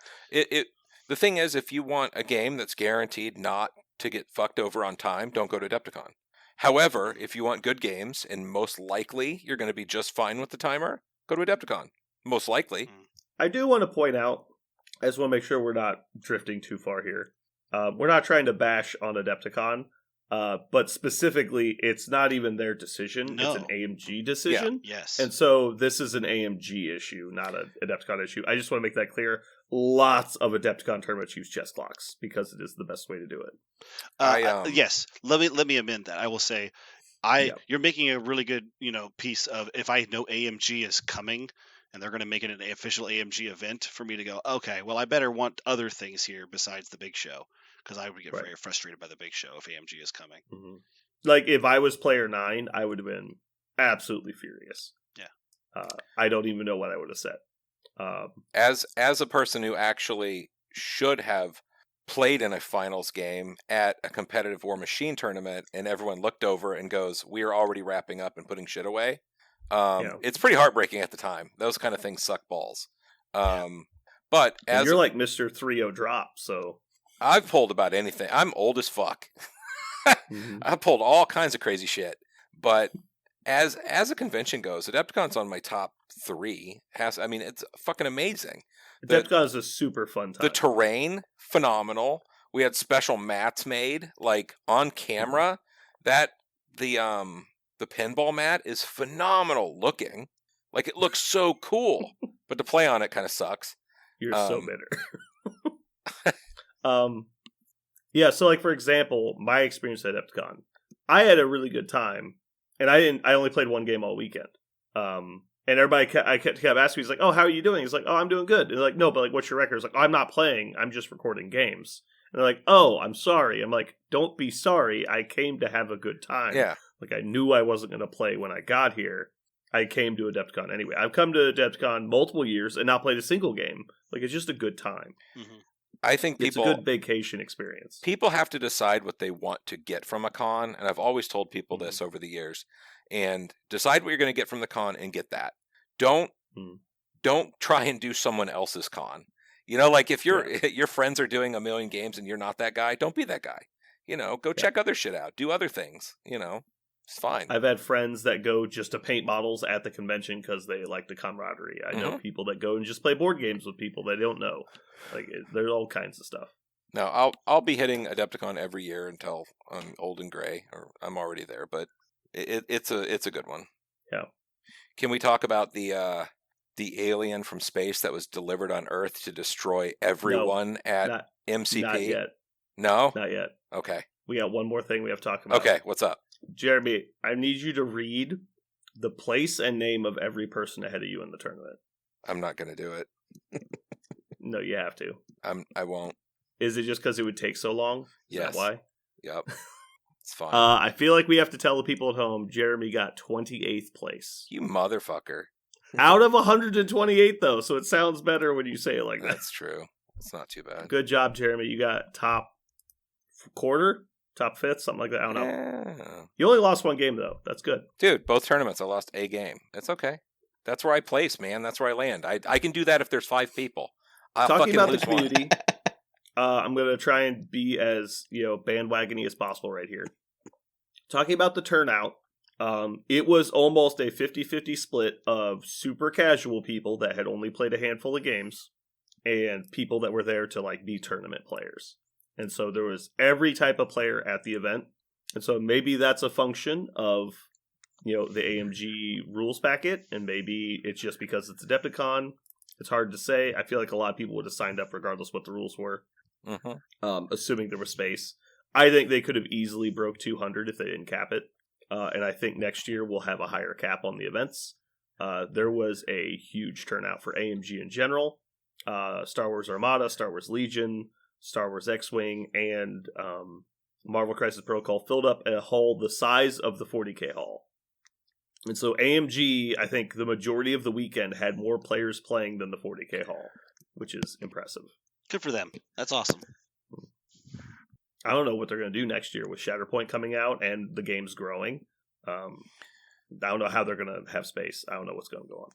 The thing is, if you want a game that's guaranteed not to get fucked over on time, don't go to Adepticon. However, if you want good games, and most likely you're going to be just fine with the timer, go to Adepticon. Most likely. I do want to point out, I just want to make sure we're not drifting too far here. We're not trying to bash on Adepticon, but specifically, it's not even their decision. No. It's an AMG decision. Yeah. Yes. And so this is an AMG issue, not an Adepticon issue. I just want to make that clear. Lots of Adepticon tournaments use chess clocks because it is the best way to do it. Yes. Let me amend that. I will say, you're making a really good piece of, if I know AMG is coming and they're going to make it an official AMG event, for me to go, okay, well, I better want other things here besides the big show, because I would get very frustrated by the big show if AMG is coming. Mm-hmm. Like, if I was player 9, I would have been absolutely furious. Yeah. I don't even know what I would have said. As a person who actually should have played in a finals game at a competitive War Machine tournament, and everyone looked over and goes, "We are already wrapping up and putting shit away," It's pretty heartbreaking at the time. Those kind of things suck balls. But and you're like Mr. 3-0 drop, so I've pulled about anything. I'm old as fuck. I've pulled all kinds of crazy shit. But as a convention goes, Adepticon's on my top 3. It's fucking amazing. Adepticon is a super fun time. The terrain, phenomenal. We had special mats made, like on camera. That the pinball mat is phenomenal looking. Like it looks so cool, but to play on it kind of sucks. You're so bitter. Yeah, so like for example, my experience at Adepticon, I had a really good time, and I only played one game all weekend. And everybody kept asking me, he's like, "Oh, how are you doing?" He's like, "Oh, I'm doing good." And they're like, "No, but like, what's your record?" It's like, "Oh, I'm not playing. I'm just recording games." And they're like, "Oh, I'm sorry." I'm like, "Don't be sorry. I came to have a good time." Yeah. Like I knew I wasn't going to play when I got here. I came to Adepticon anyway. I've come to Adepticon multiple years and not played a single game. Like it's just a good time. Mm-hmm. I think it's a good vacation experience. People have to decide what they want to get from a con, and I've always told people this over the years. And decide what you're going to get from the con and get that. Don't try and do someone else's con. You know, like if your friends are doing a million games and you're not that guy, don't be that guy. You know, go check other shit out. Do other things. You know, it's fine. I've had friends that go just to paint models at the convention because they like the camaraderie. I know people that go and just play board games with people they don't know. Like there's all kinds of stuff. No, I'll be hitting Adepticon every year until I'm old and gray, or I'm already there. But it's a good one. Yeah. Can we talk about the alien from space that was delivered on Earth to destroy everyone at MCP? Not yet. No? Not yet. Okay. We got one more thing we have to talk about. Okay, what's up? Jeremy, I need you to read the place and name of every person ahead of you in the tournament. I'm not going to do it. No, you have to. I won't. Is it just because it would take so long? Is that why? Yep. It's fine. I feel like we have to tell the people at home, Jeremy got 28th place. You motherfucker. Out of 128, though, so it sounds better when you say it like that. That's true. It's not too bad. Good job, Jeremy. You got top quarter, top fifth, something like that. I don't know. You only lost one game, though. That's good. Dude, both tournaments, I lost a game. It's okay. That's where I place, man. That's where I land. I can do that if there's 5 people. I'll Talking about the lose one. community, I'm going to try and be as bandwagony as possible right here. Talking about the turnout, it was almost a 50-50 split of super casual people that had only played a handful of games and people that were there to like be tournament players. And so there was every type of player at the event. And so maybe that's a function of the AMG rules packet, and maybe it's just because it's Adepticon. It's hard to say. I feel like a lot of people would have signed up regardless what the rules were, assuming there was space. I think they could have easily broke 200 if they didn't cap it. And I think next year we'll have a higher cap on the events. There was a huge turnout for AMG in general. Star Wars Armada, Star Wars Legion, Star Wars X-Wing, and Marvel Crisis Protocol filled up a hall the size of the 40K hall. And so AMG, I think the majority of the weekend had more players playing than the 40K hall, which is impressive. Good for them. That's awesome. I don't know what they're going to do next year with Shatterpoint coming out and the game's growing. I don't know how they're going to have space. I don't know what's going to go on.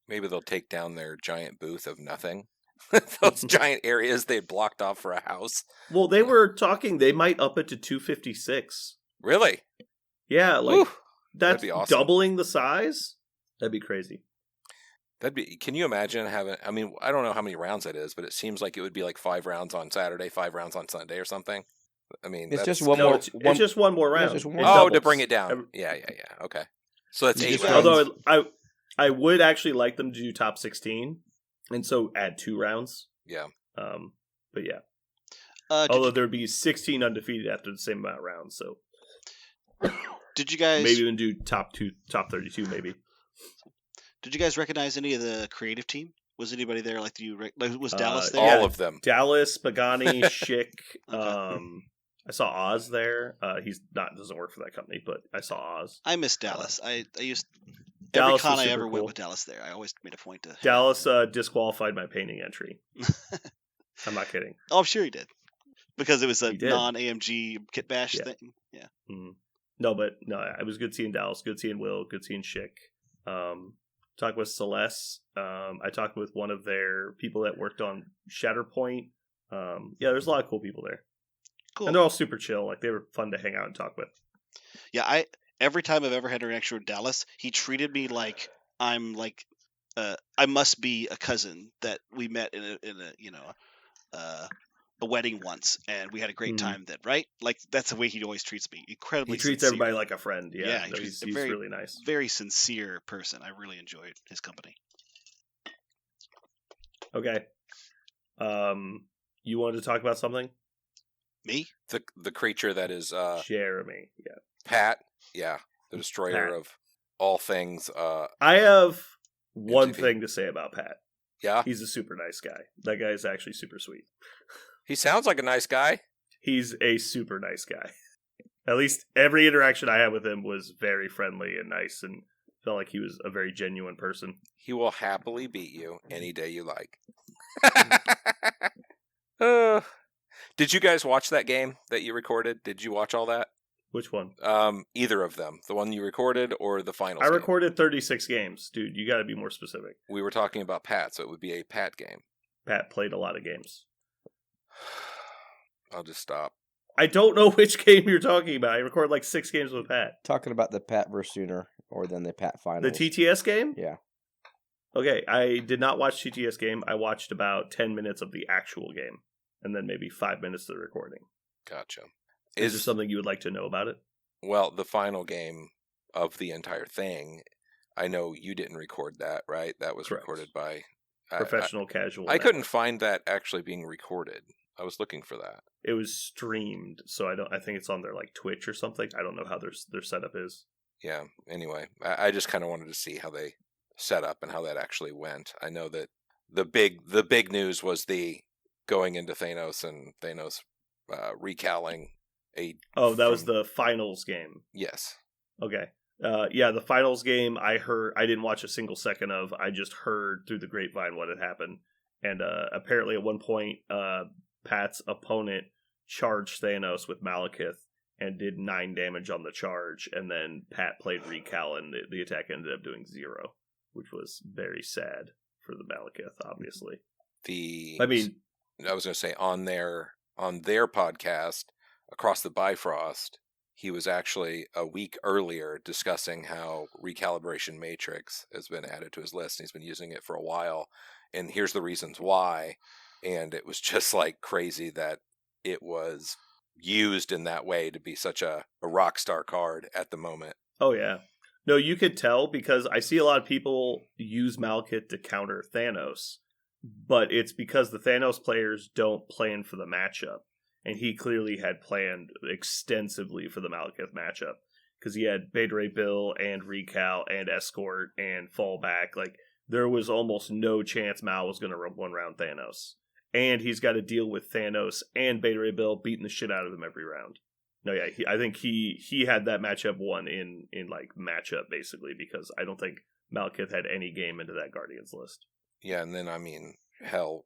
Maybe they'll take down their giant booth of nothing. Those giant areas they blocked off for a house. Well, they were talking they might up it to 256. Really? Yeah, like Woo! That's That'd be awesome. Doubling the size? That'd be crazy. Can you imagine having, I mean, I don't know how many rounds that is, but it seems like it would be like 5 rounds on Saturday, 5 rounds on Sunday or something. I mean, it's that's, just one more. It's just one more round. Just one It more. oh, doubles. to bring it down. Yeah. Okay. So that's 8 rounds. Although I would actually like them to do top 16, and so add 2 rounds. Yeah. But yeah. Although there'd be 16 undefeated after the same amount of rounds, so did you guys maybe even do top 32 maybe. Did you guys recognize any of the creative team? Was anybody there? Was Dallas there? All of them. Dallas, Pagani, Schick. Okay. I saw Oz there. He's doesn't work for that company, but I saw Oz. I miss Dallas. I used Dallas every con was I super ever went cool. with Dallas there. I always made a point to. Dallas disqualified my painting entry. I'm not kidding. Oh, I'm sure he did, because it was a He did. non-AMG kit bash Yeah. thing. Yeah. Mm-hmm. It was good seeing Dallas, good seeing Will, good seeing Schick. Talked with Celeste. I talked with one of their people that worked on Shatterpoint. There's a lot of cool people there. Cool. And they're all super chill. Like, they were fun to hang out and talk with. Yeah, every time I've ever had an interaction with Dallas, he treated me like I'm like I must be a cousin that we met in a wedding once, and we had a great time then, right? Like, that's the way he always treats me. Incredibly He treats sincere. everybody like a friend. Yeah, he's he's very, really nice. very sincere person. I really enjoyed his company. Okay. You wanted to talk about something? Me? The creature that is Jeremy. Yeah. Pat. Yeah, the destroyer Pat. of all things. I have one MTV. thing to say about Pat. Yeah, He's a super nice guy. That guy is actually super sweet. he sounds like a nice guy. He's a super nice guy. At least every interaction I had with him was very friendly and nice, and felt like he was a very genuine person. He will happily beat you any day you like. Did you guys watch that game that you recorded? Did you watch all that? Which one? Either of them. The one you recorded or the finals I game? recorded 36 games. Dude, you got to be more specific. We were talking about Pat, so it would be a Pat game. Pat played a lot of games. I'll just stop. I don't know which game you're talking about. I recorded like 6 games with Pat. Talking about the Pat versus Sooner, or then the Pat finals. The TTS game? Yeah. Okay, I did not watch TTS game. I watched about 10 minutes of the actual game, and then maybe 5 minutes of the recording. Gotcha. Is there something you would like to know about it? Well, the final game of the entire thing, I know you didn't record that, right? That was Correct. recorded by... Professional Casual. I couldn't Network. find that actually being recorded. I was looking for that. It was streamed, so I think it's on their like Twitch or something. I don't know how their setup is. Yeah, anyway, I just kind of wanted to see how they set up and how that actually went. I know that the big news was the going into Thanos and Thanos recalling a... Oh, that was the finals game. Yes. Okay. The finals game I didn't watch a single second of. I just heard through the grapevine what had happened. And apparently at one point, Pat's opponent charged Thanos with Malekith and did 9 damage on the charge. And then Pat played Recal and the attack ended up doing 0, which was very sad for the Malekith, obviously. I was going to say on their podcast, Across the Bifrost, he was actually a week earlier discussing how Recalibration Matrix has been added to his list, and he's been using it for a while, and here's the reasons why. And it was just like crazy that it was used in that way to be such a rock star card at the moment. Oh, yeah. No, you could tell because I see a lot of people use Malekith to counter Thanos, but it's because the Thanos players don't plan for the matchup. And he clearly had planned extensively for the Malekith matchup because he had Beta Ray Bill and Recal and Escort and Fallback. Like, there was almost no chance Mal was going to one round Thanos. And he's got to deal with Thanos and Beta Ray Bill beating the shit out of him every round. No, yeah, I think he had that matchup won in like matchup basically because I don't think Malekith had any game into that Guardians list. Yeah, and then I mean, hell,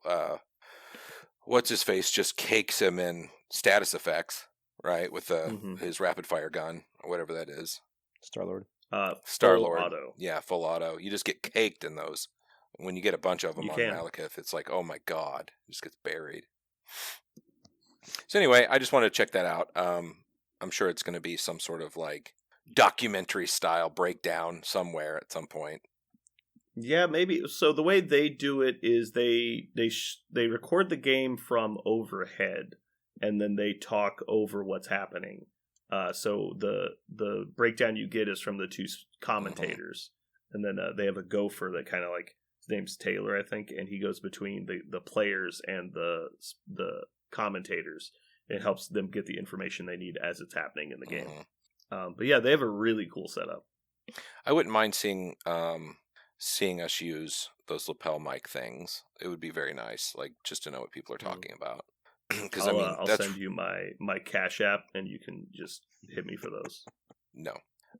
what's his face just cakes him in status effects, right? With his rapid fire gun or whatever that is. Star-Lord. Star-Lord. Full auto. Yeah, full auto. You just get caked in those. When you get a bunch of them You on can. Malekith, it's like, oh my god, it just gets buried. So anyway, I just wanted to check that out. I'm sure it's going to be some sort of like documentary style breakdown somewhere at some point. Yeah, maybe. So the way they do it is they record the game from overhead, and then they talk over what's happening. So the breakdown you get is from the 2 commentators, and then they have a gopher that kind of like his name's Taylor, I think, and he goes between the players and the commentators. It helps them get the information they need as it's happening in the game. But yeah, they have a really cool setup. I wouldn't mind seeing us use those lapel mic things. It would be very nice, like just to know what people are talking about. Because I'll send you my Cash App, and you can just hit me for those. No.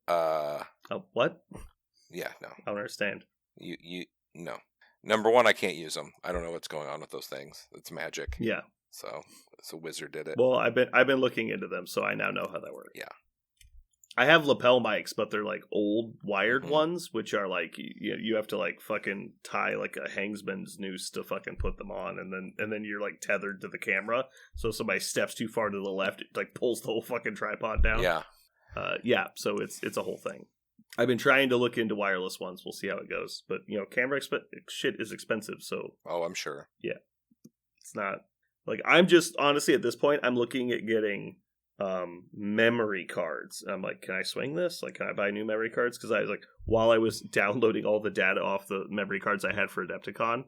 Oh, what? Yeah, no. I don't understand. You no. Number one, I can't use them. I don't know what's going on with those things. It's magic. Yeah. So a wizard did it. Well, I've been looking into them, so I now know how that works. Yeah. I have lapel mics, but they're like old wired Mhm. ones, which are like you have to like fucking tie like a hangsman's noose to fucking put them on, and then you're like tethered to the camera. So if somebody steps too far to the left, it like pulls the whole fucking tripod down. Yeah. Yeah. So it's a whole thing. I've been trying to look into wireless ones. We'll see how it goes. But camera shit is expensive, so Oh, I'm sure. it's not like I'm just honestly at this point I'm looking at getting memory cards. I'm like, can I swing this? Like, can I buy new memory cards? Because I was like, while I was downloading all the data off the memory cards I had for Adepticon,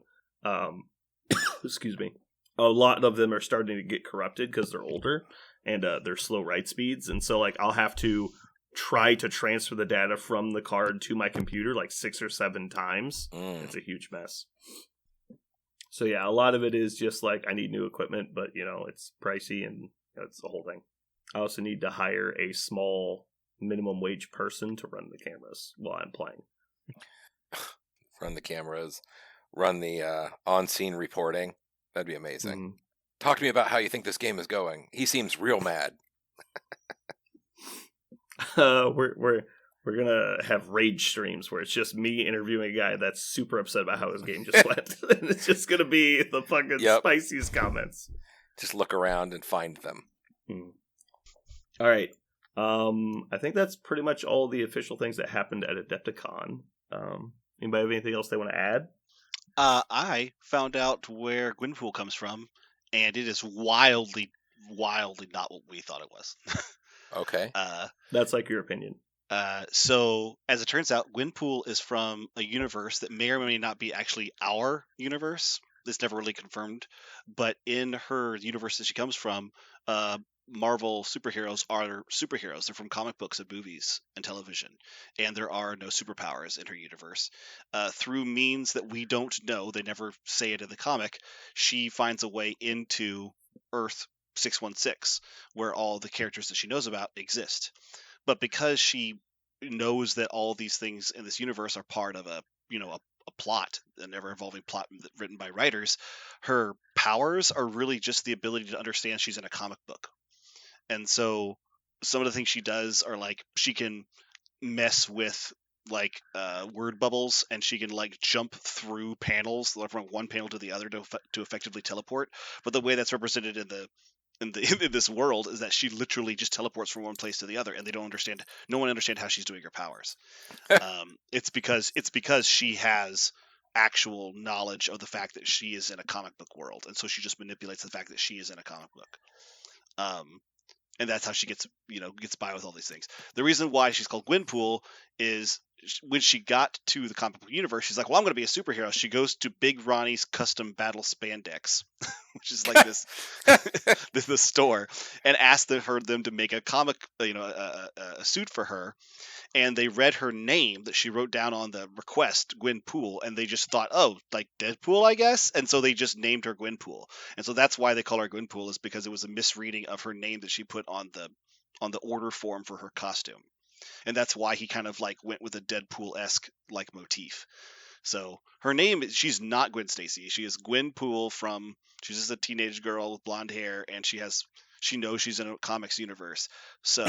excuse me, a lot of them are starting to get corrupted because they're older and they're slow write speeds, and so like I'll have to try to transfer the data from the card to my computer like 6 or 7 times. It's a huge mess. So yeah, a lot of it is just like I need new equipment, but it's pricey and it's the whole thing. I also need to hire a small minimum wage person to run the cameras while I'm playing. Run the cameras, run the on-scene reporting. That'd be amazing. Mm. Talk to me about how you think this game is going. He seems real mad. We're gonna have rage streams where it's just me interviewing a guy that's super upset about how his game just went. And it's just gonna be the fucking spiciest comments. Just look around and find them. All right. I think that's pretty much all the official things that happened at Adepticon. Anybody have anything else they want to add? I found out where Gwenpool comes from, and it is wildly not what we thought it was. Okay. That's like your opinion. So, as it turns out, Gwenpool is from a universe that may or may not be actually our universe. It's never really confirmed. But in her universe that she comes from, Marvel superheroes are superheroes. They're from comic books and movies and television. And there are no superpowers in her universe. Through means that we don't know, they never say it in the comic, she finds a way into Earth 616, where all the characters that she knows about exist. But because she knows that all these things in this universe are part of a plot, an ever-evolving plot written by writers, her powers are really just the ability to understand she's in a comic book. And so some of the things she does are like she can mess with like word bubbles, and she can like jump through panels from one panel to the other to effectively teleport. But the way that's represented in this world is that she literally just teleports from one place to the other, and no one understands how she's doing her powers. It's because she has actual knowledge of the fact that she is in a comic book world, and so she just manipulates the fact that she is in a comic book. And that's how she gets by with all these things. The reason why she's called Gwenpool is when she got to the comic book universe, she's like, well, I'm going to be a superhero. She goes to Big Ronnie's Custom Battle Spandex, which is like the store, and asked them to make a comic, a suit for her. And they read her name that she wrote down on the request, Gwenpool, and they just thought, oh, like Deadpool, I guess? And so they just named her Gwenpool. And so that's why they call her Gwenpool, is because it was a misreading of her name that she put on the order form for her costume. And that's why he kind of like went with a Deadpool-esque like motif. So her name, she's not Gwen Stacy. She is Gwenpool she's just a teenage girl with blonde hair, and she knows she's in a comics universe. So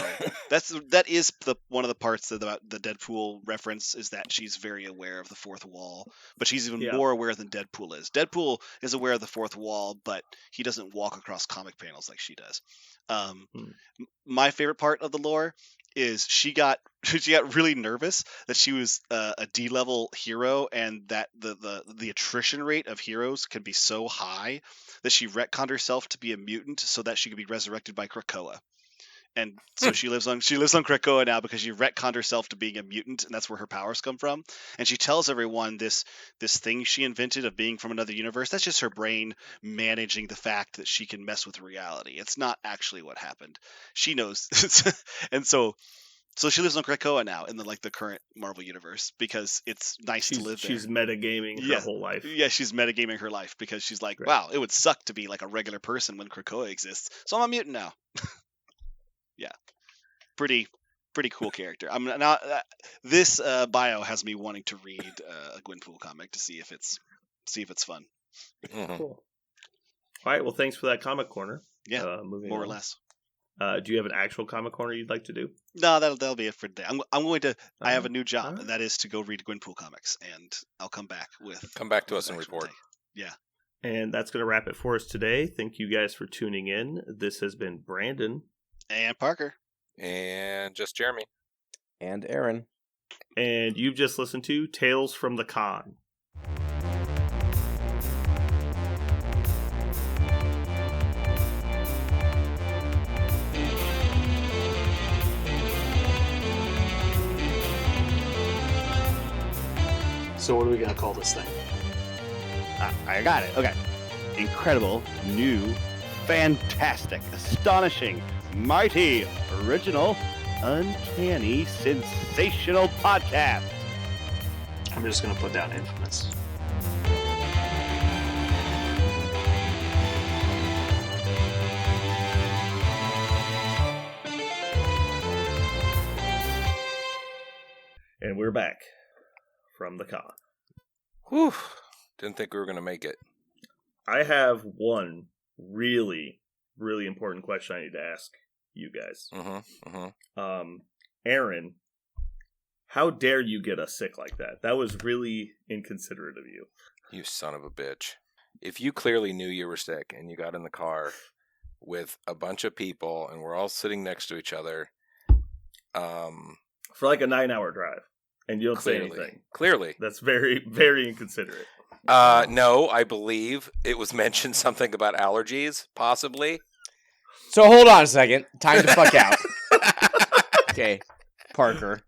that is one of the parts about the Deadpool reference, is that she's very aware of the fourth wall, but she's even more aware than Deadpool is. Deadpool is aware of the fourth wall, but he doesn't walk across comic panels like she does. My favorite part of the lore is she got really nervous that she was a D-level hero, and that the attrition rate of heroes can be so high that she retconned herself to be a mutant so that she could be resurrected by Krakoa. And so she lives on Krakoa now because she retconned herself to being a mutant, and that's where her powers come from. And she tells everyone this thing she invented of being from another universe. That's just her brain managing the fact that she can mess with reality. It's not actually what happened. She knows, and so she lives on Krakoa now in the current Marvel universe because it's nice to live there. She's metagaming her whole life. Yeah, she's metagaming her life because she's like, wow, it would suck to be like a regular person when Krakoa exists. So I'm a mutant now. Yeah, pretty cool character. I'm now this bio has me wanting to read a Gwenpool comic to see if it's fun. Mm-hmm. Cool. All right. Well, thanks for that comic corner. Yeah, moving more on. or less. Do you have an actual comic corner you'd like to do? No, that'll be it for today. I'm going to. I have a new job, Alright. and that is to go read Gwenpool comics, and I'll come back with. Come back to with us and an actual report. take. Yeah. And that's going to wrap it for us today. Thank you guys for tuning in. This has been Brandon. And Parker. And just Jeremy. And Aaron. And you've just listened to Tales from the Con. So what are we gonna call this thing? I got it. Okay. Incredible, new, fantastic, astonishing, mighty, original, uncanny, sensational podcast. I'm just gonna put down infamous. And we're back from the con. Whew. Didn't think we were going to make it. I have one really, really important question I need to ask you guys. Aaron, how dare you get us sick like that? That was really inconsiderate of you. You son of a bitch. If you clearly knew you were sick and you got in the car with a bunch of people and we're all sitting next to each other, For like a 9-hour drive, and you don't say anything. Clearly. That's very, very inconsiderate. No, I believe it was mentioned something about allergies, possibly. So hold on a second. Time to fuck out. Okay, Parker.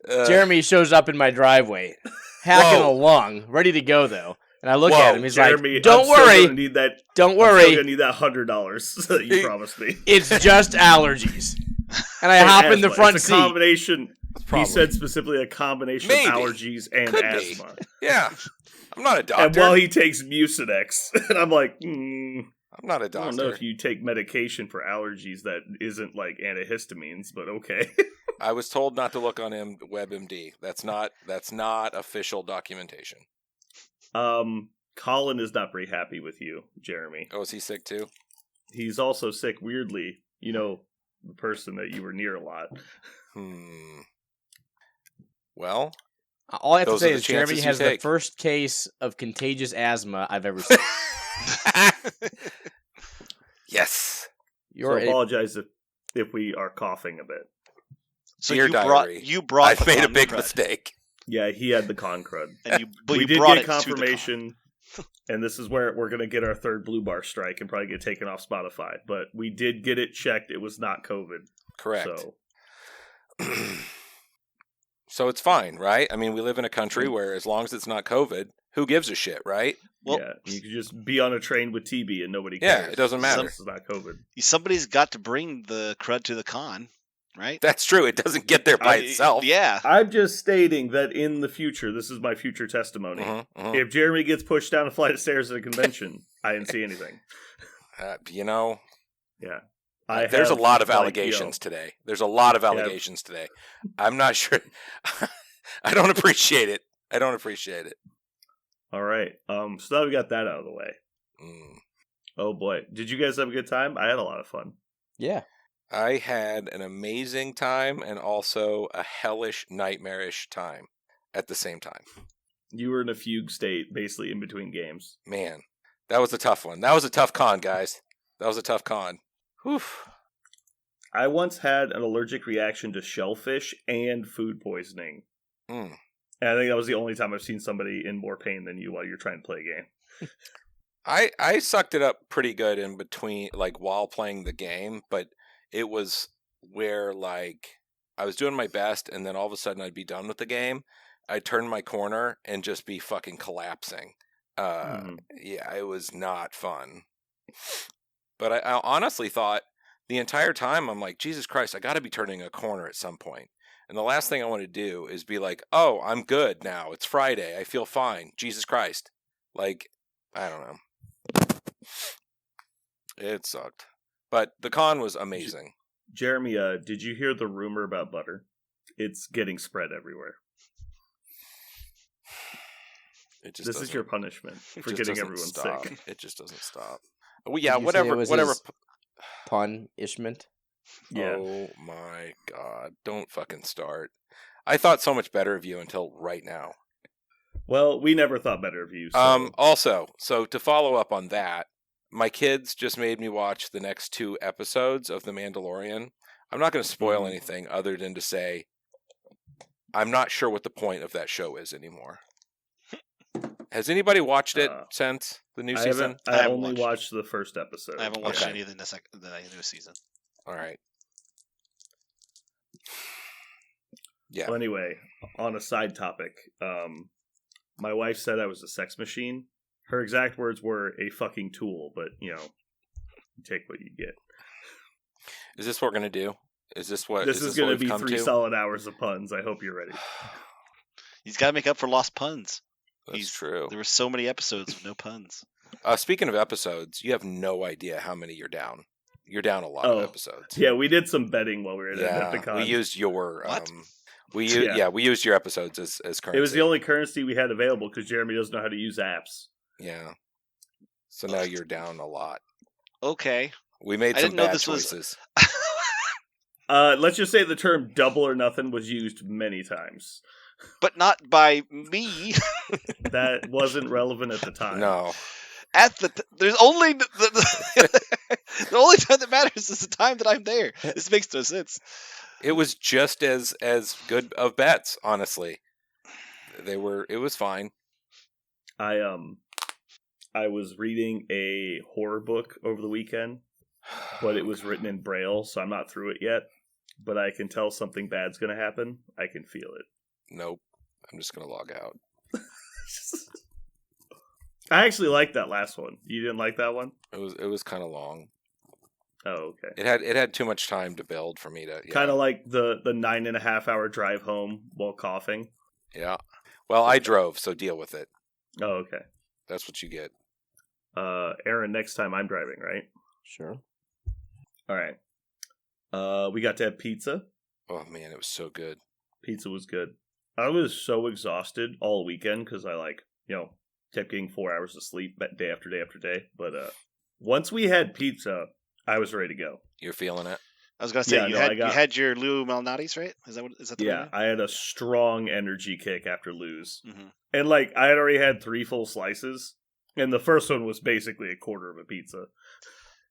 Jeremy shows up in my driveway, hacking a lung, ready to go though. And I look at him. He's Jeremy, like, "Don't I'm still worry, gonna need that. don't I'm worry. still gonna need that $100 that you promised me." It's just allergies." And I hop in the front it's a seat. combination. Probably. He said specifically a combination Maybe. of allergies and Could be. asthma. Yeah. I'm not a doctor. And while he takes Mucinex, and I'm like, I'm not a I doctor. don't know if you take medication for allergies that isn't like antihistamines, but okay. I was told not to look on WebMD. That's not official documentation. Colin is not very happy with you, Jeremy. Oh, is he sick too? He's also sick weirdly. You know, the person that you were near a lot. Well, All I have to those say are the is Jeremy chances you has the take. first case of contagious asthma I've ever seen. yes. So I apologize if we are coughing a bit. So Dear you diary, brought. I've made a the big crud, mistake. Yeah, he had the con crud. and but we you did brought get it to the con. confirmation, and this is where we're going to get our third Blue Bar strike and probably get taken off Spotify. But we did get it checked; it was not COVID. Correct. So, So it's fine, right? I mean, we live in a country where as long as it's not COVID, who gives a shit, right? Well, yeah, you could just be on a train with TB and nobody Yeah, cares. it doesn't matter. This is not COVID. somebody's got to bring the crud to the con, right? That's true. It doesn't get there by itself. Yeah. I'm just stating that in the future, this is my future testimony. If Jeremy gets pushed down a flight of stairs at a convention, I didn't see anything. Yeah. There's a lot of allegations today. There's a lot of allegations today. I'm not sure. I don't appreciate it. All right. So now we got that out of the way. Oh boy. Did you guys have a good time? I had a lot of fun. Yeah. I had an amazing time and also a hellish, nightmarish time at the same time. You were in a fugue state, basically in between games. Man, that was a tough one. That was a tough con, guys. That was a tough con. Whew. I once had an allergic reaction to shellfish and food poisoning. And I think that was the only time I've seen somebody in more pain than you while you're trying to play a game. I sucked it up pretty good in between, like, while playing the game, but it was where, like, I was doing my best, and then all of a sudden I'd be done with the game. I'd turn my corner and just be fucking collapsing. Yeah, it was not fun. But I honestly thought the entire time, I'm like, Jesus Christ, I got to be turning a corner at some point. And the last thing I want to do is be like, oh, I'm good now. It's Friday. I feel fine. Jesus Christ. Like, I don't know. It sucked. But the con was amazing. Jeremy, did you hear the rumor about butter? It's getting spread everywhere. This is your punishment for getting everyone sick. It just doesn't stop. Well, yeah, whatever. punishment. Yeah. Oh my god. Don't fucking start. I thought so much better of you until right now. Well, we never thought better of you. So. Also, so to follow up on that, my kids just made me watch the next 2 episodes of The Mandalorian. I'm not going to spoil anything other than to say I'm not sure what the point of that show is anymore. Has anybody watched it since the new season? I only watched the first episode. I haven't watched any of the new season. All right. Yeah. Well, anyway, on a side topic, my wife said I was a sex machine. Her exact words were a fucking tool, but, you take what you get. Is this what we're going to do? Is this what This is going to be 3 to? solid hours of puns. I hope you're ready. He's got to make up for lost puns. That's true. There were so many episodes with no puns. Speaking of episodes, you have no idea how many you're down. You're down a lot of episodes. Yeah, we did some betting while we were at Adepticon. We used your What? we used your episodes as currency. It was the only currency we had available because Jeremy doesn't know how to use apps. Yeah. So now you're down a lot. Okay. We made some bad choices. Let's just say the term double or nothing was used many times. But not by me. That wasn't relevant at the time. No. There's only the only time that matters is the time that I'm there. This makes no sense. It was just as good of bets, honestly. It was fine. I was reading a horror book over the weekend, but it was written in Braille, so I'm not through it yet. But I can tell something bad's going to happen. I can feel it. Nope. I'm just going to log out. I actually liked that last one. You didn't like that one? It was kind of long. Oh, okay. It had too much time to build for me to kind of like the 9.5 hour drive home while coughing. Yeah. Well, I drove, so deal with it. Oh, okay. That's what you get. Aaron, next time I'm driving, right? Sure. All right. We got to have pizza. Oh man, it was so good. Pizza was good. I was so exhausted all weekend because I kept getting 4 hours of sleep day after day after day. But once we had pizza, I was ready to go. You're feeling it? I was gonna say you had your Lou Malnati's, right? Is that the yeah? I had a strong energy kick after Lou's, mm-hmm. and I had already had 3 full slices, and the first one was basically a quarter of a pizza.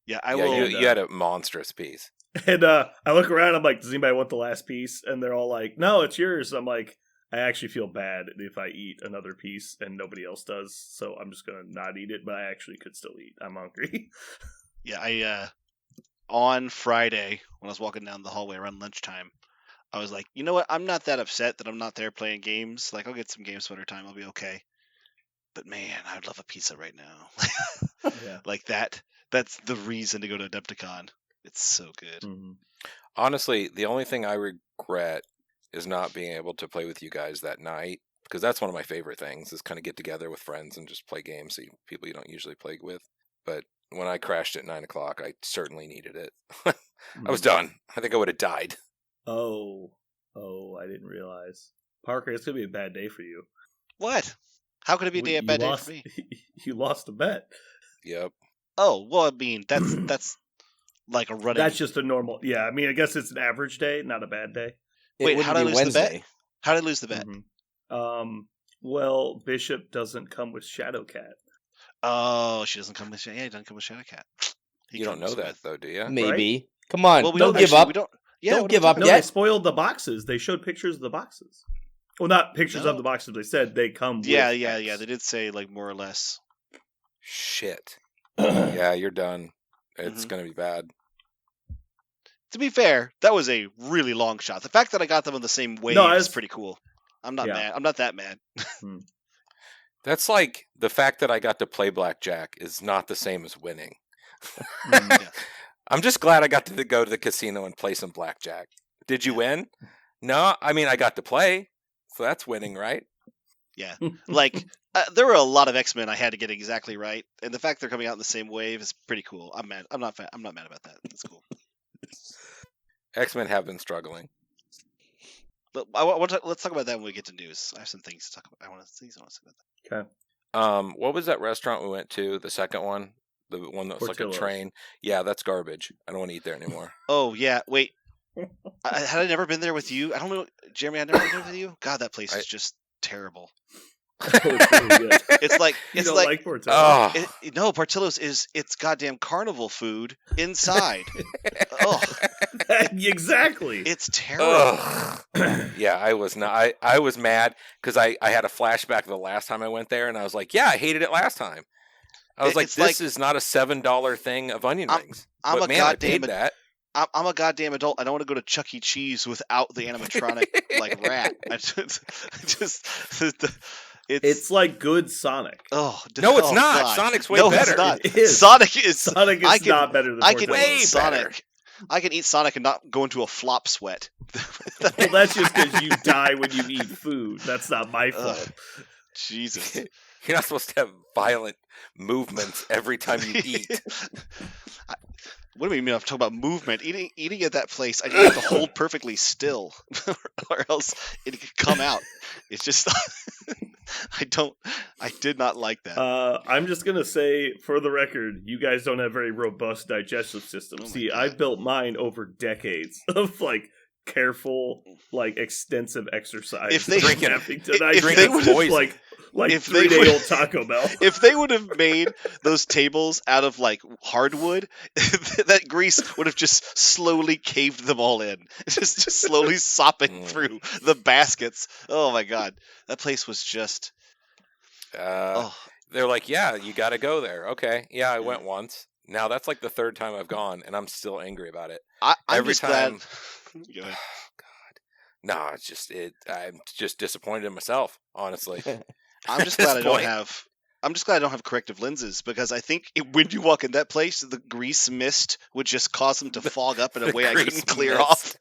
Yeah, You had a monstrous piece. And I look around, I'm like, does anybody want the last piece? And they're all like, no, it's yours. I'm like, I actually feel bad if I eat another piece and nobody else does, so I'm just gonna not eat it. But I actually could still eat. I'm hungry. Yeah, I on Friday when I was walking down the hallway around lunchtime, I was like, you know what? I'm not that upset that I'm not there playing games. Like, I'll get some games some other time. I'll be okay. But man, I'd love a pizza right now. Yeah. Like that. That's the reason to go to Adepticon. It's so good. Mm-hmm. Honestly, the only thing I regret is not being able to play with you guys that night, because that's one of my favorite things, is kind of get together with friends and just play games, people you don't usually play with. But when I crashed at 9 o'clock, I certainly needed it. I was done. I think I would have died. Oh, I didn't realize. Parker, it's going to be a bad day for you. What? How could it be a bad day for me? You lost a bet. Yep. Oh, well, I mean, that's like a running... That's just a normal... Yeah, I mean, I guess it's an average day, not a bad day. Wait, how did I lose the bet? How did I lose the bet? Mm-hmm. Well, Bishop doesn't come with Shadowcat. Oh, she doesn't come with... Yeah, he doesn't come with Shadowcat. You don't know that, though, do you? Maybe. Right? Come on, well, don't give up. Don't give up No, yet. they spoiled the boxes. They showed pictures of the boxes. Well, not pictures of the boxes. They said they come with Yeah. They did say, more or less. Shit. Yeah, you're done. It's going to be bad. To be fair, that was a really long shot. The fact that I got them on the same wave is pretty cool. I'm not mad. I'm not that mad. That's like the fact that I got to play blackjack is not the same as winning. Yeah. I'm just glad I got to go to the casino and play some blackjack. Did you win? No, I mean, I got to play. So that's winning, right? Yeah. There were a lot of X-Men I had to get exactly right. And the fact they're coming out in the same wave is pretty cool. I'm mad. I'm not mad about that. That's cool. X-Men have been struggling. Let's talk about that when we get to news. I have some things to talk about. I want to say about that. Okay. What was that restaurant we went to? The second one? The one that was like Portillo's. a train. Yeah, that's garbage. I don't want to eat there anymore. Oh yeah, wait. Had I never been there with you? I don't know, Jeremy. I've never been there with you. God, that place is just terrible. It's really good. It's like You it's don't like, like Portillo's? Oh, no, Portillo's it's goddamn carnival food inside. Oh, Exactly. it's terrible. ugh. Yeah, I was not. I was mad because I had a flashback of the last time I went there, and I was like, yeah, I hated it last time. I was like, It's this like- is not a $7 thing of onion rings. I'm But a man, I goddamn paid that. I'm a goddamn adult. I don't want to go to Chuck E. Cheese without the animatronic like rat. It's like good Sonic. No, it's not. God. Sonic's way no, better. It's not. It is. Sonic is. Sonic I is can- not better than I can Portillo's. Way eat better. Sonic. I can eat Sonic and not go into a flop sweat. Well, that's just because you die when you eat food. That's not my fault. Jesus. You're not supposed to have violent movements every time you eat. What do you mean? I'm talking about movement. Eating at that place, I have to hold perfectly still, or else it could come out. It's just, I did not like that. I'm just gonna say, for the record, you guys don't have very robust digestive systems. Oh my See, God. I built mine over decades of like careful, like extensive exercise. If they- Drinking- if I they digest would've- like if they 3-day-old Taco Bell. If they would have made those tables out of like hardwood, that grease would have just slowly caved them all in, just slowly sopping through the baskets. Oh my God, that place was just. Oh, They're like, yeah, you got to go there. Okay, yeah, I went once. Now that's like the third time I've gone, and I'm still angry about it. I'm every just time- glad. Go ahead. No, it's just I'm just disappointed in myself, honestly. I'm just At glad this I don't point. have. I'm just glad I don't have corrective lenses because I think when you walk in that place, the grease mist would just cause them to fog up in a the way I grease couldn't clear mist. off.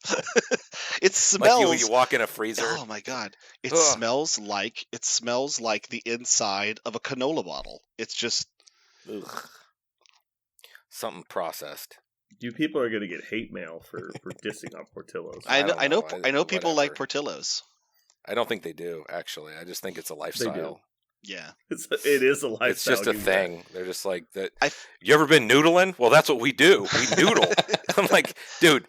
It Like smells. when you walk in a freezer. Oh my God! It Ugh. smells like the inside of a canola bottle. It's just Ugh. Something processed. You people are gonna get hate mail for dissing on Portillo's. I don't know know. I know people like Whatever. Portillo's. I don't think they do, actually. I just think it's a lifestyle. Yeah, It is a lifestyle. It's just a you thing. They're just like that. I- You ever been noodling? Well, that's what we do. We noodle. I'm like, dude,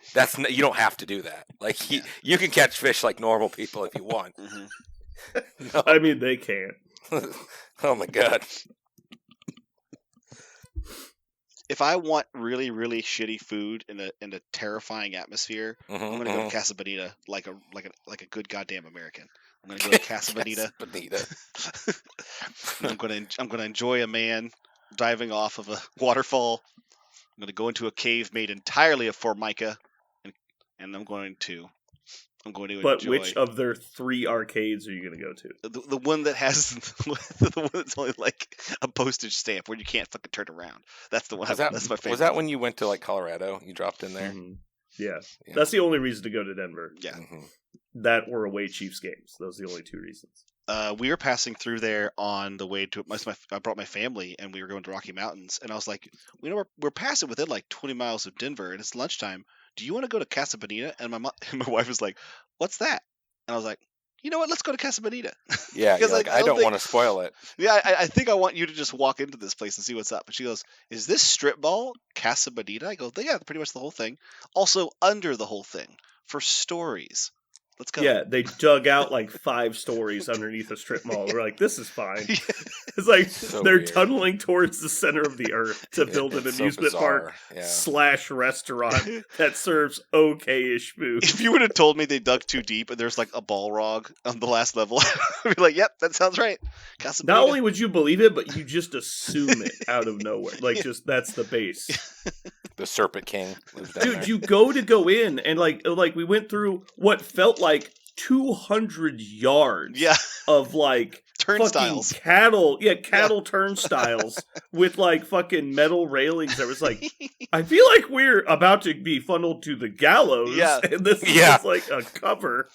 you don't have to do that. Like, you can catch fish like normal people if you want. Mhm. No. I mean, they can't. Oh my god. If I want really really shitty food in a terrifying atmosphere, Mhm, I'm gonna go mhm. to Casa Bonita like a good goddamn American. I'm gonna go to Casa Bonita. Bonita. I'm gonna enjoy a man diving off of a waterfall. I'm gonna go into a cave made entirely of Formica, and I'm going to But enjoy which of their 3 arcades are you gonna go to? the one that has the one that's only like a postage stamp where you can't fucking turn around. That's the one. That's my favorite. Was that when you went to like Colorado? You dropped in there? Mhm. Yeah. Yeah. That's the only reason to go to Denver. Yeah. Mhm. That or away Chiefs games. Those are the only 2 reasons. We were passing through there on the way to I brought my family and we were going to Rocky Mountains and I was like, we're passing within like 20 miles of Denver and it's lunchtime. Do you want to go to Casa Bonita? And my wife was like, what's that? And I was like, you know what? Let's go to Casa Bonita. Yeah, Because you're like, I I don't don't think- want to spoil it. Yeah, I think I want you to just walk into this place and see what's up. And she goes, is this strip mall Casa Bonita? I go, yeah, pretty much the whole thing. Also under the whole thing for stories. Let's go. Yeah, they dug out like 5 stories underneath a strip mall. We're like, this is fine. It's like So they're weird. tunneling towards the center of the earth to build an It's so amusement park bizarre. / restaurant that serves okay-ish food. If you would have told me they dug too deep and there's like a Balrog on the last level, I'd be like, yep, that sounds right. Casa Not Bonita. only would you believe it, but you just assume it out of nowhere. Like, just that's the base. The Serpent King lives down Dude, there. you go in, and like we went through what felt like 200 yards Yeah, of like turnstiles. fucking cattle turnstiles with like fucking metal railings. I was like, I feel like we're about to be funneled to the gallows. Yeah. And this is Yeah. just like a cover.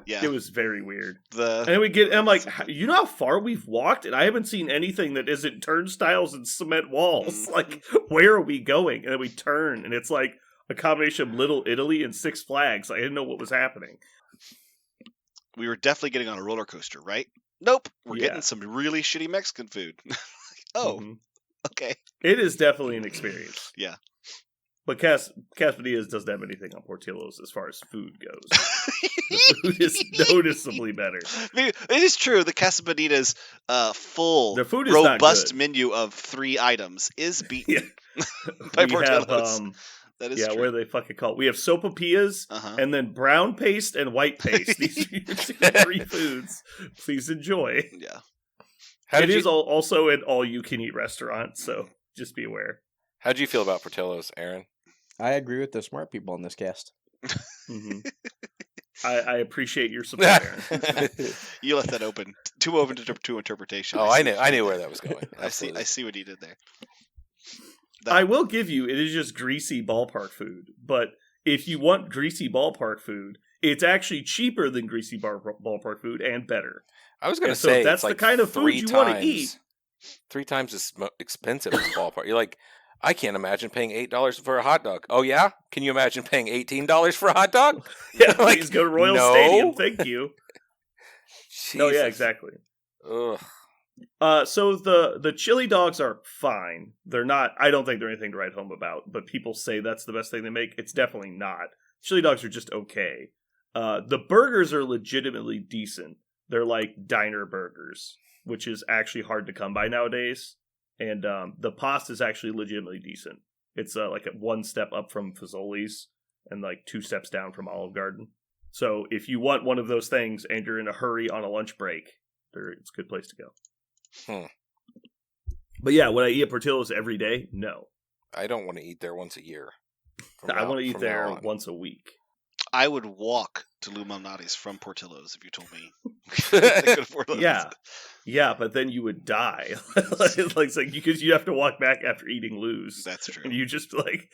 Yeah, It was very weird. the And then and I'm like, you know how far we've walked? And I haven't seen anything that isn't turnstiles and cement walls. Mhm. Like, where are we going? And then we turn, and it's like a combination of Little Italy and Six Flags. I didn't know what was happening. we were definitely getting on a roller coaster, right? Nope, we're Yeah. getting some really shitty Mexican food. Oh, Mhm. Okay. It is definitely an experience. Yeah. But Caspadias doesn't have anything on Portillo's as far as food goes. The food is noticeably better. It is true. The Casa Bonita's full, Their food is not robust good. menu of 3 items is beaten by We have, Portillo's. That is true. what do they fucking call it? We have sopapillas, Uh-huh. and then brown paste and white paste. These are your 3 foods. Please enjoy. Yeah. It is also an all-you-can-eat restaurant, so just be aware. How'd you feel about Portillo's, Aaron? I agree with the smart people in this cast. Mm-hmm. I appreciate your support, Aaron. You left that open. Too open to interpretation. Oh, I knew where that was going. I see what he did there. I will give you, it is just greasy ballpark food. But if you want greasy ballpark food, it's actually cheaper than greasy ballpark food and better. I was going to And so say if that's it's the like kind of food 3 you wanna times- eat. 3 times as expensive as ballpark. You're like, I can't imagine paying $8 for a hot dog. Oh yeah? Can you imagine paying $18 for a hot dog? Yeah, Like, please go to Royal no. Stadium. Thank you. No, yeah, Jesus. exactly. Ugh. So the chili dogs are fine. They're not. I don't think they're anything to write home about. But people say that's the best thing they make. It's definitely not. Chili dogs are just okay. The burgers are legitimately decent. They're like diner burgers, which is actually hard to come by nowadays. And the pasta is actually legitimately decent. It's like 1 step up from Fazoli's and like 2 steps down from Olive Garden. So if you want one of those things and you're in a hurry on a lunch break, it's a good place to go. But yeah, would I eat at Portillo's every day? No. I don't want to eat there once a year. I want to eat from there now on. once a week. I would walk to Lou Malnati's from Portillo's if you told me. I could afford those. Yeah, but then you would die. Because you have to walk back after eating Lou's. That's true. And you just like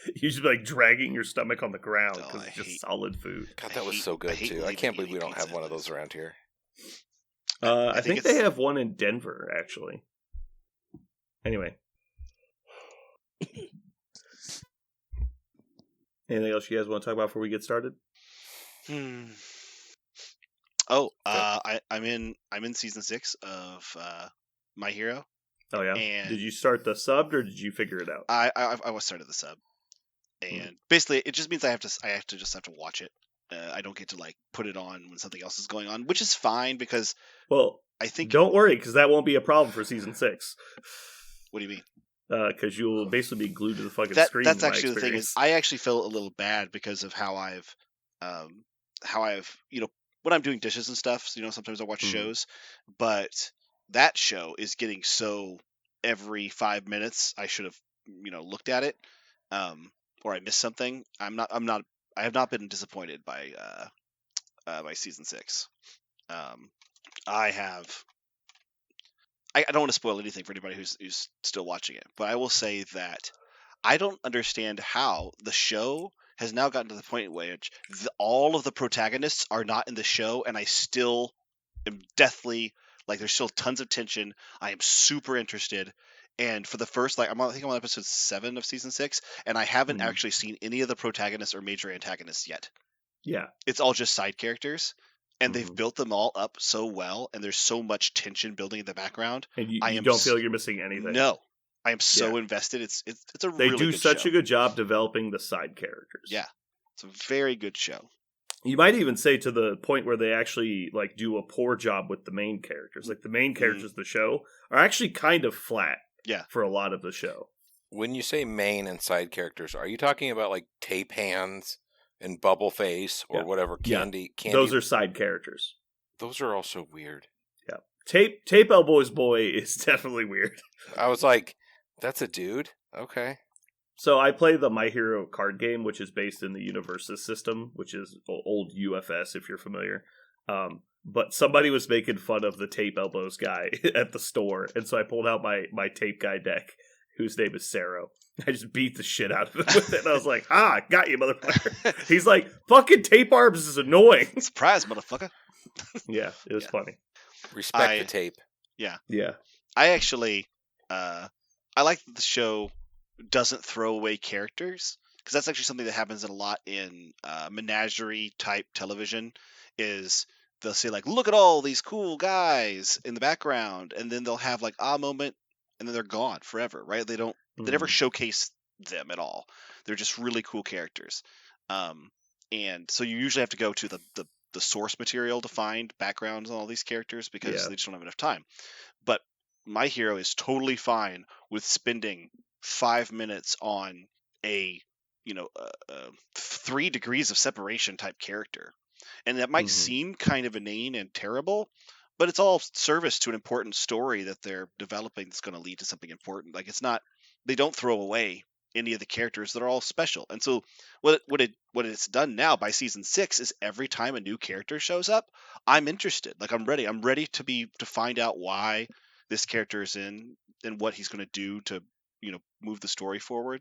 dragging your stomach on the ground Oh, because I it's just hate- solid food. God, that was so good hate too. I leaving can't believe we eating don't have pizza one of at those around here. I think it's- they have one in Denver, actually. Anyway. Anything else you guys want to talk about before we get started? Oh, I'm in season 6 of My Hero. Oh yeah. And- Did you start the sub or did you figure it out? I was started the sub, and basically it just means I have to watch it. I don't get to like put it on when something else is going on, which is fine because Well, I think. don't worry because that won't be a problem for season 6. What do you mean? Because you'll basically be glued to the fucking screen. That's in my actually the thing is experience. I actually feel a little bad because of how I've when I'm doing dishes and stuff. So, sometimes I watch Mhm. shows, but that show is getting so every 5 minutes I should have looked at it, or I missed something. I have not been disappointed by season 6. I don't want to spoil anything for anybody who's still watching it, but I will say that I don't understand how the show has now gotten to the point where all of the protagonists are not in the show, and I still am deathly like there's still tons of tension. I am super interested, and for the first I think I'm on episode 7 of season 6, and I haven't Mhm. actually seen any of the protagonists or major antagonists yet. Yeah. It's all just side characters. And they've Mhm. built them all up so well, and there's so much tension building in the background. And you I am don't feel like you're missing anything. No, I am so invested. It's a They really do good such show. a good job developing the side characters. Yeah. It's a very good show. You might even say to the point where they actually like do a poor job with the main characters. Like the main characters of the show are actually kind of flat. Yeah. For a lot of the show. When you say main and side characters, are you talking about like Tape Hands and Bubble Face or Yeah. whatever Yeah. Candy? Those are side characters. Those are also weird. Yeah. Tape Elbow's boy is definitely weird. I was like, that's a dude? Okay. So I play the My Hero card game, which is based in the Universus system, which is old UFS if you're familiar. But somebody was making fun of the Tape Elbows guy at the store, and so I pulled out my Tape Guy deck, whose name is Saro. I just beat the shit out of him with it, and I was like, got you, motherfucker. He's like, fucking Tape Arms is annoying. Surprise, motherfucker. Yeah, it was funny. Respect the tape. Yeah. I actually, I like that the show doesn't throw away characters, because that's actually something that happens a lot in menagerie type television. Is they'll say like, look at all these cool guys in the background, and then they'll have like moment, and then they're gone forever, right? They never showcase them at all. They're just really cool characters. And so you usually have to go to the source material to find backgrounds on all these characters because they just don't have enough time. But my hero is totally fine with spending 5 minutes on a 3 degrees of separation type character. And that might seem kind of inane and terrible, but it's all service to an important story that they're developing that's going to lead to something important. Like they don't throw away any of the characters that are all special. And so what it's done now by season 6 is every time a new character shows up, I'm interested. Like I'm ready to find out why this character is in and what he's going to do to, move the story forward.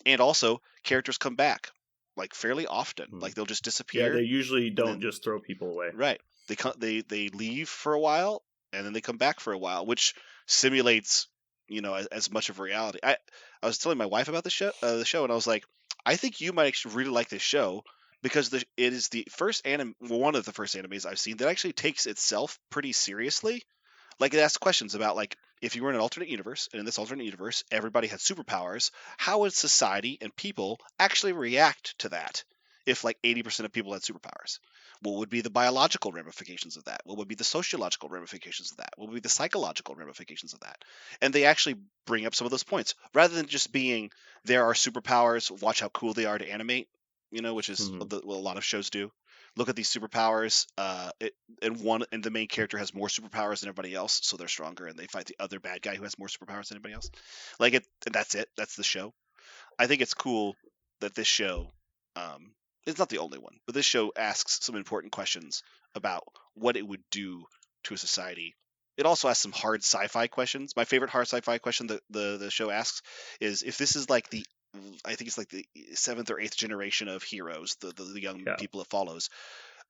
And also characters come back like fairly often. Like they'll just disappear. Yeah, they usually don't just throw people away. Right. They leave for a while and then they come back for a while, which simulates, as much of reality. I was telling my wife about the show, and I was like, I think you might actually really like this show because it is the first one of the first animes I've seen that actually takes itself pretty seriously. Like it asks questions about like if you were in an alternate universe, and in this alternate universe everybody had superpowers, how would society and people actually react to that? If like 80% of people had superpowers, what would be the biological ramifications of that? What would be the sociological ramifications of that? What would be the psychological ramifications of that? And they actually bring up some of those points rather than just being there are superpowers, watch how cool they are to animate, which is what a lot of shows do. Look at these superpowers, and the main character has more superpowers than everybody else, so they're stronger, and they fight the other bad guy who has more superpowers than anybody else. Like it, and that's it. That's the show. I think it's cool that this show. It's not the only one, but this show asks some important questions about what it would do to a society. It also asks some hard sci-fi questions. My favorite hard sci-fi question that the show asks is if this is like I think it's like the 7th or 8th generation of heroes, the young people it follows.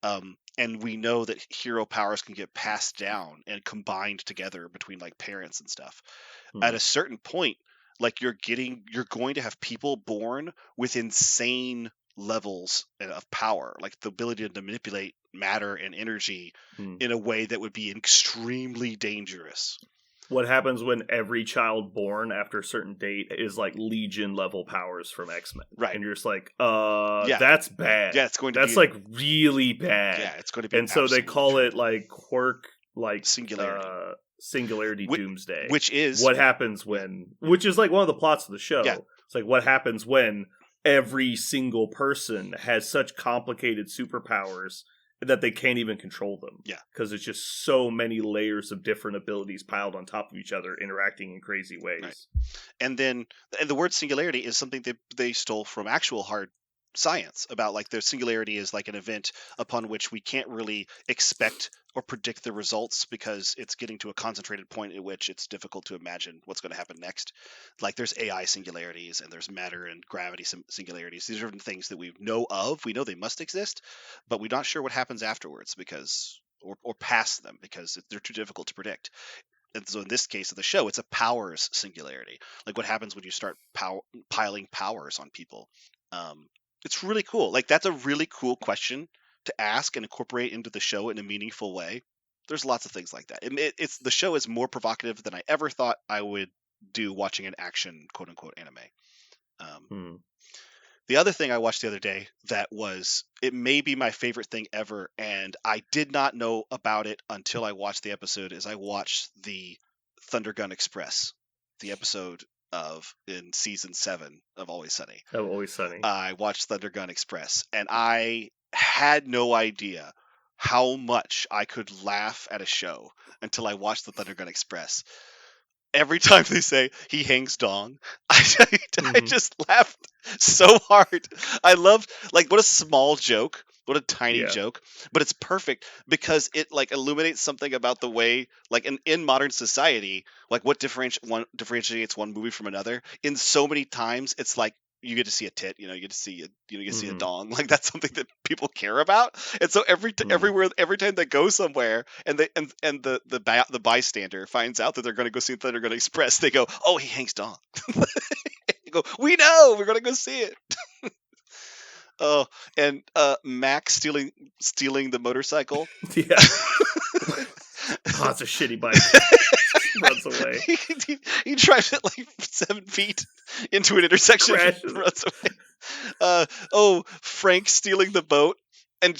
And we know that hero powers can get passed down and combined together between like parents and stuff. At a certain point, like you're going to have people born with insane levels of power, like the ability to manipulate matter and energy in a way that would be extremely dangerous. What happens when every child born after a certain date is like Legion level powers from X-Men? Right. And you're just like, that's bad. Yeah, it's going to that's be like really bad. Yeah, it's going to be. And so they call it like quirk, like singularity doomsday, which is what happens when, which is like one of the plots of the show. Yeah. It's like what happens when every single person has such complicated superpowers that they can't even control them. Yeah. Because it's just so many layers of different abilities piled on top of each other, interacting in crazy ways. Right. And the word singularity is something that they stole from actual hard science about, like, their singularity is like an event upon which we can't really expect or predict the results because it's getting to a concentrated point at which it's difficult to imagine what's going to happen next. Like there's AI singularities and there's matter and gravity singularities. These are things that we know of. We know they must exist, but we're not sure what happens afterwards because or past them because they're too difficult to predict. And so in this case of the show, it's a powers singularity. Like what happens when you start piling powers on people. It's really cool. Like that's a really cool question to ask and incorporate into the show in a meaningful way. There's lots of things like that. It's the show is more provocative than I ever thought I would do watching an action quote unquote anime. The other thing I watched the other day it may be my favorite thing ever, and I did not know about it until I watched the episode. Is I watched the Thunder Gun Express, the episode in season 7 of Always Sunny. I watched Thunder Gun Express, and I had no idea how much I could laugh at a show until I watched the Thunder Gun Express. Every time they say he hangs dong, I just laughed so hard. I loved, like, what a small joke. What a tiny joke, but it's perfect because it like illuminates something about the way, like in modern society, like what differentiates one movie from another. In so many times, it's like you get to see a tit, you get to see a dong, like that's something that people care about. And so every time they go somewhere and the bystander finds out that they're going to go see Thunder Gun Express, they go, "Oh, he hangs dong." They go, "We know, we're going to go see it." Oh, and Max stealing the motorcycle. Yeah. Oh, it's a shitty bike. runs away. He drives it like 7 feet into an intersection Crashes. and runs away. Frank stealing the boat. And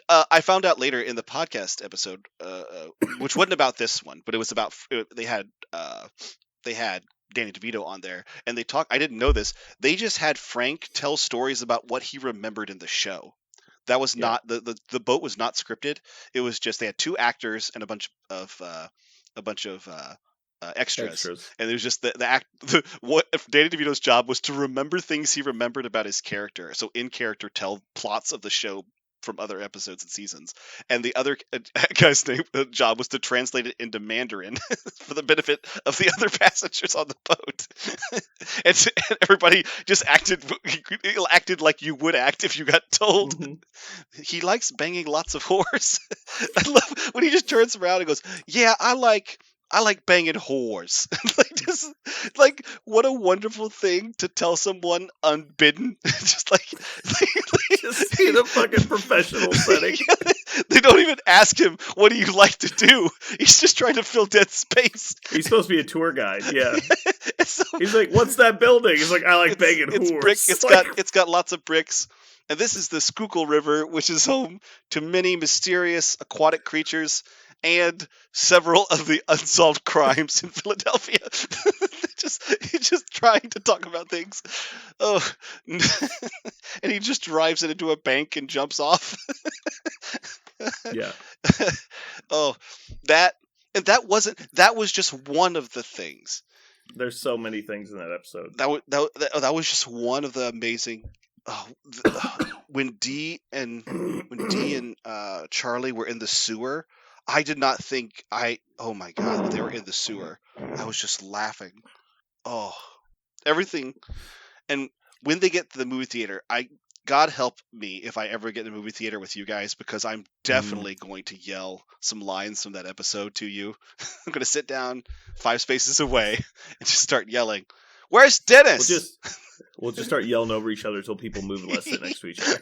I found out later in the podcast episode, which wasn't about this one, but it was about they had Danny DeVito on there, and they talk. I didn't know this. They just had Frank tell stories about what he remembered in the show. That was not the boat was not scripted. It was just they had 2 actors and a bunch of extras, and it was just what if Danny DeVito's job was to remember things he remembered about his character. So in character, tell plots of the show from other episodes and seasons, and the other guy's job was to translate it into Mandarin for the benefit of the other passengers on the boat. and everybody just acted like you would act if you got told. He likes banging lots of whores. I love when he just turns around and goes, "Yeah, I like banging whores." like what a wonderful thing to tell someone unbidden. just in a fucking professional setting. They don't even ask him, "What do you like to do?" He's just trying to fill dead space. He's supposed to be a tour guide. Yeah. He's like, "What's that building?" He's like, "I like banging whores." It's got lots of bricks. And this is the Schuylkill River, which is home to many mysterious aquatic creatures and several of the unsolved crimes in Philadelphia. He's just trying to talk about things. Oh, and he just drives it into a bank and jumps off. Yeah. That was just one of the things. There's so many things in that episode. That was just one of the amazing. When Dee and Charlie were in the sewer, I did not think oh my god, when they were in the sewer, I was just laughing. Oh, everything. And when they get to the movie theater, God help me if I ever get in a movie theater with you guys, because I'm definitely going to yell some lines from that episode to you. I'm going to sit down 5 spaces away and just start yelling, "Where's Dennis?" We'll just start yelling over each other until people move and let's sit next to each other.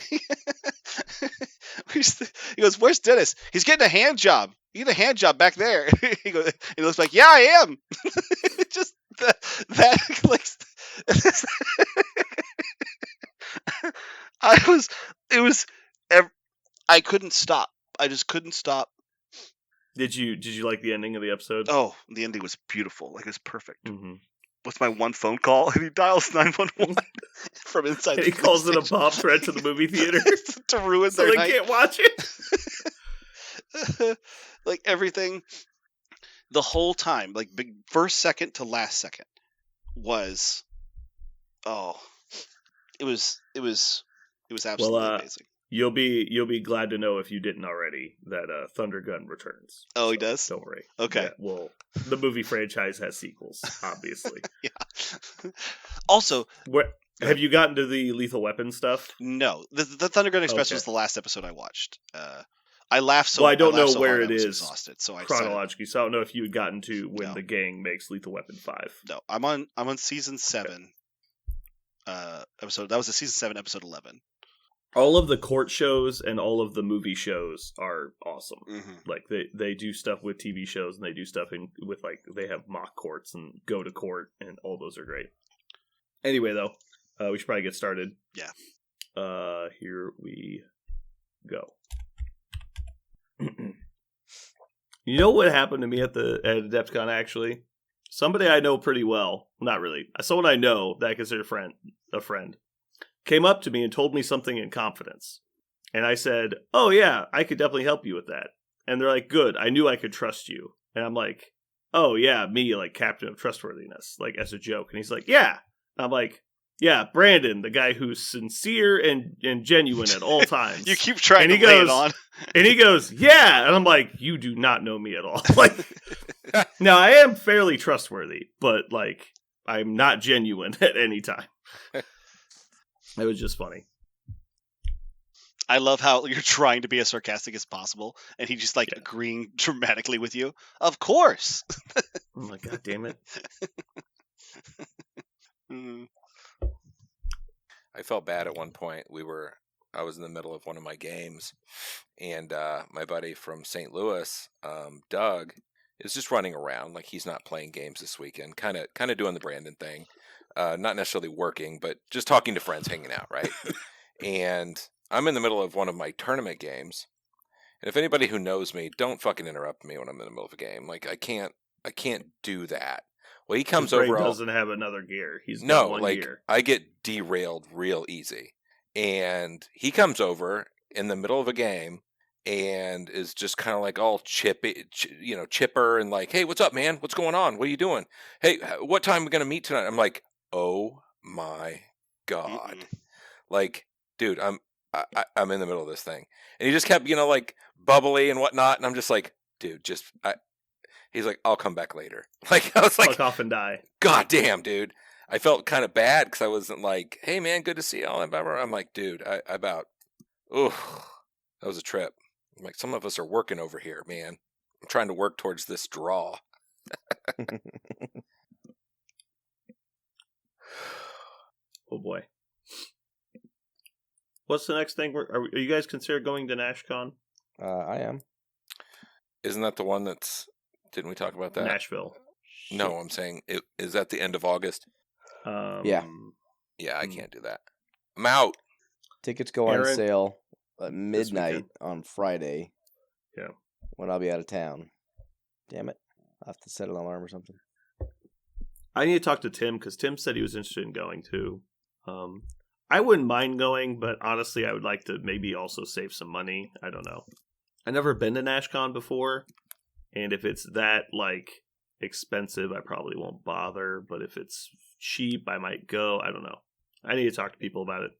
He goes, "Where's Dennis? He's getting a hand job. You get a hand job back there." He looks like, "Yeah, I am." Just that like. I couldn't stop. I just couldn't stop. Did you like the ending of the episode? Oh, the ending was beautiful. Like, it's perfect. Mm-hmm. What's my one phone call? And he dials 911 from inside. And he calls it a bomb threat to the movie theater to ruin so their they night. Can't watch it. Like everything, the whole time, like first second to last second, was, it was absolutely amazing. You'll be glad to know, if you didn't already, that Thunder Gun returns. Oh, he does? Don't worry. Okay. Yeah, well, the movie franchise has sequels, obviously. Yeah. Also, have you gotten to the Lethal Weapon stuff? No. The Thunder Gun Express was the last episode I watched. I laughed so. Well, I don't know so where hard, it is exhausted, so chronologically. So I don't know if you had gotten to when the gang makes Lethal Weapon 5. No, I'm on season 7. Episode that was the season 7, episode 11. All of the court shows and all of the movie shows are awesome. Mm-hmm. Like they do stuff with TV shows, and they do stuff with like they have mock courts and go to court, and all those are great. Anyway, though, we should probably get started. Yeah. Here we go. You know what happened to me at Adepticon, actually? Somebody I know pretty well, not really, someone I know that I consider a friend, came up to me and told me something in confidence. And I said, "Oh yeah, I could definitely help you with that." And they're like, "Good, I knew I could trust you." And I'm like, "Oh yeah, me, like captain of trustworthiness," like as a joke. And he's like, "Yeah." And I'm like, "Yeah, Brandon, the guy who's sincere and genuine at all times." You keep trying to lay it on. And he goes, "Yeah." And I'm like, "You do not know me at all." Like, now I am fairly trustworthy, but like, I'm not genuine at any time. It was just funny. I love how you're trying to be as sarcastic as possible, and he just agreeing dramatically with you. Of course. Oh my god, damn it. I felt bad at one point. I was in the middle of one of my games, and my buddy from St. Louis, Doug, is just running around. Like, he's not playing games this weekend. Kind of doing the Brandon thing. Not necessarily working, but just talking to friends, hanging out, right? And I'm in the middle of one of my tournament games. And if anybody who knows me, don't fucking interrupt me when I'm in the middle of a game. Like, I can't do that. Well, he comes Bray over. doesn't have another gear. He's got one gear. I get derailed real easy. And he comes over in the middle of a game and is just kind of like all chipper and like, hey, what's up, man? What's going on? What are you doing? Hey, what time are we gonna meet tonight? I'm like, oh my god, like, dude, I'm in the middle of this thing, and he just kept, like, bubbly and whatnot, and I'm just like, dude, he's like, I'll come back later. Like, I was like, fuck off and die. God damn, dude. I felt kind of bad because I wasn't like, hey, man, good to see you all. I'm like, dude, that was a trip. I'm like, some of us are working over here, man. I'm trying to work towards this draw. Oh, boy. What's the next thing? Are you guys consider going to NashCon? I am. Isn't that the one that's... Didn't we talk about that? Nashville. No, I'm saying, is that the end of August? Yeah. Yeah, I can't do that. I'm out. Tickets go on Aaron, sale at midnight weekend. on Friday. Yeah. When I'll be out of town. Damn it. I'll have to set an alarm or something. I need to talk to Tim because Tim said he was interested in going too. I wouldn't mind going, but honestly, I would like to maybe also save some money. I don't know. I've never been to NashCon before, and if it's that, like, expensive, I probably won't bother. But if it's cheap, I might go. I don't know. I need to talk to people about it.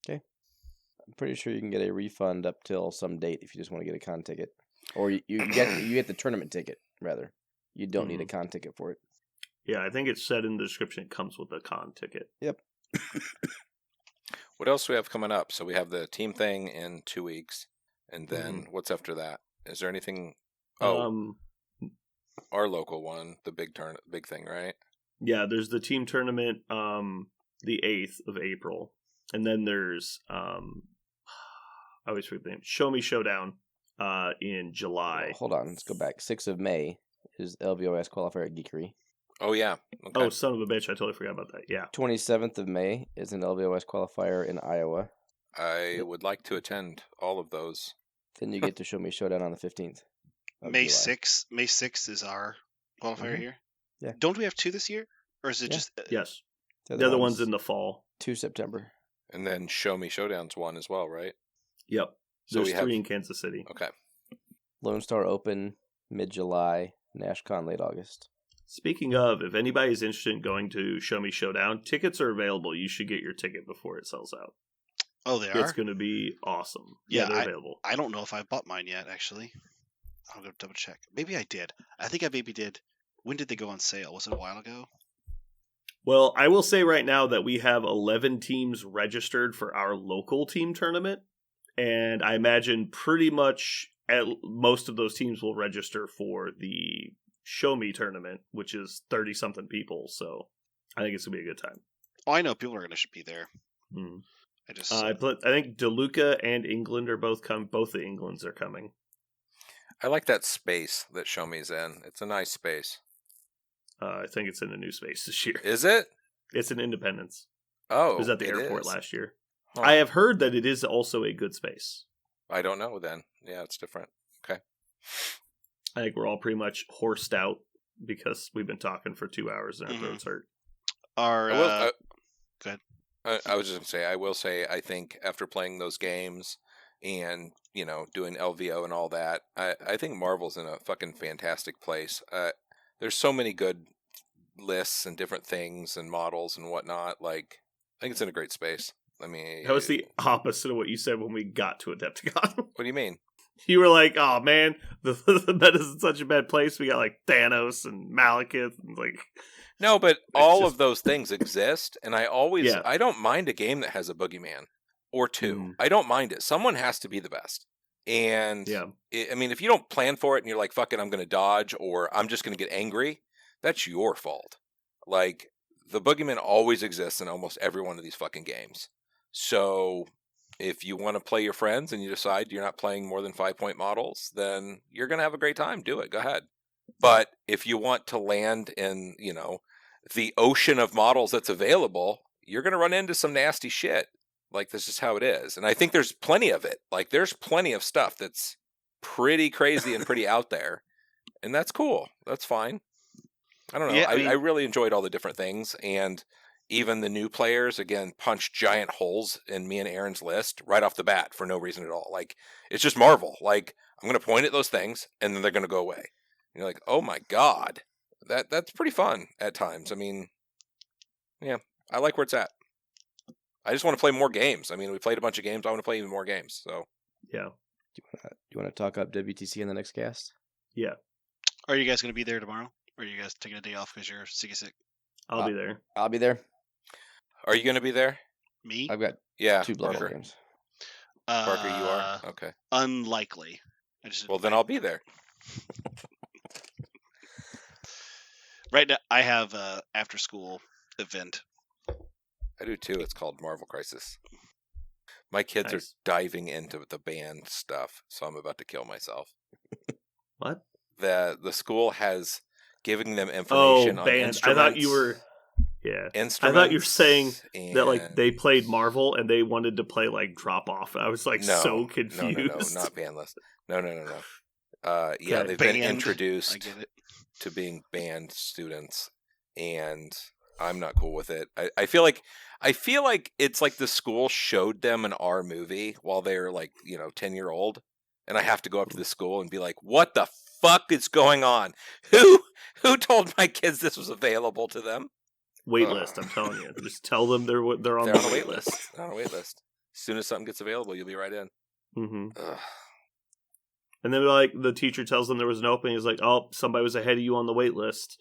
Okay. I'm pretty sure you can get a refund up till some date if you just want to get a con ticket. Or you get the tournament ticket, rather. You don't need a con ticket for it. Yeah, I think it's said in the description it comes with a con ticket. Yep. What else do we have coming up? So we have the team thing in 2 weeks. And then what's after that? Is there anything? Oh, our local one, the big thing, right? Yeah, there's the team tournament the 8th of April. And then there's I always forget the name. Show Me Showdown in July. Well, hold on, let's go back. 6th of May is LVOS qualifier at Geekery. Oh, yeah. Okay. Oh, son of a bitch, I totally forgot about that. Yeah. 27th of May is an LVOS qualifier in Iowa. I would like to attend all of those. Then you get to Show Me Showdown on the 15th. May 6th is our qualifier here. Yeah. Don't we have 2 this year? Or is it just... Yes. The The other one's in the fall. 2 September. And then Show Me Showdown's one as well, right? Yep. So There's we have 3 in Kansas City. Okay. Lone Star Open mid-July. NashCon late August. Speaking of, if anybody's interested in going to Show Me Showdown, tickets are available. You should get your ticket before it sells out. Oh, they are? It's going to be awesome. Yeah, they're available. I don't know if I bought mine yet, actually. I'll go double check. Maybe I did. I think I maybe did. When did they go on sale? Was it a while ago? Well, I will say right now that we have 11 teams registered for our local team tournament. And I imagine pretty much most of those teams will register for the Show Me tournament, which is 30-something people. So I think it's going to be a good time. Oh, I know people are going to be there. Mm. I I think DeLuca and England are both coming. Both the Englands are coming. I like that space that Show Me's in. It's a nice space. I think it's in a new space this year. Is it? It's in Independence. Oh, It was at the airport is. last year. Huh. I have heard that it is also a good space. I don't know then. Yeah, it's different. Okay. I think we're all pretty much horsed out because we've been talking for 2 hours and our Mhm. throats hurt. Our, I will- go ahead. I was just going to say, I will say, I think after playing those games and, doing LVO and all that, I think Marvel's in a fucking fantastic place. There's so many good lists and different things and models and whatnot. Like, I think it's in a great space. I mean... That was the opposite of what you said when we got to Adepticon. What do you mean? You were like, oh man, the meta's in such a bad place. We got like Thanos and Malekith and like... No, but all just- of those things exist, and I always... Yeah. I don't mind a game that has a boogeyman. Or 2. Mm. I don't mind it. Someone has to be the best. And... Yeah. I mean, if you don't plan for it and you're like, fuck it, I'm going to dodge, or I'm just going to get angry, that's your fault. Like, the boogeyman always exists in almost every one of these fucking games. So, if you want to play your friends and you decide you're not playing more than 5-point models, then you're going to have a great time. Do it. Go ahead. But if you want to land in, the ocean of models that's available, you're going to run into some nasty shit. Like, this is how it is. And I think there's plenty of it. Like, there's plenty of stuff that's pretty crazy and pretty out there. And that's cool. That's fine. I don't know. Yeah, I really enjoyed all the different things. And even the new players, again, punched giant holes in me and Aaron's list right off the bat for no reason at all. Like, it's just Marvel. Like, I'm going to point at those things, and then they're going to go away. And you're like, oh my God. That's pretty fun at times. I mean, yeah, I like where it's at. I just want to play more games. I mean, we played a bunch of games. I want to play even more games. So, Yeah. Do you want to talk up WTC in the next cast? Yeah. Are you guys going to be there tomorrow? Or are you guys taking a day off because you're sick? I'll be there. I'll be there. are you going to be there? Me? I've got Yeah. 2 Blood Bowl Parker. games. Parker, you are? Okay. Unlikely. Well, then I'll be there. Right now, I have a after school event. I do too. It's called Marvel Crisis. My kids Nice. are diving into the band stuff, so I'm about to kill myself. What? The school has giving them Oh, information on band. instruments. I thought you were. Yeah. Instruments. I thought you were saying that like and- they played Marvel and they wanted to play like Drop Off. I was like so No, confused. not band list. No. Yeah, Okay. they've been Band. introduced I get it. to being band students, and I'm not cool with it. I feel like it's like the school showed them an R movie while they're like 10-year-old, and I have to go up to the school and be like, "What the fuck is going on? Who told my kids this was available to them?" Waitlist. I'm telling you. Just tell them they're on They're the on a wait wait list. They're on a wait list. As soon as something gets available, you'll be right in. Mm-hmm. Ugh. And then like the teacher tells them there was an opening. He's like, "Oh, somebody was ahead of you on the wait list."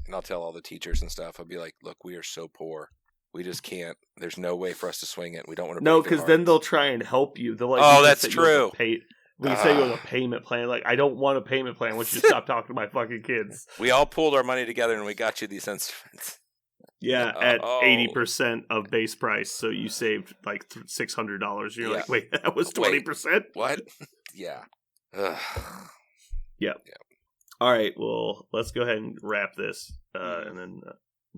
And I'll tell all the teachers and stuff. I'll be like, "Look, we are so poor. We just can't. There's no way for us to swing it. We don't want to." No, because then they'll try and help you. They'll like, Oh, you can that's say you have a true. We can say you have a payment plan. Like, I don't want a payment plan. I want you to stop talking to my fucking kids. We all pooled our money together and we got you these instruments. Yeah, at Oh. 80% of base price, so you saved like $600. You're like, wait, that was 20%. What? Yeah. Ugh. All right, well, let's go ahead and wrap this, and then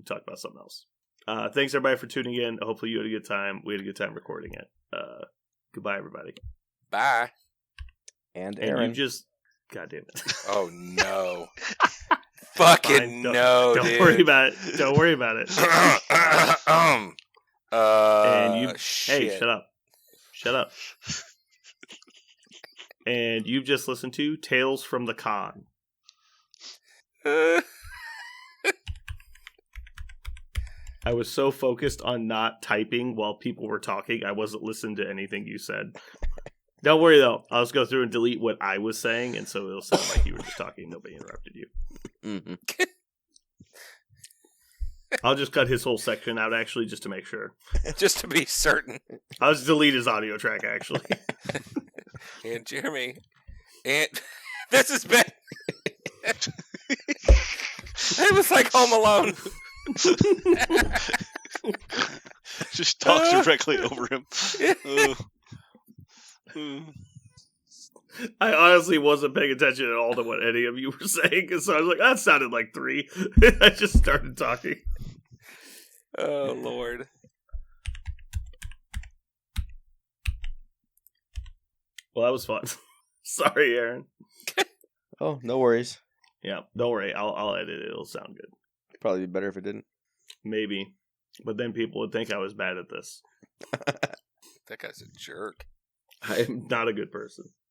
talk about something else. Thanks everybody for tuning in. Hopefully you had a good time. We had a good time recording it. Goodbye, everybody. Bye. And And Aaron. you just, God damn it. Oh no. Fucking Fine, no, don't dude. worry about it. Don't worry about it. And you, shit. hey, shut up. Shut up. And you've just listened to Tales from the Con. I was so focused on not typing while people were talking, I wasn't listening to anything you said. Don't worry though, I'll just go through and delete what I was saying, and so it'll sound like you were just talking. Nobody interrupted you. Mm-hmm. I'll just cut his whole section out, actually, just to make sure. Just to be certain. I'll just delete his audio track, actually. And Jeremy. And this has been. It was like Home Alone. Just talk directly over him. I honestly wasn't paying attention at all to what any of you were saying, so I was like, that sounded like 3. I just started talking. Oh, Lord. Well, that was fun. Sorry, Aaron. Oh, no worries. Yeah, don't worry. I'll edit it. It'll sound good. Probably be better if it didn't. Maybe. But then people would think I was bad at this. That guy's a jerk. I'm not a good person.